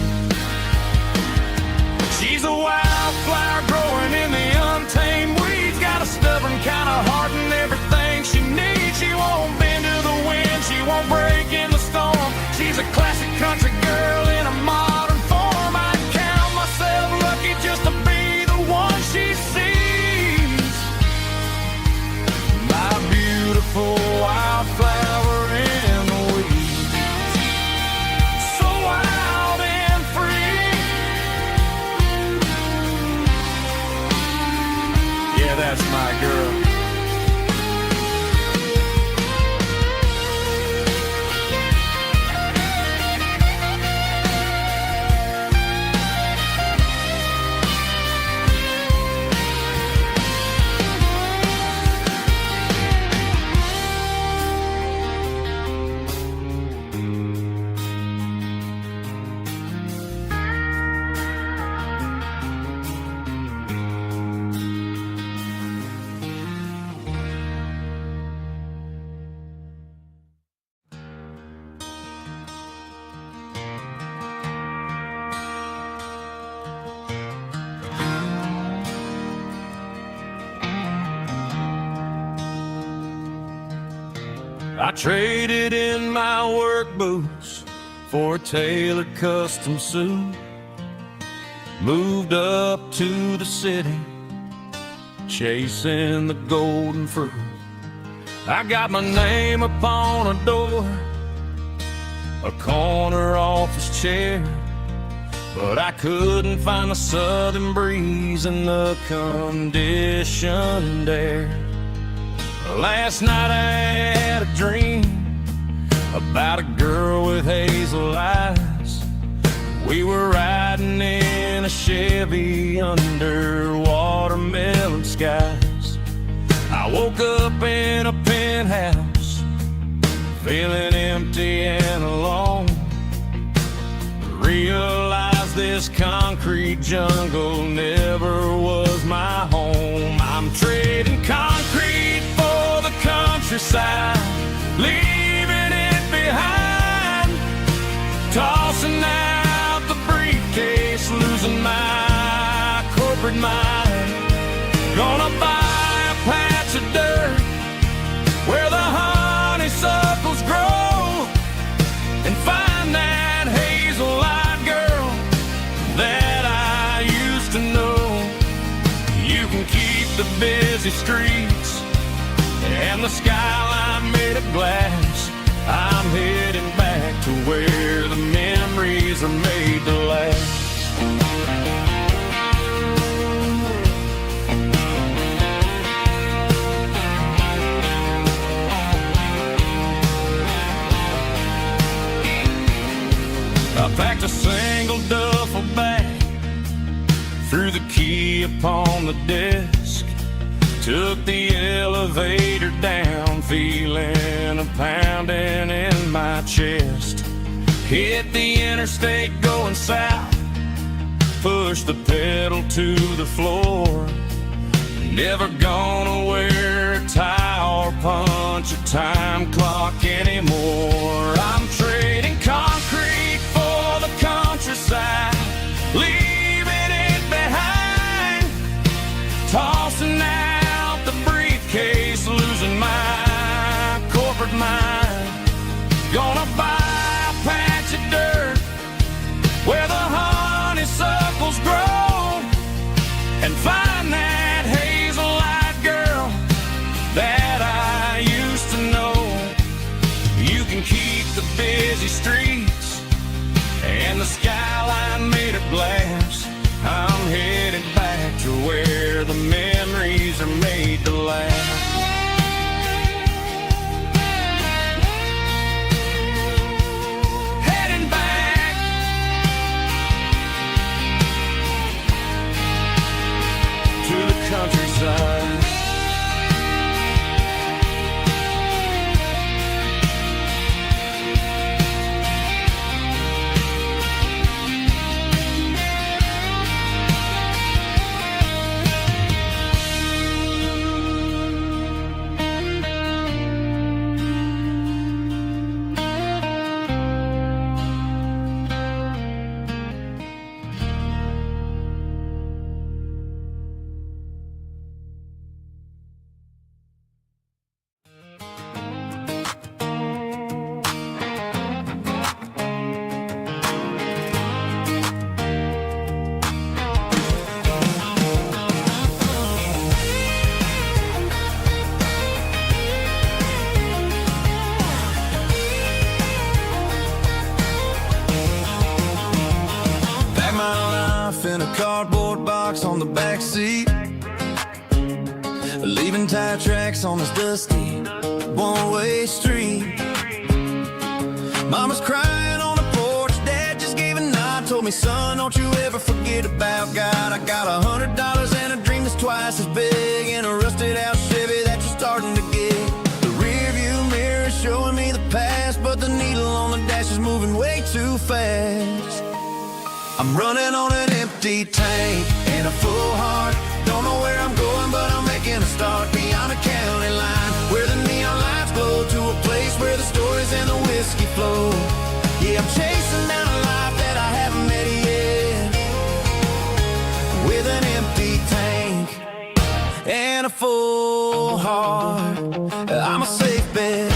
She's a wildflower growing in the untamed weeds. Got a stubborn kind of heart and everything she needs. She won't bend to the wind, she won't break in the storm. She's a classic country girl in a modern form. I count myself lucky just to be the one she sees. My beautiful wildflower in the weeds. So wild and free. Yeah, that's my girl. I traded in my work boots for a tailored custom suit. Moved up to the city, chasing the golden fruit. I got my name upon a door, a corner office chair, but I couldn't find the southern breeze in the conditioned air. Last night I had a dream about a girl with hazel eyes. We were riding in a Chevy under watermelon skies. I woke up in a penthouse, feeling empty and alone. Realized this concrete jungle never was my home. I'm trading concrete for the countryside, leaving it behind. Tossing out the briefcase, losing my corporate mind. Gonna buy a patch of dirt where the honeysuckles grow, and find that hazel-eyed girl that I used to know. You can keep the busy streets and the skyline made of glass. I'm heading back to where the memories are made to last. I packed a single duffel bag, threw the key upon the desk, took the elevator down, feeling a pounding in my chest. Hit the interstate going south, pushed the pedal to the floor. Never gonna wear a tie or punch a time clock anymore. I'm trading concrete for the countryside, leaving it behind. Tossing out the briefcase, losing my corporate mind. Gonna buy a patch of dirt where the honeysuckles grow, and find that hazel-eyed girl that I used to know. You can keep the busy streets and the skyline made of glass. I'm headed back to where the memories are made to last. backseat, leaving tire tracks on this dusty one-way street. Mama's crying on the porch, Dad just gave a nod, told me, son, don't you ever forget about God. I got $100 and a dream that's twice as big, and a rusted out Chevy that you're starting to get. The rear view mirror is showing me the past, but the needle on the dash is moving way too fast. I'm running on an empty tank and a full heart. Don't know where I'm going, but I'm making a start beyond the county line, where the neon lights glow, to a place where the stories and the whiskey flow. Yeah, I'm chasing down a life that I haven't met yet, with an empty tank and a full heart. I'm a safe bet.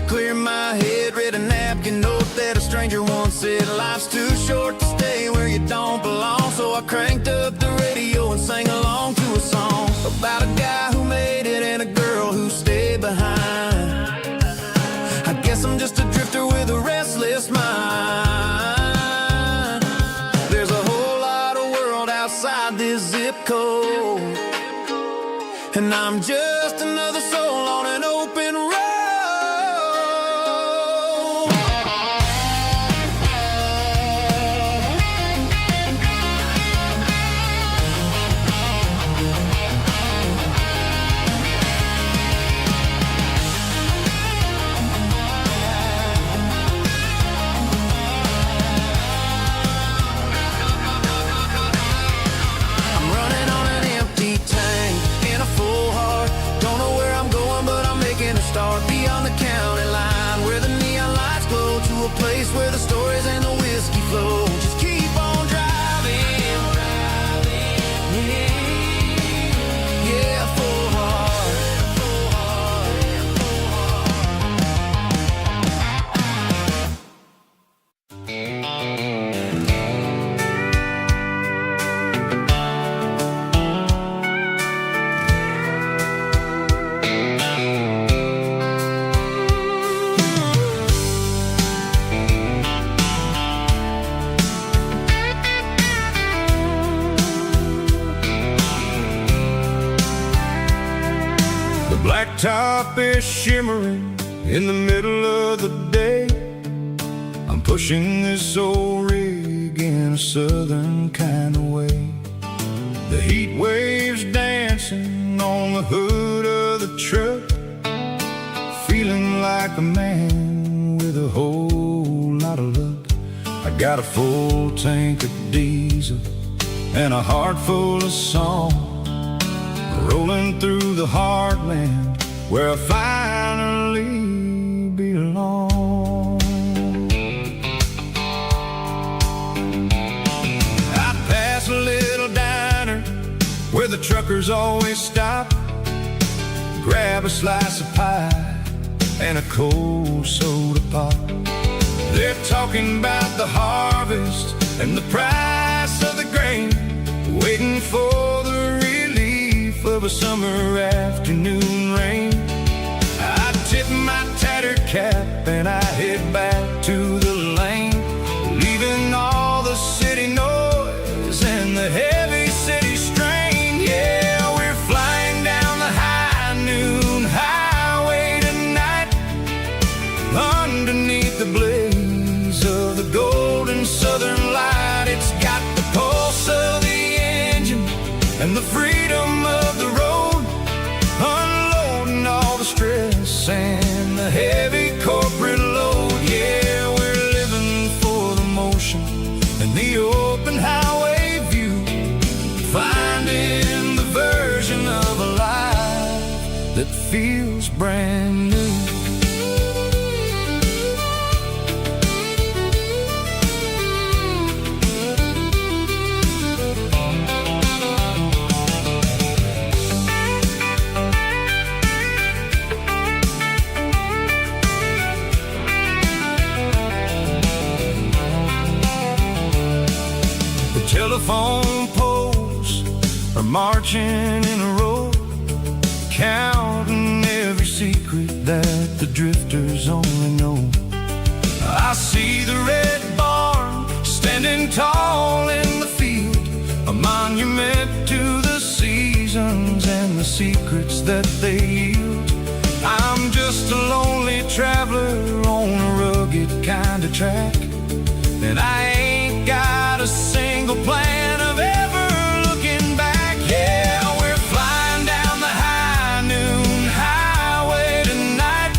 Clear my head, read a napkin note that a stranger once said, life's too short to stay where you don't belong. So I cranked up the radio and sang along to a song about a guy who made it and a girl who stayed behind. I guess I'm just a drifter with a restless mind. There's a whole lot of world outside this zip code, and I'm just another soul on an open road. Start beyond the county line, where the neon lights glow, to a place where the stories and the whiskey flow. Just keep on driving, yeah, full heart, full heart, full Blacktop is shimmering in the middle of the day. I'm pushing this old rig in a southern kind of way. The heat waves dancing on the hood of the truck, feeling like a man with a whole lot of luck. I got a full tank of diesel and a heart full of song, rolling through the heartland where I finally belong. I pass a little diner where the truckers always stop, grab a slice of pie and a cold soda pop. They're talking about the harvest and the price of the grain, waiting for the relief of a summer afternoon rain. I tip my tattered cap and I head back to the lane, leaving all the city noise and the heavy city strain. Yeah, we're flying down the high noon highway tonight, underneath the blaze of the golden southern light. It's got the pulse of the engine and the freedom of the road, unloading all the stress and the heavy corporate load. Yeah, we're living for the motion and the open highway view, finding the version of a life that feels brand new. Telephone poles are marching in a row, counting every secret that the drifters only know. I see the red barn standing tall in the field, a monument to the seasons and the secrets that they yield. I'm just a lonely traveler on a rugged kind of track, and I ain't got a single plan of ever looking back. Yeah, we're flying down the high noon highway tonight,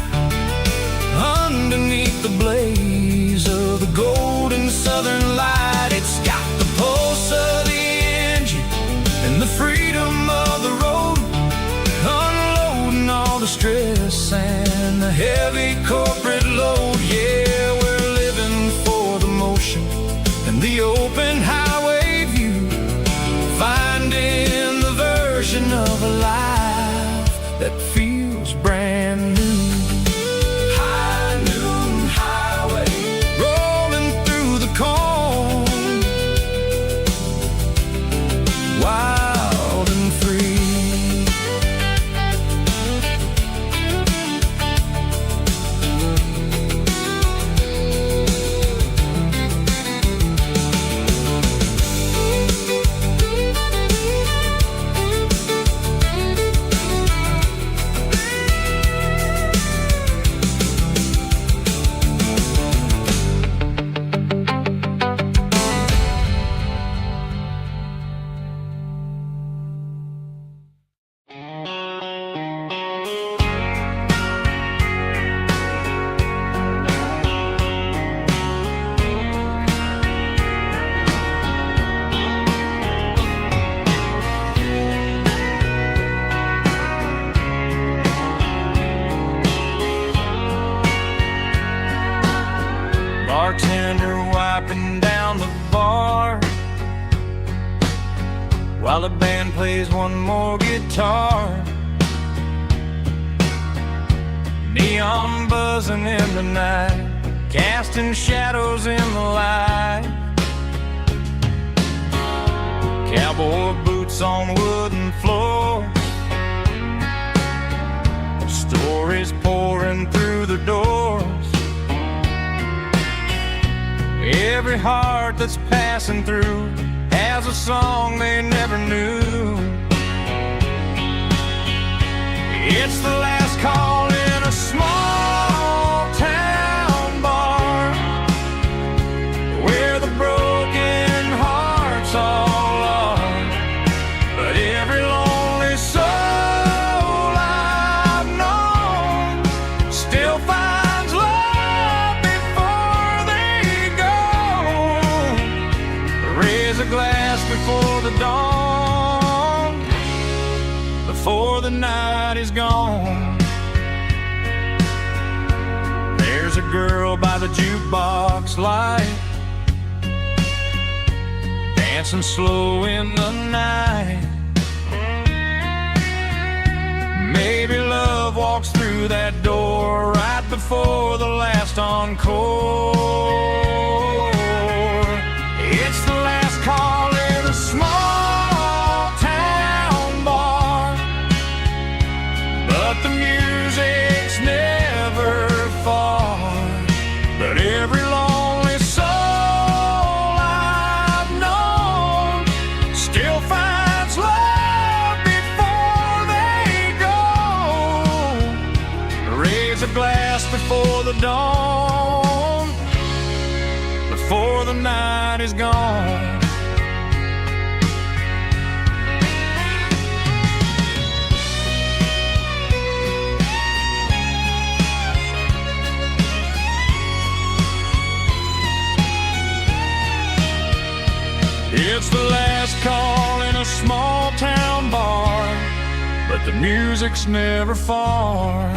underneath the blaze of the golden southern light. It's got the pulse of the engine and the freedom of the road, unloading all the stress and the heavy corporate load. Yeah, we're living for the motion and the open highway view, finding the version of a life that feels brand new. High noon highway, rolling through the corn, wild and free. Bartender wiping down the bar while the band plays one more guitar. Neon buzzing in the night, casting shadows in the light. Cowboy boots on wooden floors, stories pouring through the doors. Every heart that's passing through has a song they never knew. It's the last call in a small town bar, where the broken hearts all are. But every lonely soul I've known still finds love before they go. Raise a glass before the dawn, before the night is gone. There's a girl by the jukebox light, dancing slow in the night. Maybe love walks through that door right before the last encore. It's the last call in a small town bar, but the music's never far. But every lonely soul I've known still finds love before they go. Raise a glass before the dawn, before the night is gone. It's the last call in a small town bar, but the music's never far.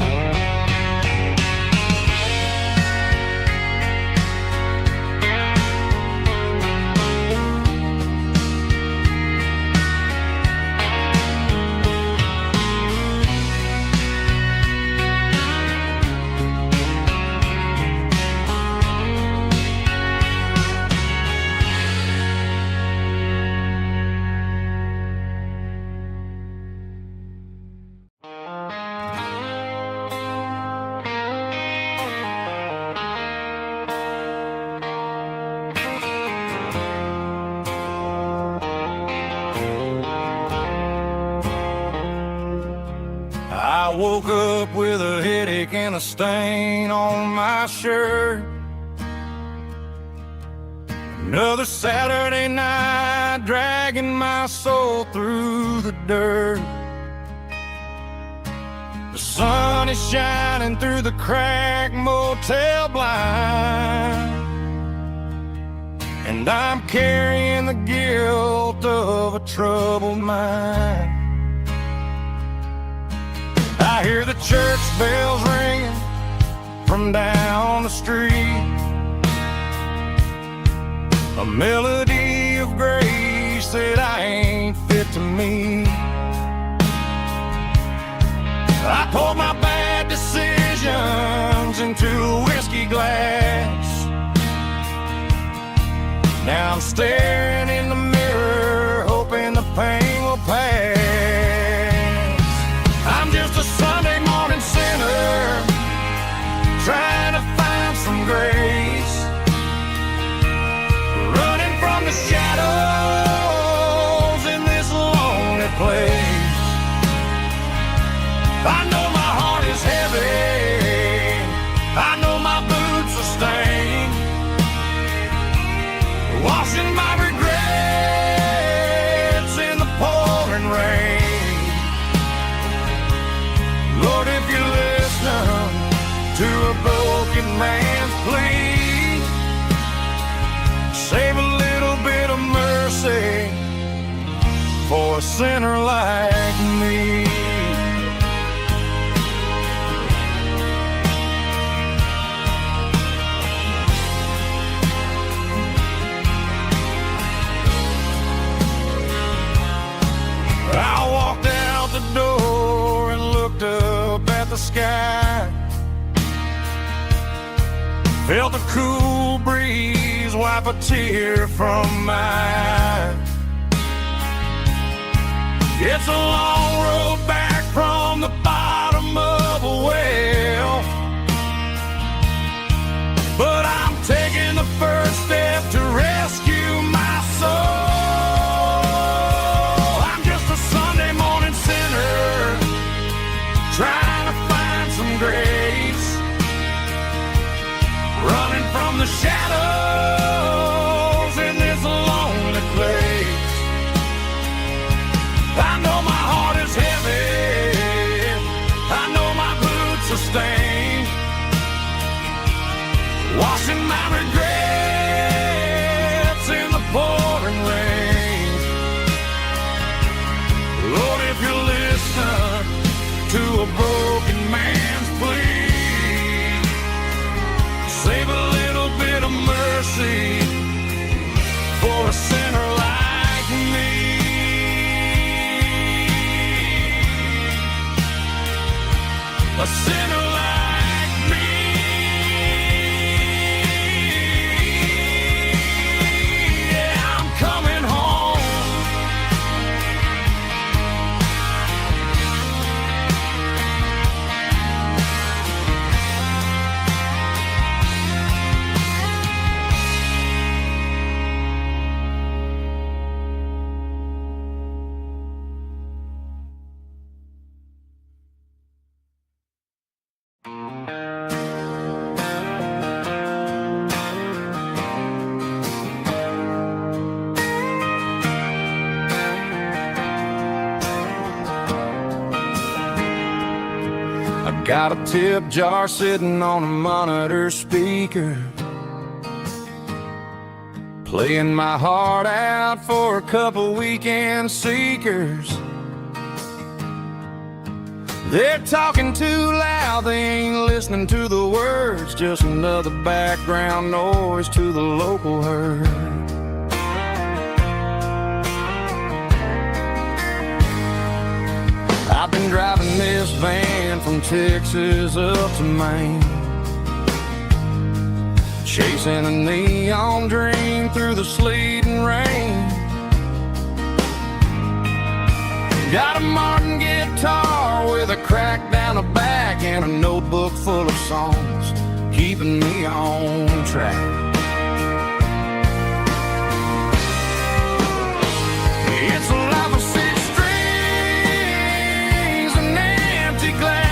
I woke up with a headache and a stain on my shirt. Another Saturday night, dragging my soul through the dirt. The sun is shining through the cracked motel blind, and I'm carrying the guilt of a troubled mind. I hear the church bells ringing from down the street, a melody of grace that I ain't fit to meet. I poured my bad decisions into a whiskey glass. Now I'm staring in the mirror, hoping the pain will pass. I'm just a Sunday morning sinner, trying to find some grace, running from the shadows in this lonely place. I know my heart is heavy, I know my boots are stained, washing my regrets in the pouring rain. Lord, if you listen to a broken man's plea, save a little bit of mercy for a sinner like me. I walked out the door and looked up at the sky, felt the cool breeze wipe a tear from my eye. It's a long road back from the bottom of a well, but I'm taking the first step to rescue my soul. Trying to find some grace, running from the shadows in this lonely place. I know my heart is heavy, I know my boots are stained, washing my regrets in the pouring rain. Lord, if you listen to a broken man's plea, save a little bit of mercy for a sinner like me. A sinner like me. Yeah, I'm coming home. Got a tip jar sitting on a monitor speaker, playing my heart out for a couple weekend seekers. They're talking too loud, they ain't listening to the words, just another background noise to the local herd. I've been driving this van from Texas up to Maine, chasing a neon dream through the sleet and rain. Got a Martin guitar with a crack down the back and a notebook full of songs, keeping me on track. It's a life of six strings and empty glass.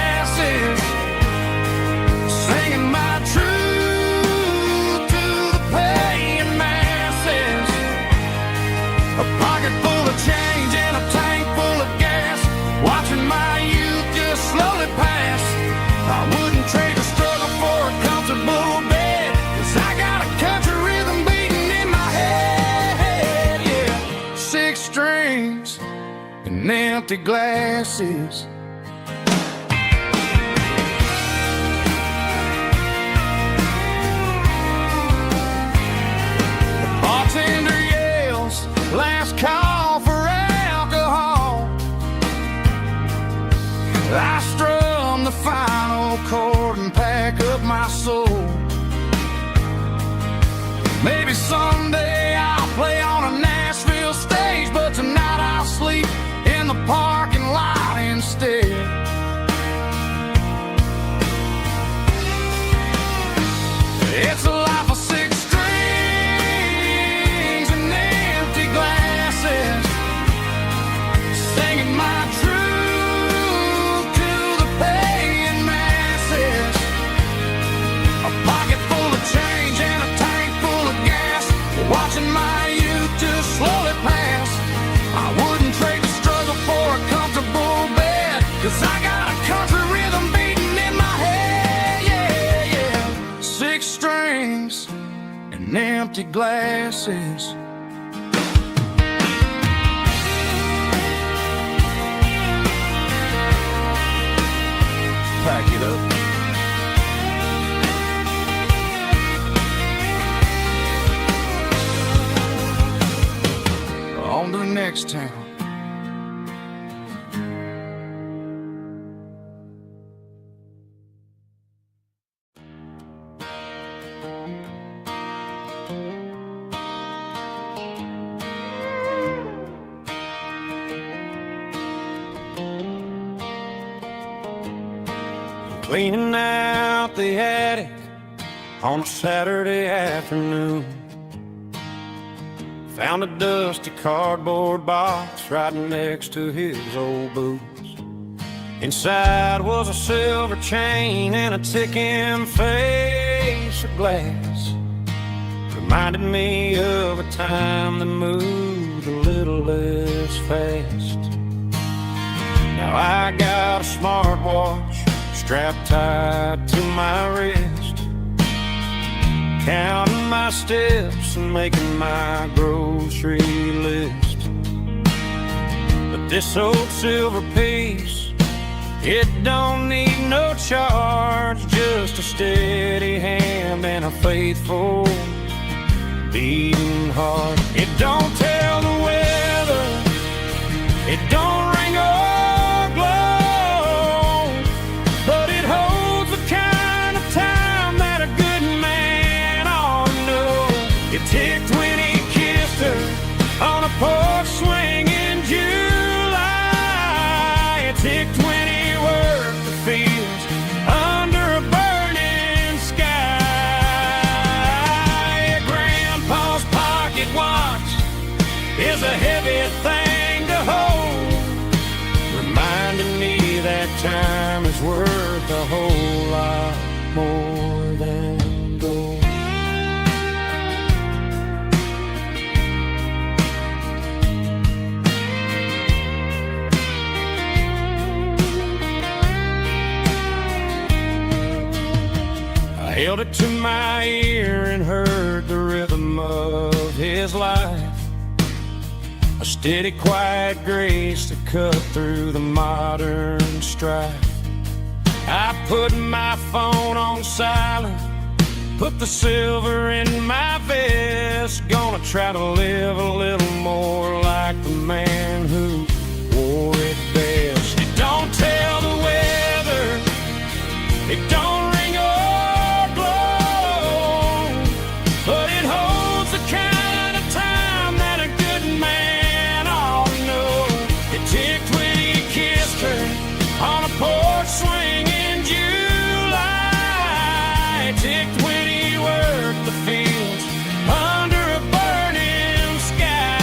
empty glasses. The bartender yells, last call for alcohol. I strum the final chord and pack up my soul. Maybe someday I'll play on a Nashville stage, but tonight I'll sleep in the parking lot instead. It's a life of six strings and empty glasses, singing my truth to the paying masses. A pocket full of change and a tank full of gas, watching my youth just slowly pass. I wouldn't trade the struggle for a comfortable bed, 'cause I got a country rhythm beating in my head, yeah, yeah. Six strings and empty glasses. Pack it up. On to the next town. Cleaning out the attic on a Saturday afternoon. Found a dusty cardboard box right next to his old boots. Inside was a silver chain and a ticking face of glass. Reminded me of a time that moved a little less fast. Now I got a smartwatch strapped tight to my wrist, counting my steps and making my grocery list. But this old silver piece, it don't need no charge, just a steady hand and a faithful beating heart. It don't tell the weather, it don't ring or glow, but it holds the kind of time that a good man ought to know. It ticked when he kissed her on a porch swing in July. It ticked when he worked the fields under a burning sky. Grandpa's pocket watch is a heavy thing to hold, reminding me that time is worth a whole lot more than gold. I held it to my ear and heard the rhythm of his life, a steady, quiet grace that cut through the modern strife. I put my phone on silent, put the silver in my vest, gonna try to live a little more like the man who wore it best. It don't tell the weather, it don't ring or blow, but it holds the kind of time that a good man ought to know. It ticked when he kissed her on a porch swing in July. It ticked when he worked the fields under a burning sky.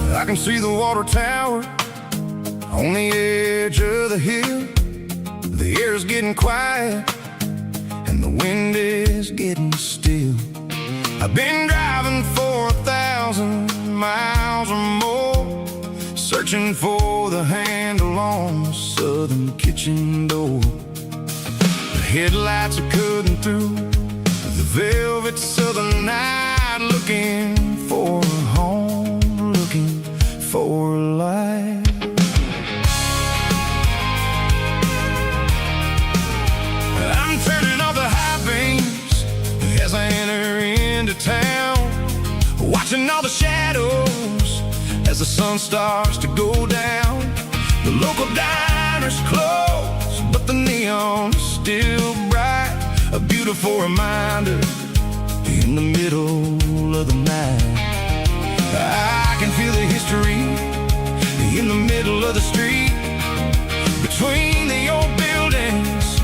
I can see the water tower on the edge of the hill. The air's getting quiet and the wind is getting still. I've been driving for 1,000 miles or more, searching for the handle on the southern kitchen door. The headlights are cutting through the velvet southern night, looking for a home, looking for a life. I'm turning off the high beams as I enter into town, watching all the shadows as the sun starts to go down. The local diner's closed, but the neon is still bright, a beautiful reminder in the middle of the night. I can feel the history in the middle of the street, between the old buildings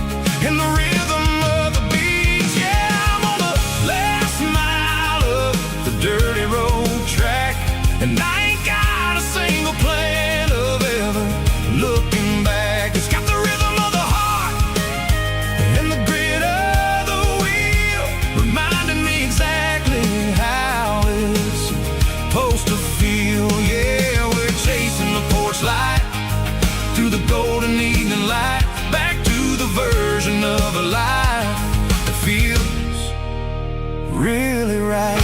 and the rhythm of the beats. Yeah, I'm on the last mile of the dirty road track, and I ain't got a single plan of ever looking back. It's got the rhythm of the heart and the grit of the wheel, reminding me exactly how it's supposed to feel. Yeah, we're chasing the porch light through the golden evening light, back to the version of a life that feels really right.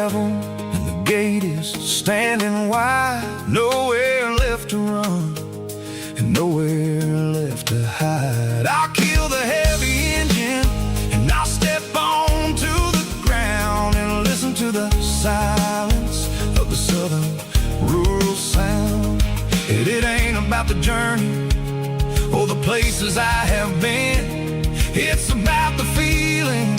And the gate is standing wide, nowhere left to run and nowhere left to hide. I'll kill the heavy engine and I'll step onto the ground and listen to the silence of the southern rural sound. It ain't about the journey or the places I have been, it's about the feeling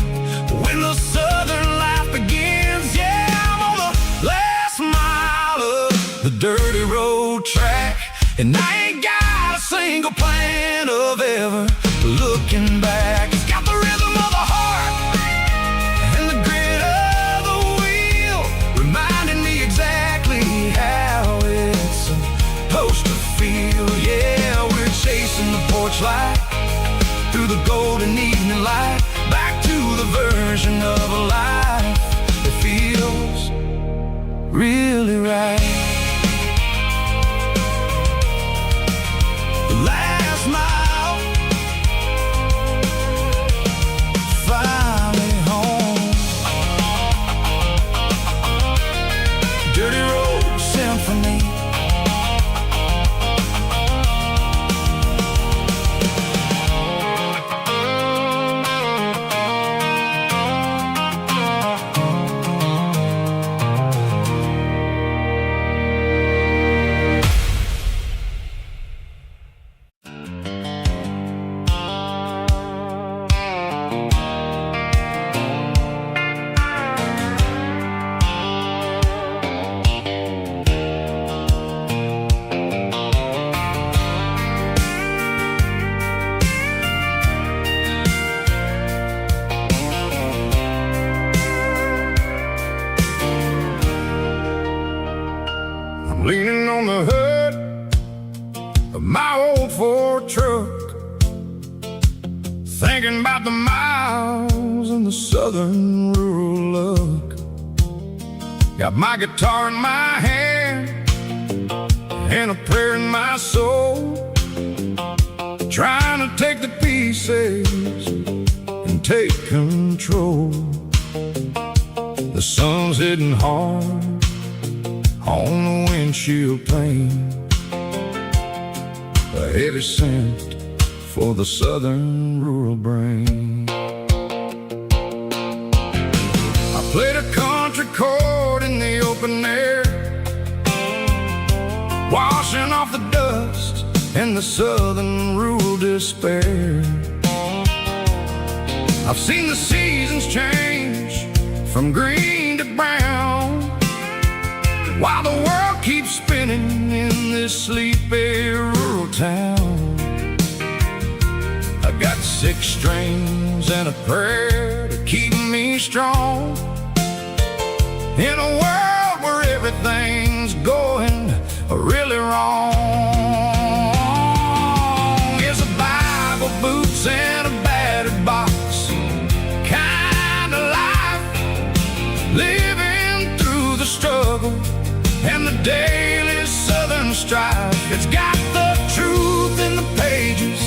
when the southern life begins. Yeah, I'm on the last mile of the dirty road track, and I ain't got a single plan of ever looking back. It's got the rhythm of the heart and the grit of the wheel, reminding me exactly how it's supposed to feel. Yeah, we're chasing the porch light through the golden evening light, back to the version of a life that feels really right. The last mile, finally home. Dirty road symphony. Leaning on the hood of my old Ford truck, thinking about the miles and the southern rural look. Got my guitar in my hand and a prayer in my soul, trying to take the pieces and take control. The sun's hitting hard on the windshield pane, heavy scent for the southern rural brain. I played a country chord in the open air, washing off the dust and the southern rural despair. I've seen the seasons change from green to brown, while the world keeps spinning in this sleepy rural town. I got 6 strings and a prayer to keep me strong in a world where everything's going really wrong. It's a Bible, boots, and a battered box kind of life, living through the struggle and the daily southern strife. It's got the truth in the pages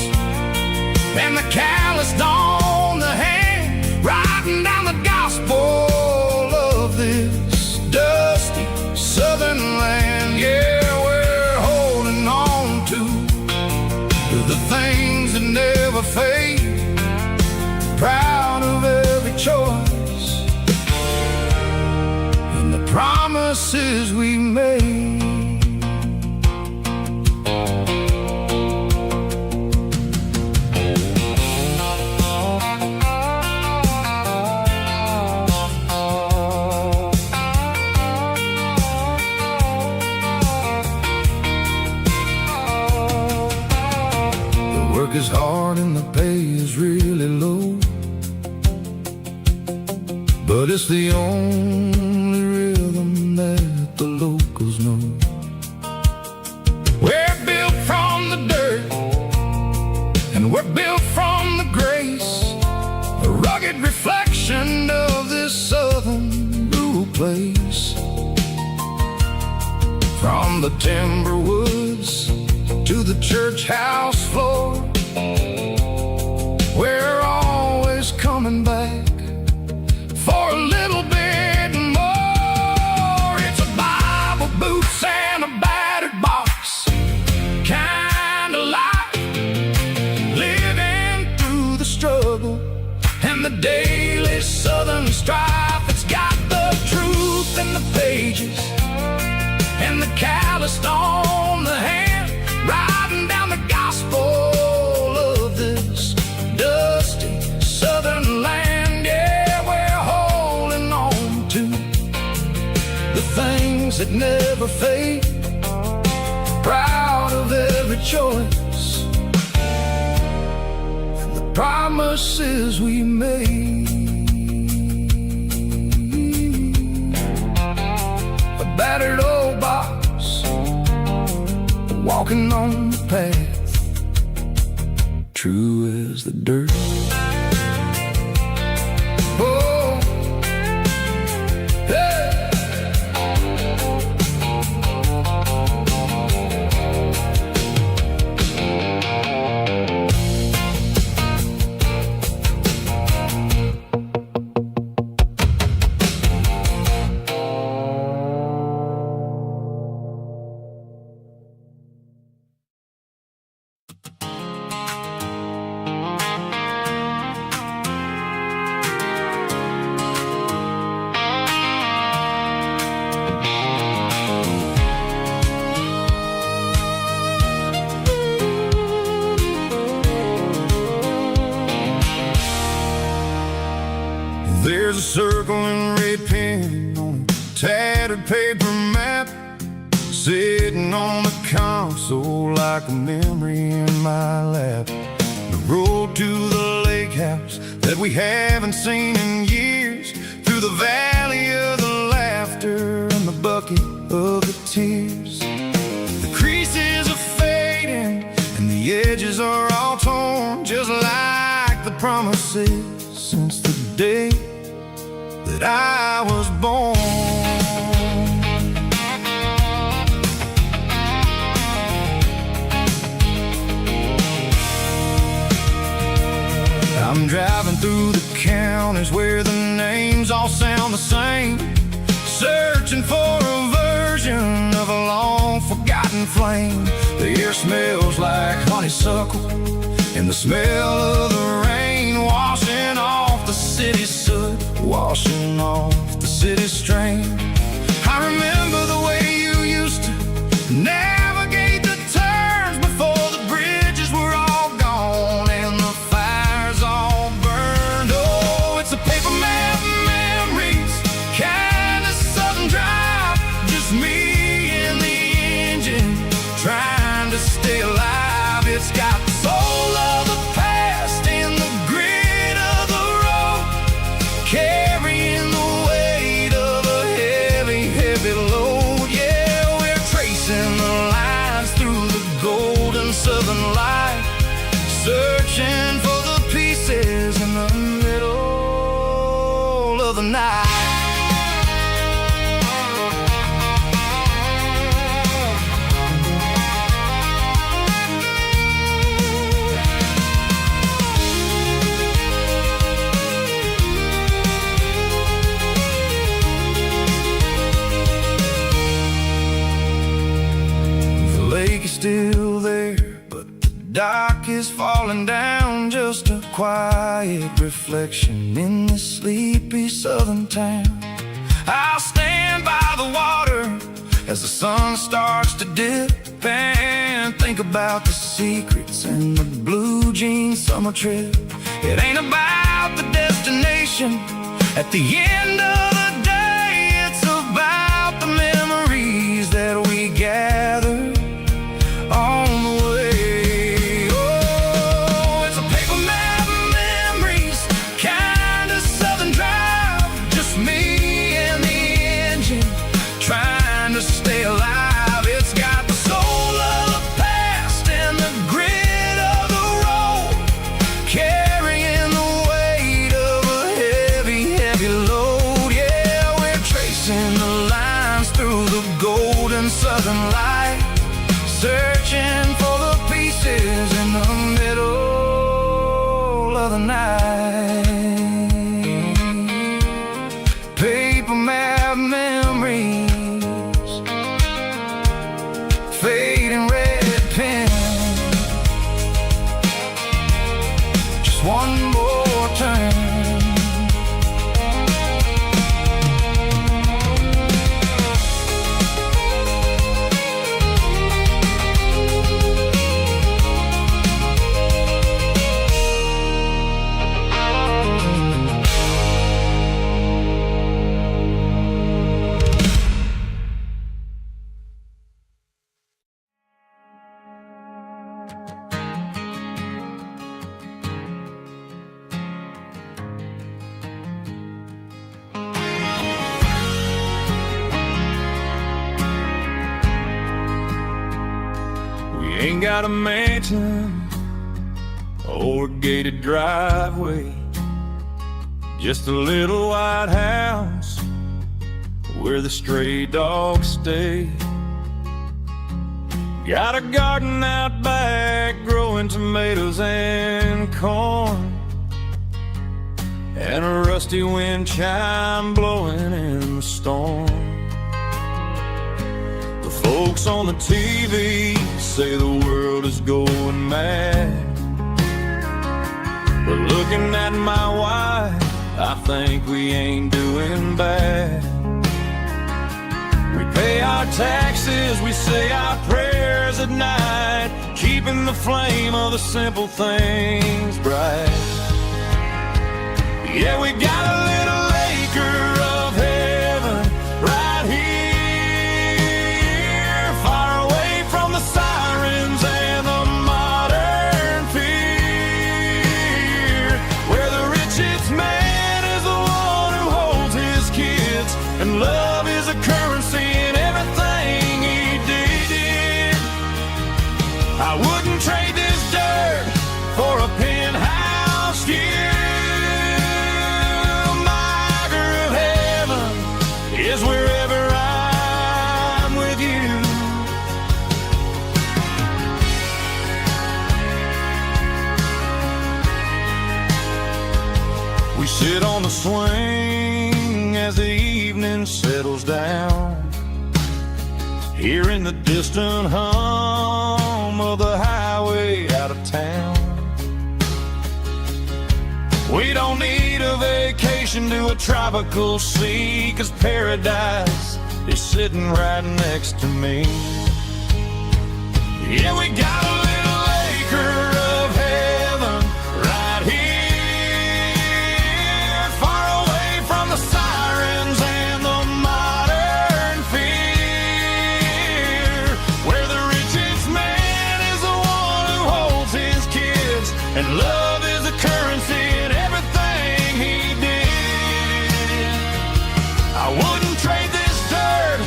and the calloused on the hand, writing down the gospel of this dusty southern land. Yeah, we're holding on to the things that never fade, proud of every choice and the promises we made. Work is hard and the pay is really low, but it's the only rhythm that the locals know. We're built from the dirt and we're built from the grace, a rugged reflection of this southern rural place. From the timber woods to the church house floor, we're always coming back for a little bit more. It's a Bible, boots, and a battered box kind of life, living through the struggle and the daily southern strife. It's got the truth in the pages and the calloused on the hand, writing down the gospel of this dusty southern land. Yeah, we're holding on to the things that never fade, proud of every choice and the promises we made. A battered old box, walking on the path, true as the dirt. Oh, hey. There's a circle in red pen on a tattered paper map, sitting on the console like a memory in my lap. The road to the lake house that we haven't seen in years, through the valley of the laughter and the bucket of the tears. The creases are fading and the edges are all torn, just like the promises since the day that I was born. I'm driving through the counties where the names all sound the same, searching for a version of a long forgotten flame. The air smells like honeysuckle, and the smell of the rain washing off the city soot, washing off the city strain. I remember the way you used to navigate the turns before the bridges were all gone and the fires all burned. Oh, it's a paper map memories, kind of southern drive, just me and the engine trying to stay alive. It's got the soul of the past and the grit of the road, carrying the weight of a heavy, heavy load. Yeah, we're tracing the lines through the golden southern light, searching for the pieces in the middle of the night. Still there, but the dock is falling down, just a quiet reflection in this sleepy southern town. I'll stand by the water as the sun starts to dip and think about the secrets and the blue jean summer trip. It ain't about the destination at the end of the day, it's about the memories that we gather on the way. Oh, it's a paper map memories, kind of southern drive, just me and the engine trying to stay alive. It's got the soul of the past and the grit of the road, carrying the weight of a heavy, heavy load. Yeah, we're tracing the lines through the golden southern light, searching for the pieces in the middle of the night. Paper map memories, fading red pen, just one more turn. Ain't got a mansion or a gated driveway, just a little white house where the stray dogs stay. Got a garden out back growing tomatoes and corn, and a rusty wind chime blowing in the storm. The folks on the TV say the world is going mad, but looking at my wife, I think we ain't doing bad. We pay our taxes, we say our prayers at night, keeping the flame of the simple things bright. Yeah, we got a little acre of heaven right here, far away from the sirens and the modern fear, where the richest man is the one who holds his kids, and love is a currency in everything he did. I wouldn't trade this dirt for a penthouse here. Is wherever I'm with you. We sit on the swing as the evening settles down, hearing the distant hum bottom of the highway out of town. We don't need a vacation to a tropical sea, 'cause paradise is sitting right next to me. Yeah, we got a little acre of heaven right here, far away from the sirens and the modern fear, where the richest man is the one who holds his kids, and love is a currency in everything he did. I wouldn't trade this dirt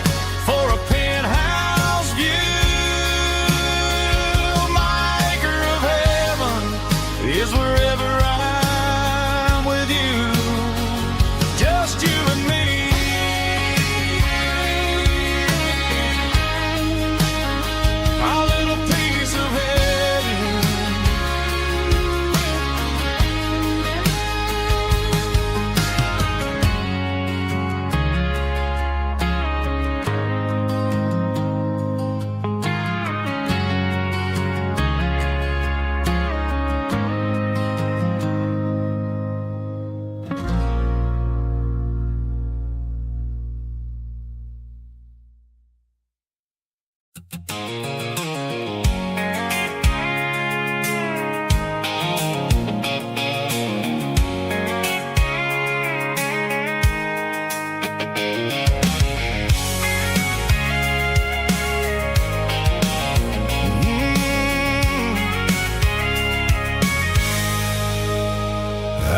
for a penthouse view. My acre of heaven is wherever I'm with you, just you and me. Our little piece of heaven.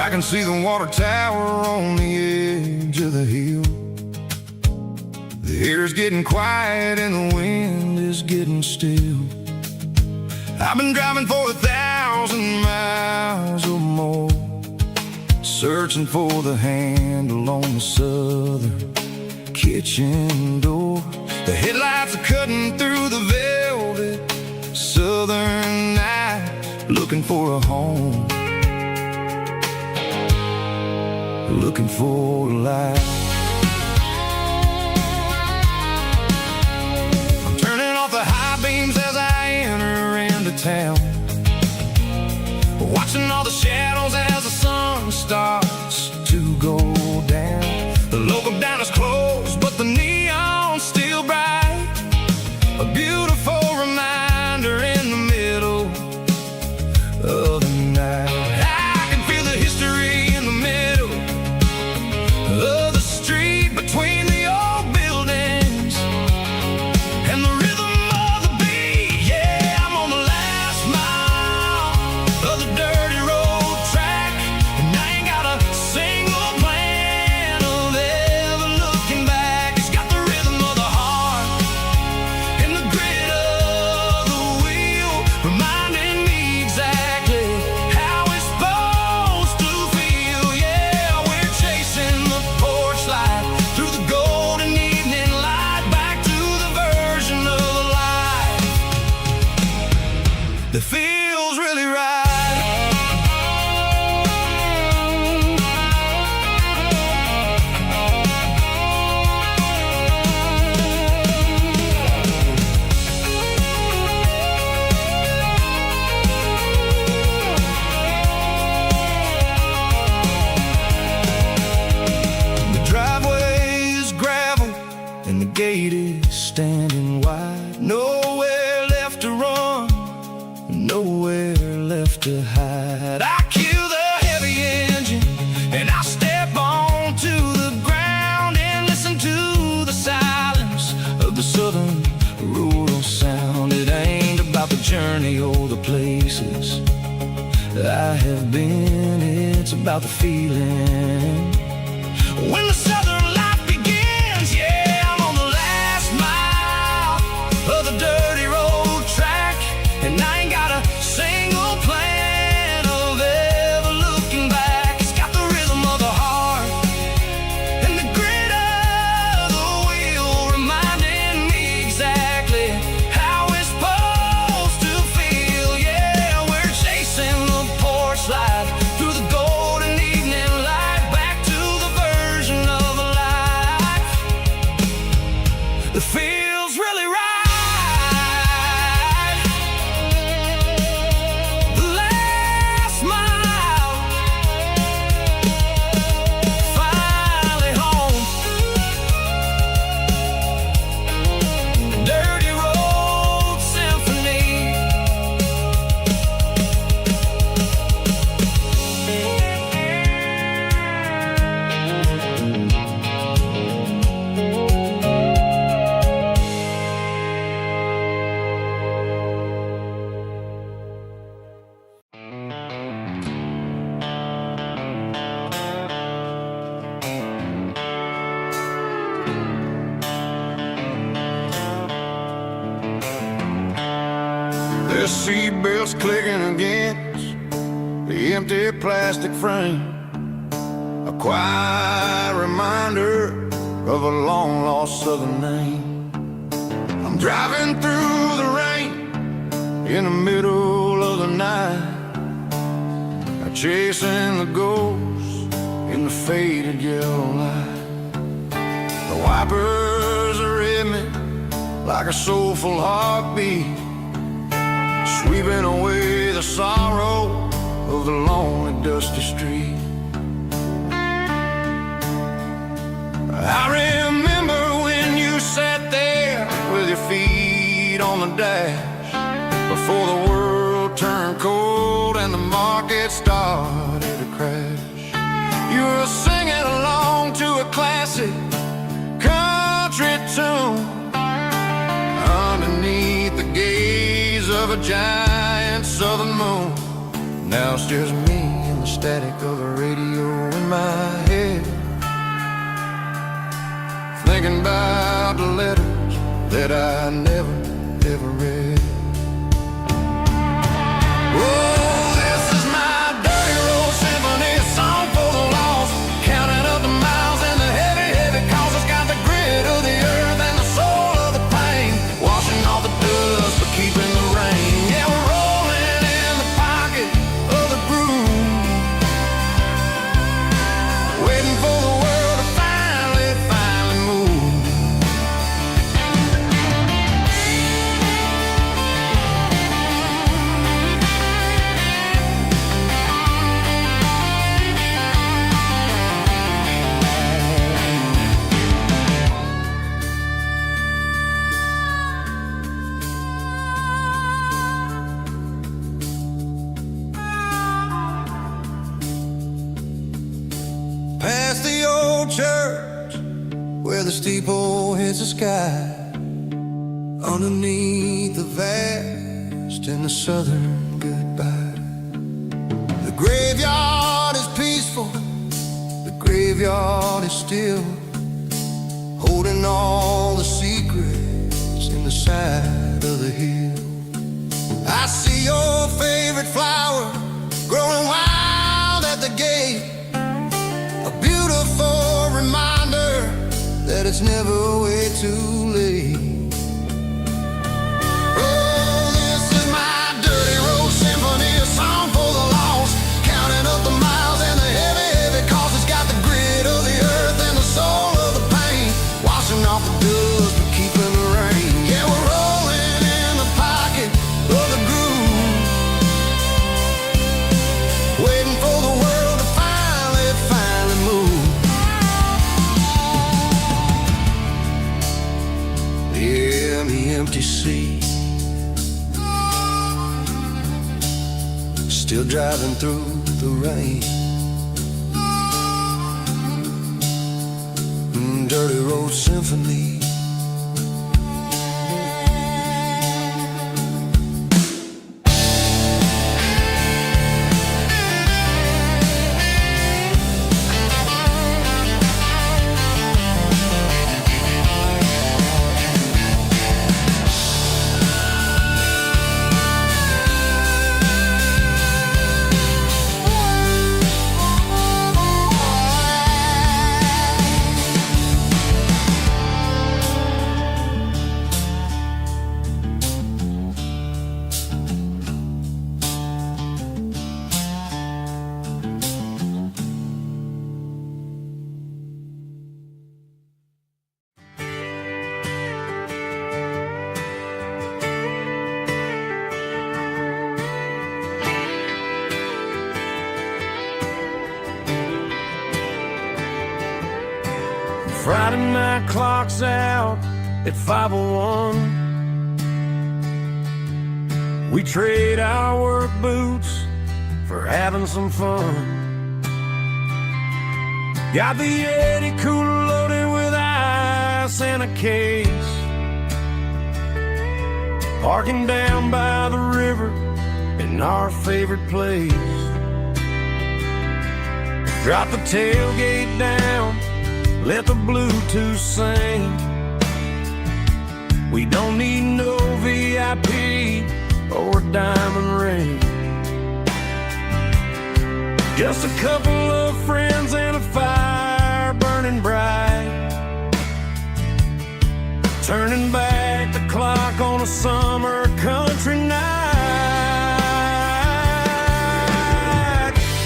I can see the water tower on the edge of the hill. The air's getting quiet and the wind is getting still. I've been driving for 1,000 miles or more, searching for the handle on the southern kitchen door. The headlights are cutting through the velvet southern night, looking for a home, looking for a life. I'm turning off the high beams as I enter into town, watching all the shadows as the sun starts to go down. The local diner's closed, but the neon's still bright, a beautiful reminder in the middle of the night. I can feel the history in the middle of the street, between the old buildings and the rhythm of the beat. Yeah, I'm on the last mile of the dirty road track, and I ain't got a single plan of ever looking back. It's got the rhythm of the heart and the grit of the wheel, reminding me exactly how it's supposed to feel. Yeah, we're chasing the porch light through the golden evening light, back to the version of life that feels really right. The driveway is gravel and the gate is standing wide. Nowhere left to run, nowhere left to hide. I kill the heavy engine and I step onto the ground and listen to the silence of the southern rural sound. It ain't about the journey or the places I have been, it's about the feeling when the southern life begins. Yeah, I'm on the last mile of the dirty road track, and I ain't got a single plan of ever looking back. It's got the rhythm of the heart and the grit of the wheel, reminding me exactly how it's supposed to feel. Yeah, we're chasing the porch light through the golden evening light, back to the version of seatbelts clicking against the empty plastic frame. A quiet reminder of a long-lost southern name. I'm driving through the rain in the middle of the night, chasing the ghosts in the faded yellow light. The wipers are in me like a soulful heartbeat, sweeping away the sorrow of the lonely dusty street. I remember when you sat there with your feet on the dash, before the world turned cold and the market started to crash. You were singing along to a classic country tune underneath the gaze of a giant southern moon. Now it's just me and the static of the radio in my head, thinking about the letters that I never, ever read. Oh, this is my dirty road symphony, a song for the lost, counting up the miles and the heavy, heavy calls. It's got the grit of the earth and the soul of the pain, washing off the dust but keeping the rain. Yeah, we're rolling in the pocket of the groove, waiting for the world to finally move. Past the old church where the steeple hits the sky, underneath the vast and the southern goodbye. The graveyard is peaceful, the graveyard is still, holding all the secrets in the side of the hill. I see your favorite flower growing wild at the gate, a beautiful reminder that it's never way too late. Oh, this is my dirty road symphony, a song for the lost, counting up the miles and the heavy, heavy calls. It's got the grit of the earth and the soul of the pain, washing off the dust but keeping the rain. Yeah, we're rolling in the pocket of the groove, waiting for the world to finally move. Yeah, the empty sea, still driving through the rain. Dirty road symphony. Friday night clock's out at 5:01. We trade our work boots for having some fun. Got the Yeti cooler loaded with ice and a case, parking down by the river in our favorite place. Drop the tailgate down, let the Bluetooth sing. We don't need no VIP, or a diamond ring. Just a couple of friends and a fire burning bright, turning back the clock on a summer country night.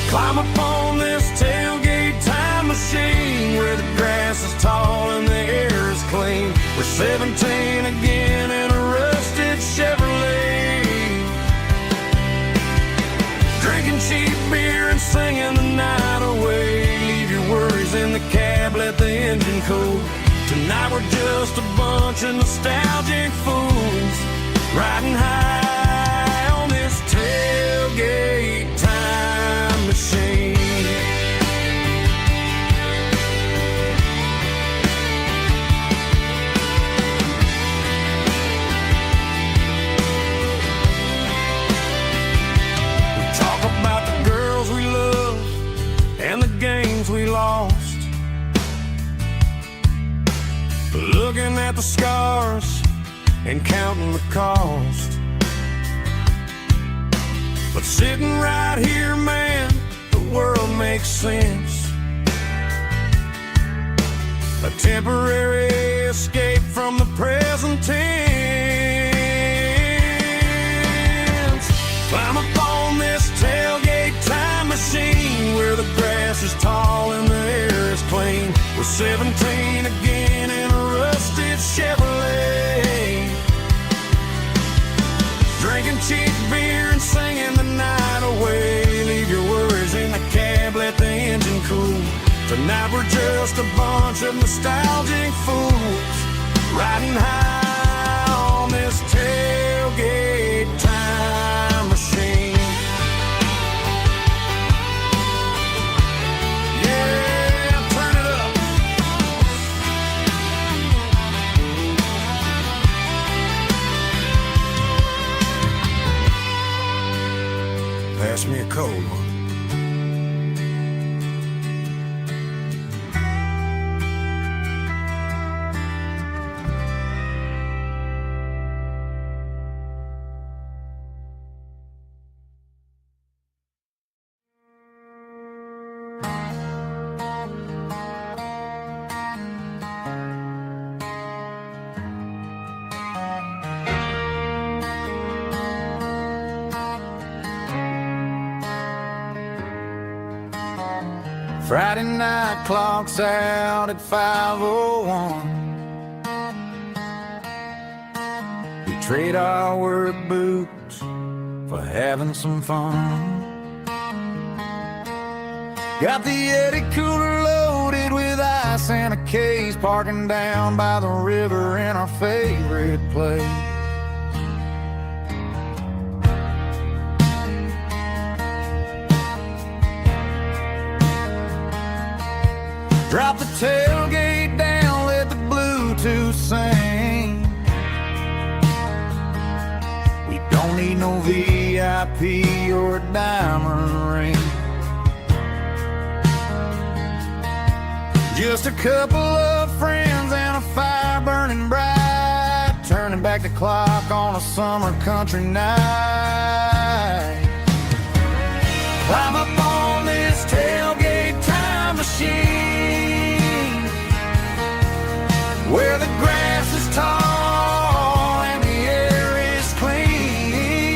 Climb up on this tailgate time machine where the grass is tall and the air is clean. We're 17 again in a rusted Chevrolet, drinking cheap beer and singing the night away. Leave your worries in the cab, let the engine cool. Tonight we're just a bunch of nostalgic fools riding high on this tailgate time machine. We talk about the girls we love and the games we lost, looking at the scars and counting the cost. But sitting right here, man, the world makes sense. A temporary escape from the present tense. Climb up on this tailgate time machine where the grass is tall and the air is clean. We're 17 again in a rusted Chevrolet, drinking cheap beer and singing the night away. Leave your worries in the cab, let the engine cool. Tonight we're just a bunch of nostalgic fools riding high on this tailgate time machine. Yeah, turn it up. Pass me a cold one. Friday night clock's out at 5:01. We trade our work boots for having some fun. Got the Yeti cooler loaded with ice and a case, parking down by the river in our favorite place. Drop the tailgate down, let the Bluetooth sing. We don't need no VIP or a diamond ring. Just a couple of friends and a fire burning bright, turning back the clock on a summer country night. Climb up on this tailgate time machine where the grass is tall and the air is clean.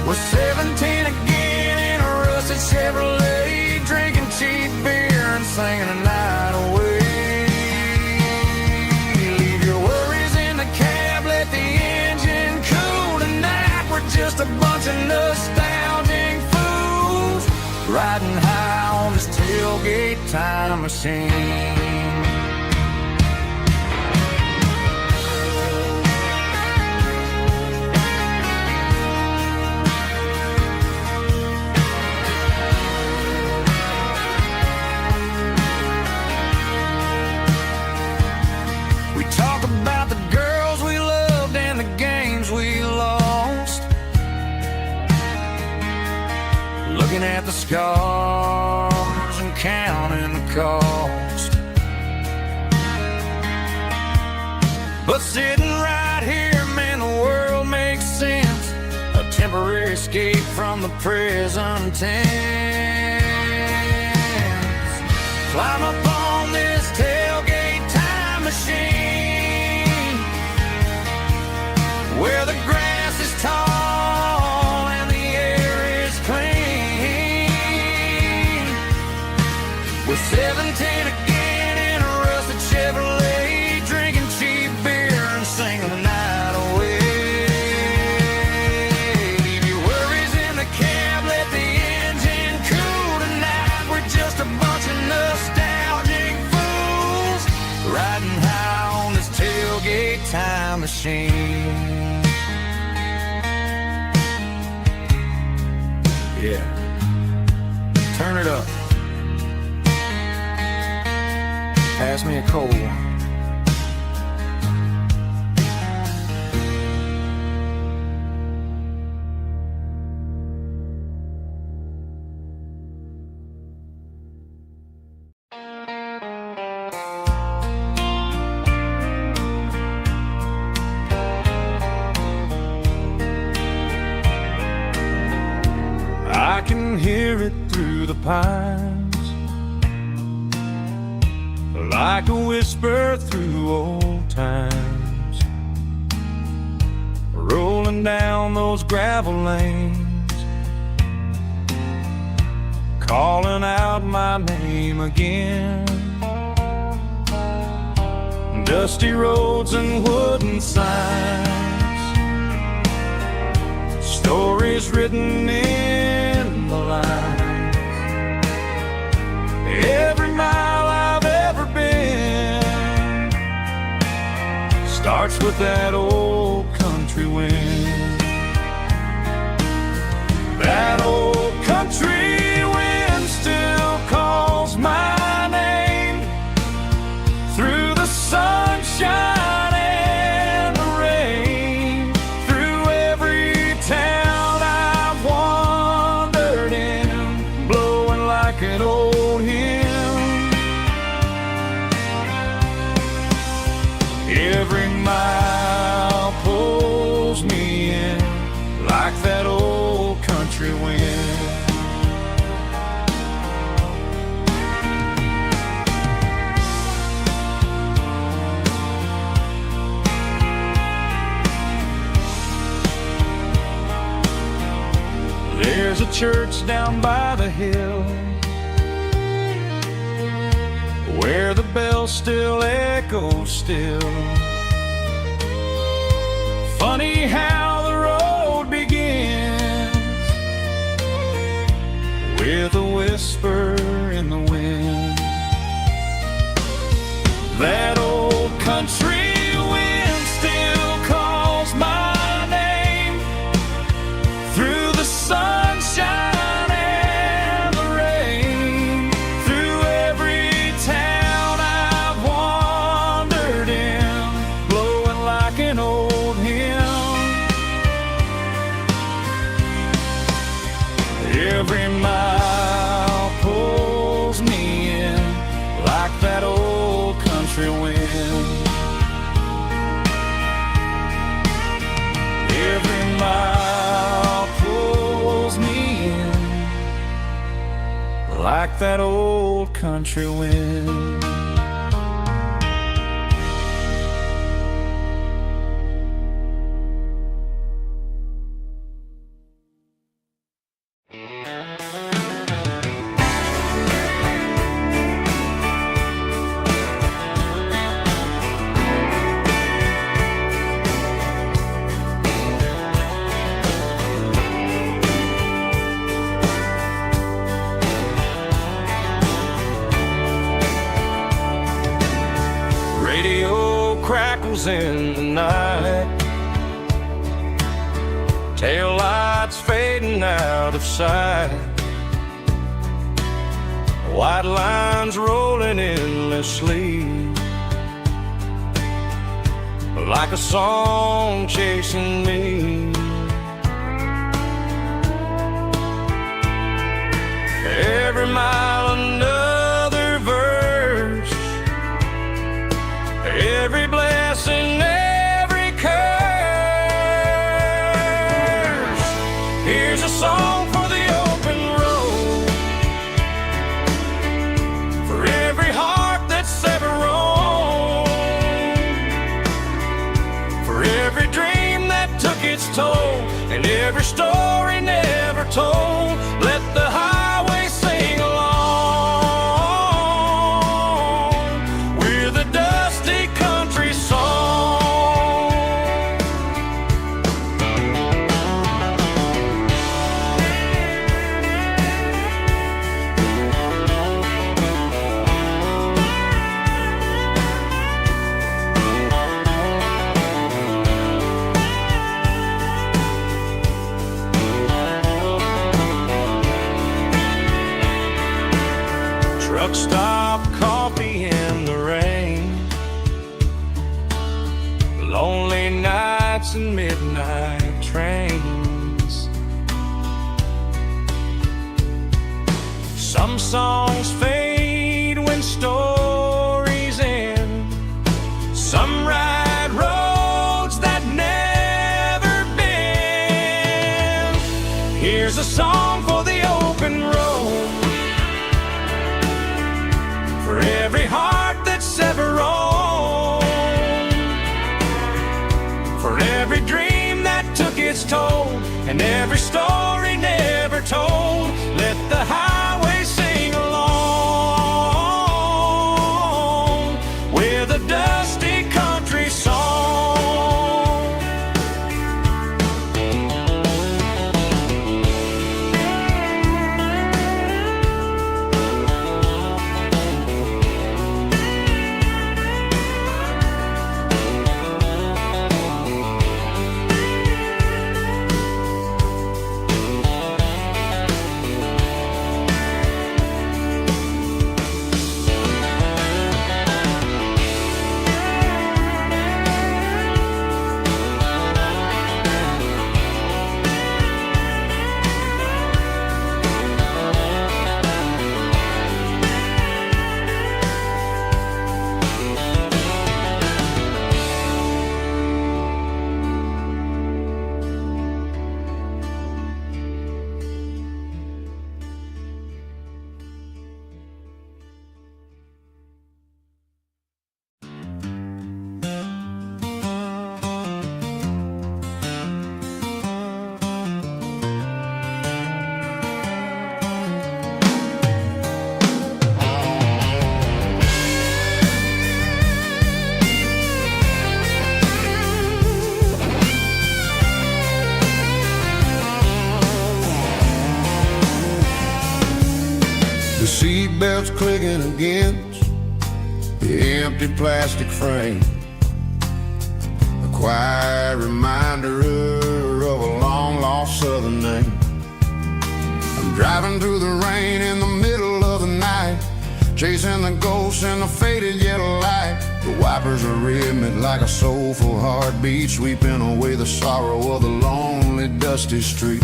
We're 17 again in a rusted Chevrolet, drinking cheap beer and singing the night away. Leave your worries in the cab, let the engine cool. Tonight we're just a bunch of nostalgic fools riding high on this tailgate time machine. We talk about the girls we loved and the games we lost, looking at the scars and counting the cost. But sitting right here, man, the world never escape from the prison tents. Climb up on this tailgate time machine, where the grass is tall and the air is clean. With 17 again in a rusted Chevrolet, drinking cheap beer and singing the night away. Leave your worries in the cab, let the engine cool tonight. We're just a bunch of nostalgic fools riding high on this tailgate time machine. Yeah, turn it up. Pass me a cold one. I can hear it through the pines, like a whisper through old times, rolling down those gravel lanes, calling out my name again. Dusty roads and wooden signs, stories written in the lines. Every mile I've ever been starts with that old country wind. That old country wind still calls my name through the sunshine and the rain, through every town I've wandered in, blowing like an old hymn. Every mile pulls me in like that old country wind. There's a church down by the hill where the bell still echoes still. Funny how the road begins with a whisper in the wind. That old country wind still calls my name through the sunshine and the rain, through every town I've wandered in, blowing like an old hymn. Every mile pulls me in like that old country wind. Every mile pulls me in like that old country wind. Radio crackles in the night, tail lights fading out of sight, white lines rolling endlessly, like a song chasing me. Every mile another verse, every blessing, every curse. Here's a song for the open road, for every heart that's ever roamed, for every dream that took its toll, and every story never told. Let the highway sing along with a dusty country song. Truck stop, coffee in the rain, lonely nights and midnight trains. Some songs fade when stories end. Some ride roads that never bend. Here's a song for the open road, for every heart that's ever roamed, for every dream that took its toll, and every story never told. Let the highway sing along with a dusty country song. The seatbelt's clicking against the empty plastic frame, a quiet reminder of a long-lost southern name. I'm driving through the rain in the middle of the night, chasing the ghosts in the faded yellow light. The wipers are rhythmic like a soulful heartbeat, sweeping away the sorrow of the lonely, dusty street.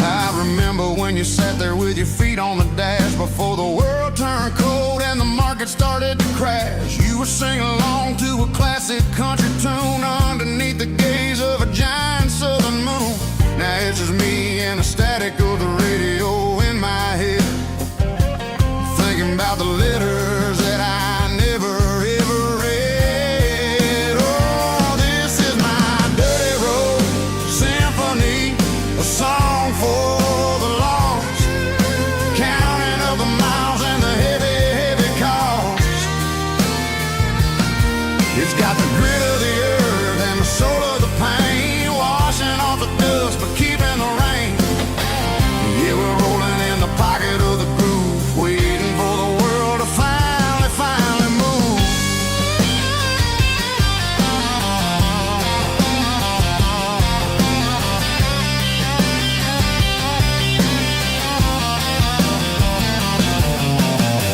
I remember when you sat there with your feet on the dash, before the world turned cold and the market started to crash. You were singing along to a classic country tune underneath the gaze of a giant southern moon. Now it's just me and the static of the radio in my head, thinking about the letters that I never ever read. Oh, this is my dirty road symphony, a song for the lost, counting up the miles and the heavy, heavy cost. It's got the grit of the earth and the soul of the pain, washing off the dust but keeping the rain. Yeah, we're rolling in the pocket of the groove, waiting for the world to finally move.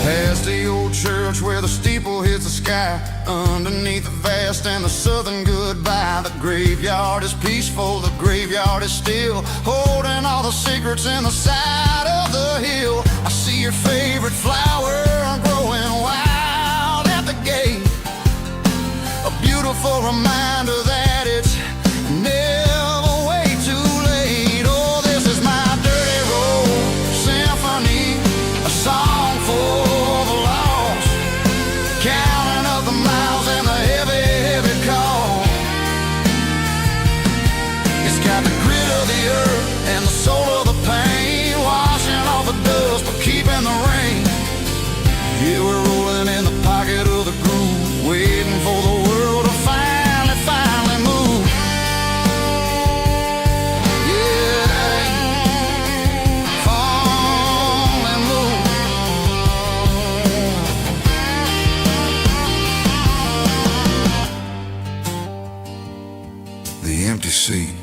Past the old church where the steeple hits the sky, underneath the vast and the southern goodbye. The graveyard is peaceful, the graveyard is still, holding all the secrets in the side of the hill. I see your favorite flower growing wild at the gate, a beautiful beautiful reminder that it's never way too late. Oh, this is my dirty road symphony, a song for the lost, counting up the miles and the heavy, heavy call. It's got the grit of the earth and the soul of the pain, washing off the dust but keeping the rain. Yeah, we're rolling in the pocket of the groove, waiting for the world to finally move. Yeah, finally move. The empty seat,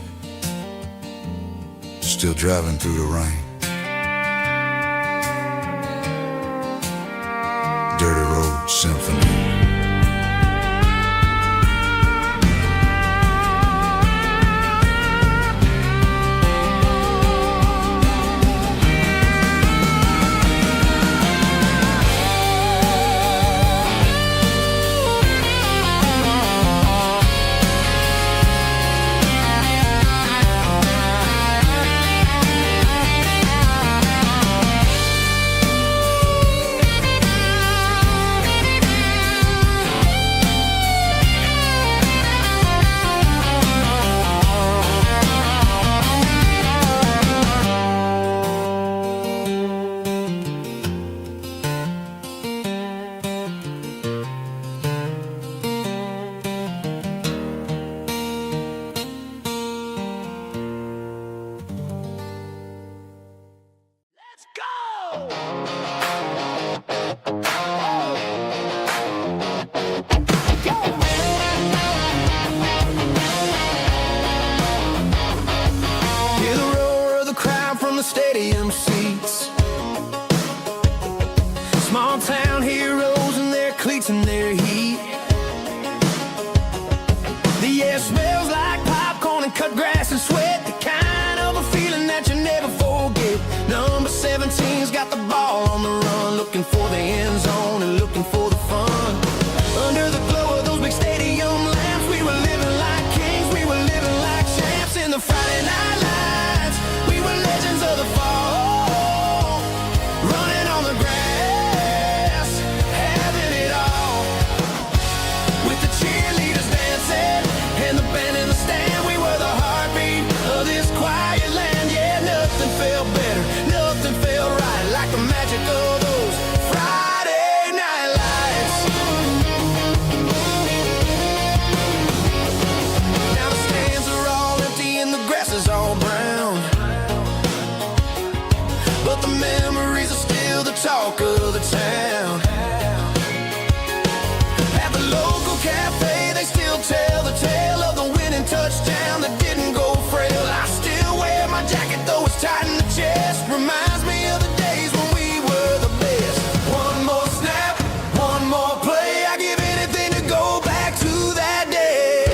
still driving through the rain. Dirty Road Symphony. Hear the roar of the crowd from the stadium seats. Small town heroes in their cleats and their heat. The air smells like popcorn and cut grass and sweat, the kind of a feeling that you never forget. Number 17's got the ball on the run, looking for the end zone and looking for the fun. Under the glow of those big stadium lamps, we were living like kings, we were living like champs in the Friday night lights. We were legends of the fall, running on the grass, having it all. With the cheerleaders dancing and the band in the stand, we were the heartbeat of this quiet land. Yeah, nothing felt better, nothing felt right like the magic of those Friday night lights. Now the stands are all empty and the grass is all brown, but the memories are still the talk of the town. At the local cafe, they still tell the tale of the winning touchdown that didn't go frail. I still wear my jacket though it's tight in the chest. Reminds me of the days when we were the best. One more snap, one more play. I give anything to go back to that day.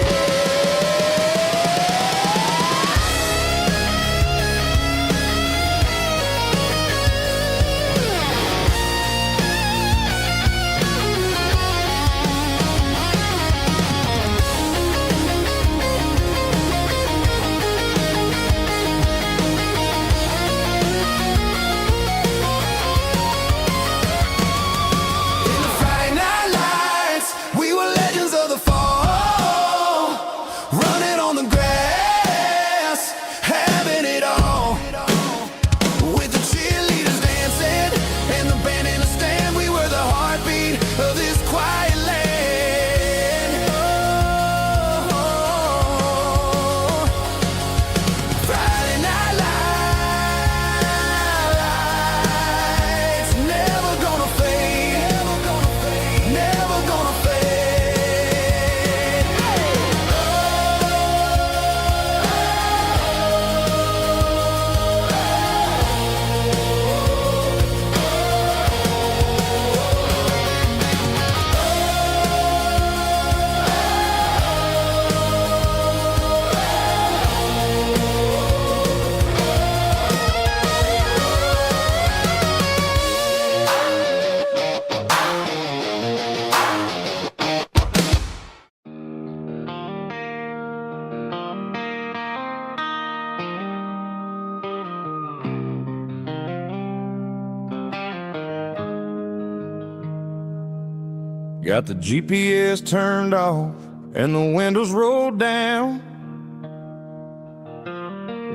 Got the GPS turned off and the windows rolled down,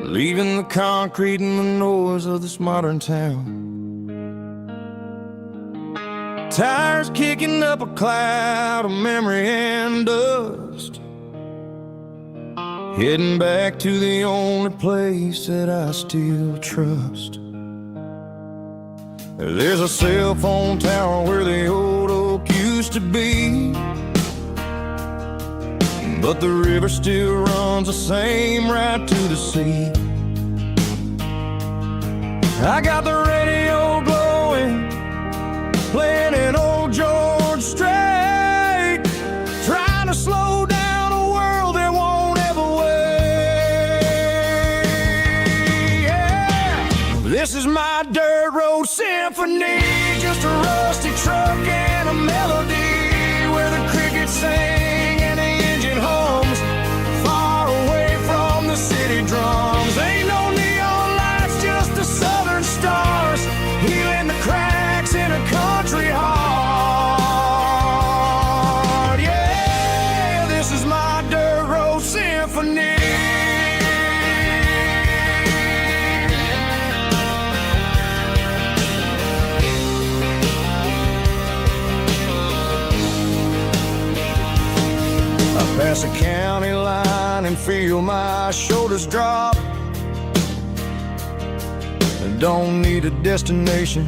leaving the concrete and the noise of this modern town. Tires kicking up a cloud of memory and dust, heading back to the only place that I still trust. There's a cell phone tower where the old oak used to be, but the river still runs the same right to the sea. I got the radio glowing, playing an old George Strait, trying to slow down a world that won't ever wait. Yeah. This is my dirt road symphony, just a rusty truck and a melody where the crickets sing and the engine hums, far away from the city drums. Ain't no neon lights, just the southern stars, healing the cracks in a country heart. Yeah, this is my dirt road symphony. Pass a county line and feel my shoulders drop. Don't need a destination,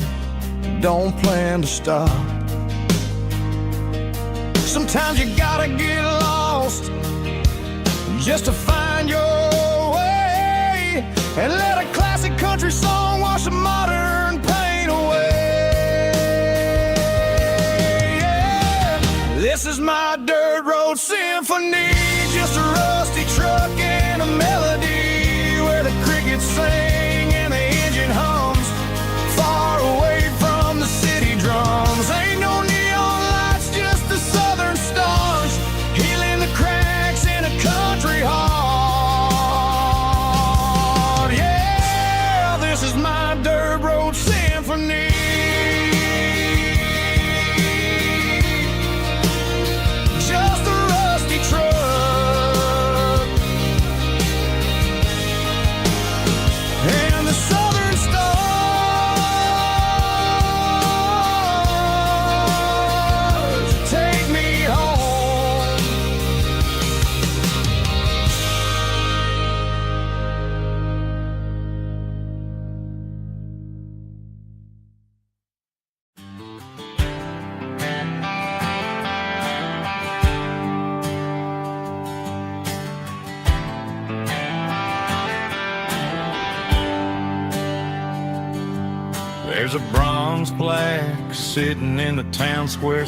don't plan to stop. Sometimes you gotta get lost just to find your way, and let a classic country song wash a modern pain away. Yeah. This is my dirt road symphony, just a rusty truck and a melody where the crickets sing and the engine hums, far away from the city drums. Ain't no neon lights, just the southern stars, healing the cracks in a country heart. Yeah, this is my dirt road symphony. Just a rusty truck and the southern stars take me home. There's a bronze plaque sitting in the town square.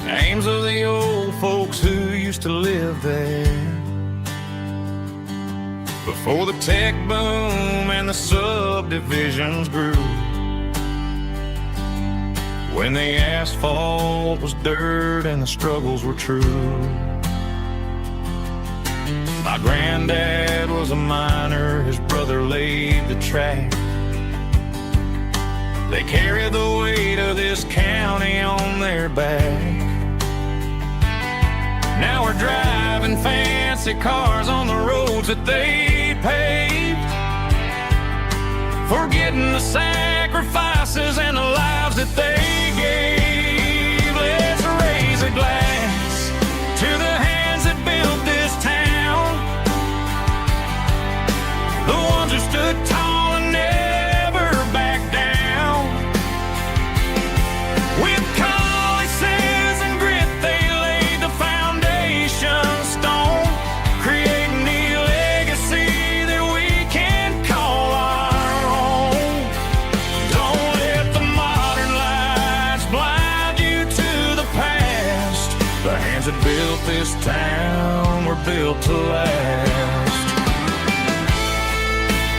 Names of the old folks who used to live there before the tech boom and the subdivisions grew, when the asphalt was dirt and the struggles were true. My granddad was a miner, his brother laid the track. They carried the weight of this county on their back. Now we're driving fancy cars on the roads that they paved, forgetting the sacrifices and the lives that they gave. Let's raise a glass to the hands that built this town, the ones who stood tall and never backed down. With calluses and grit they laid the foundation stone, creating the legacy that we can call our own. Don't let the modern lights blind you to the past. The hands that built this town were built to last.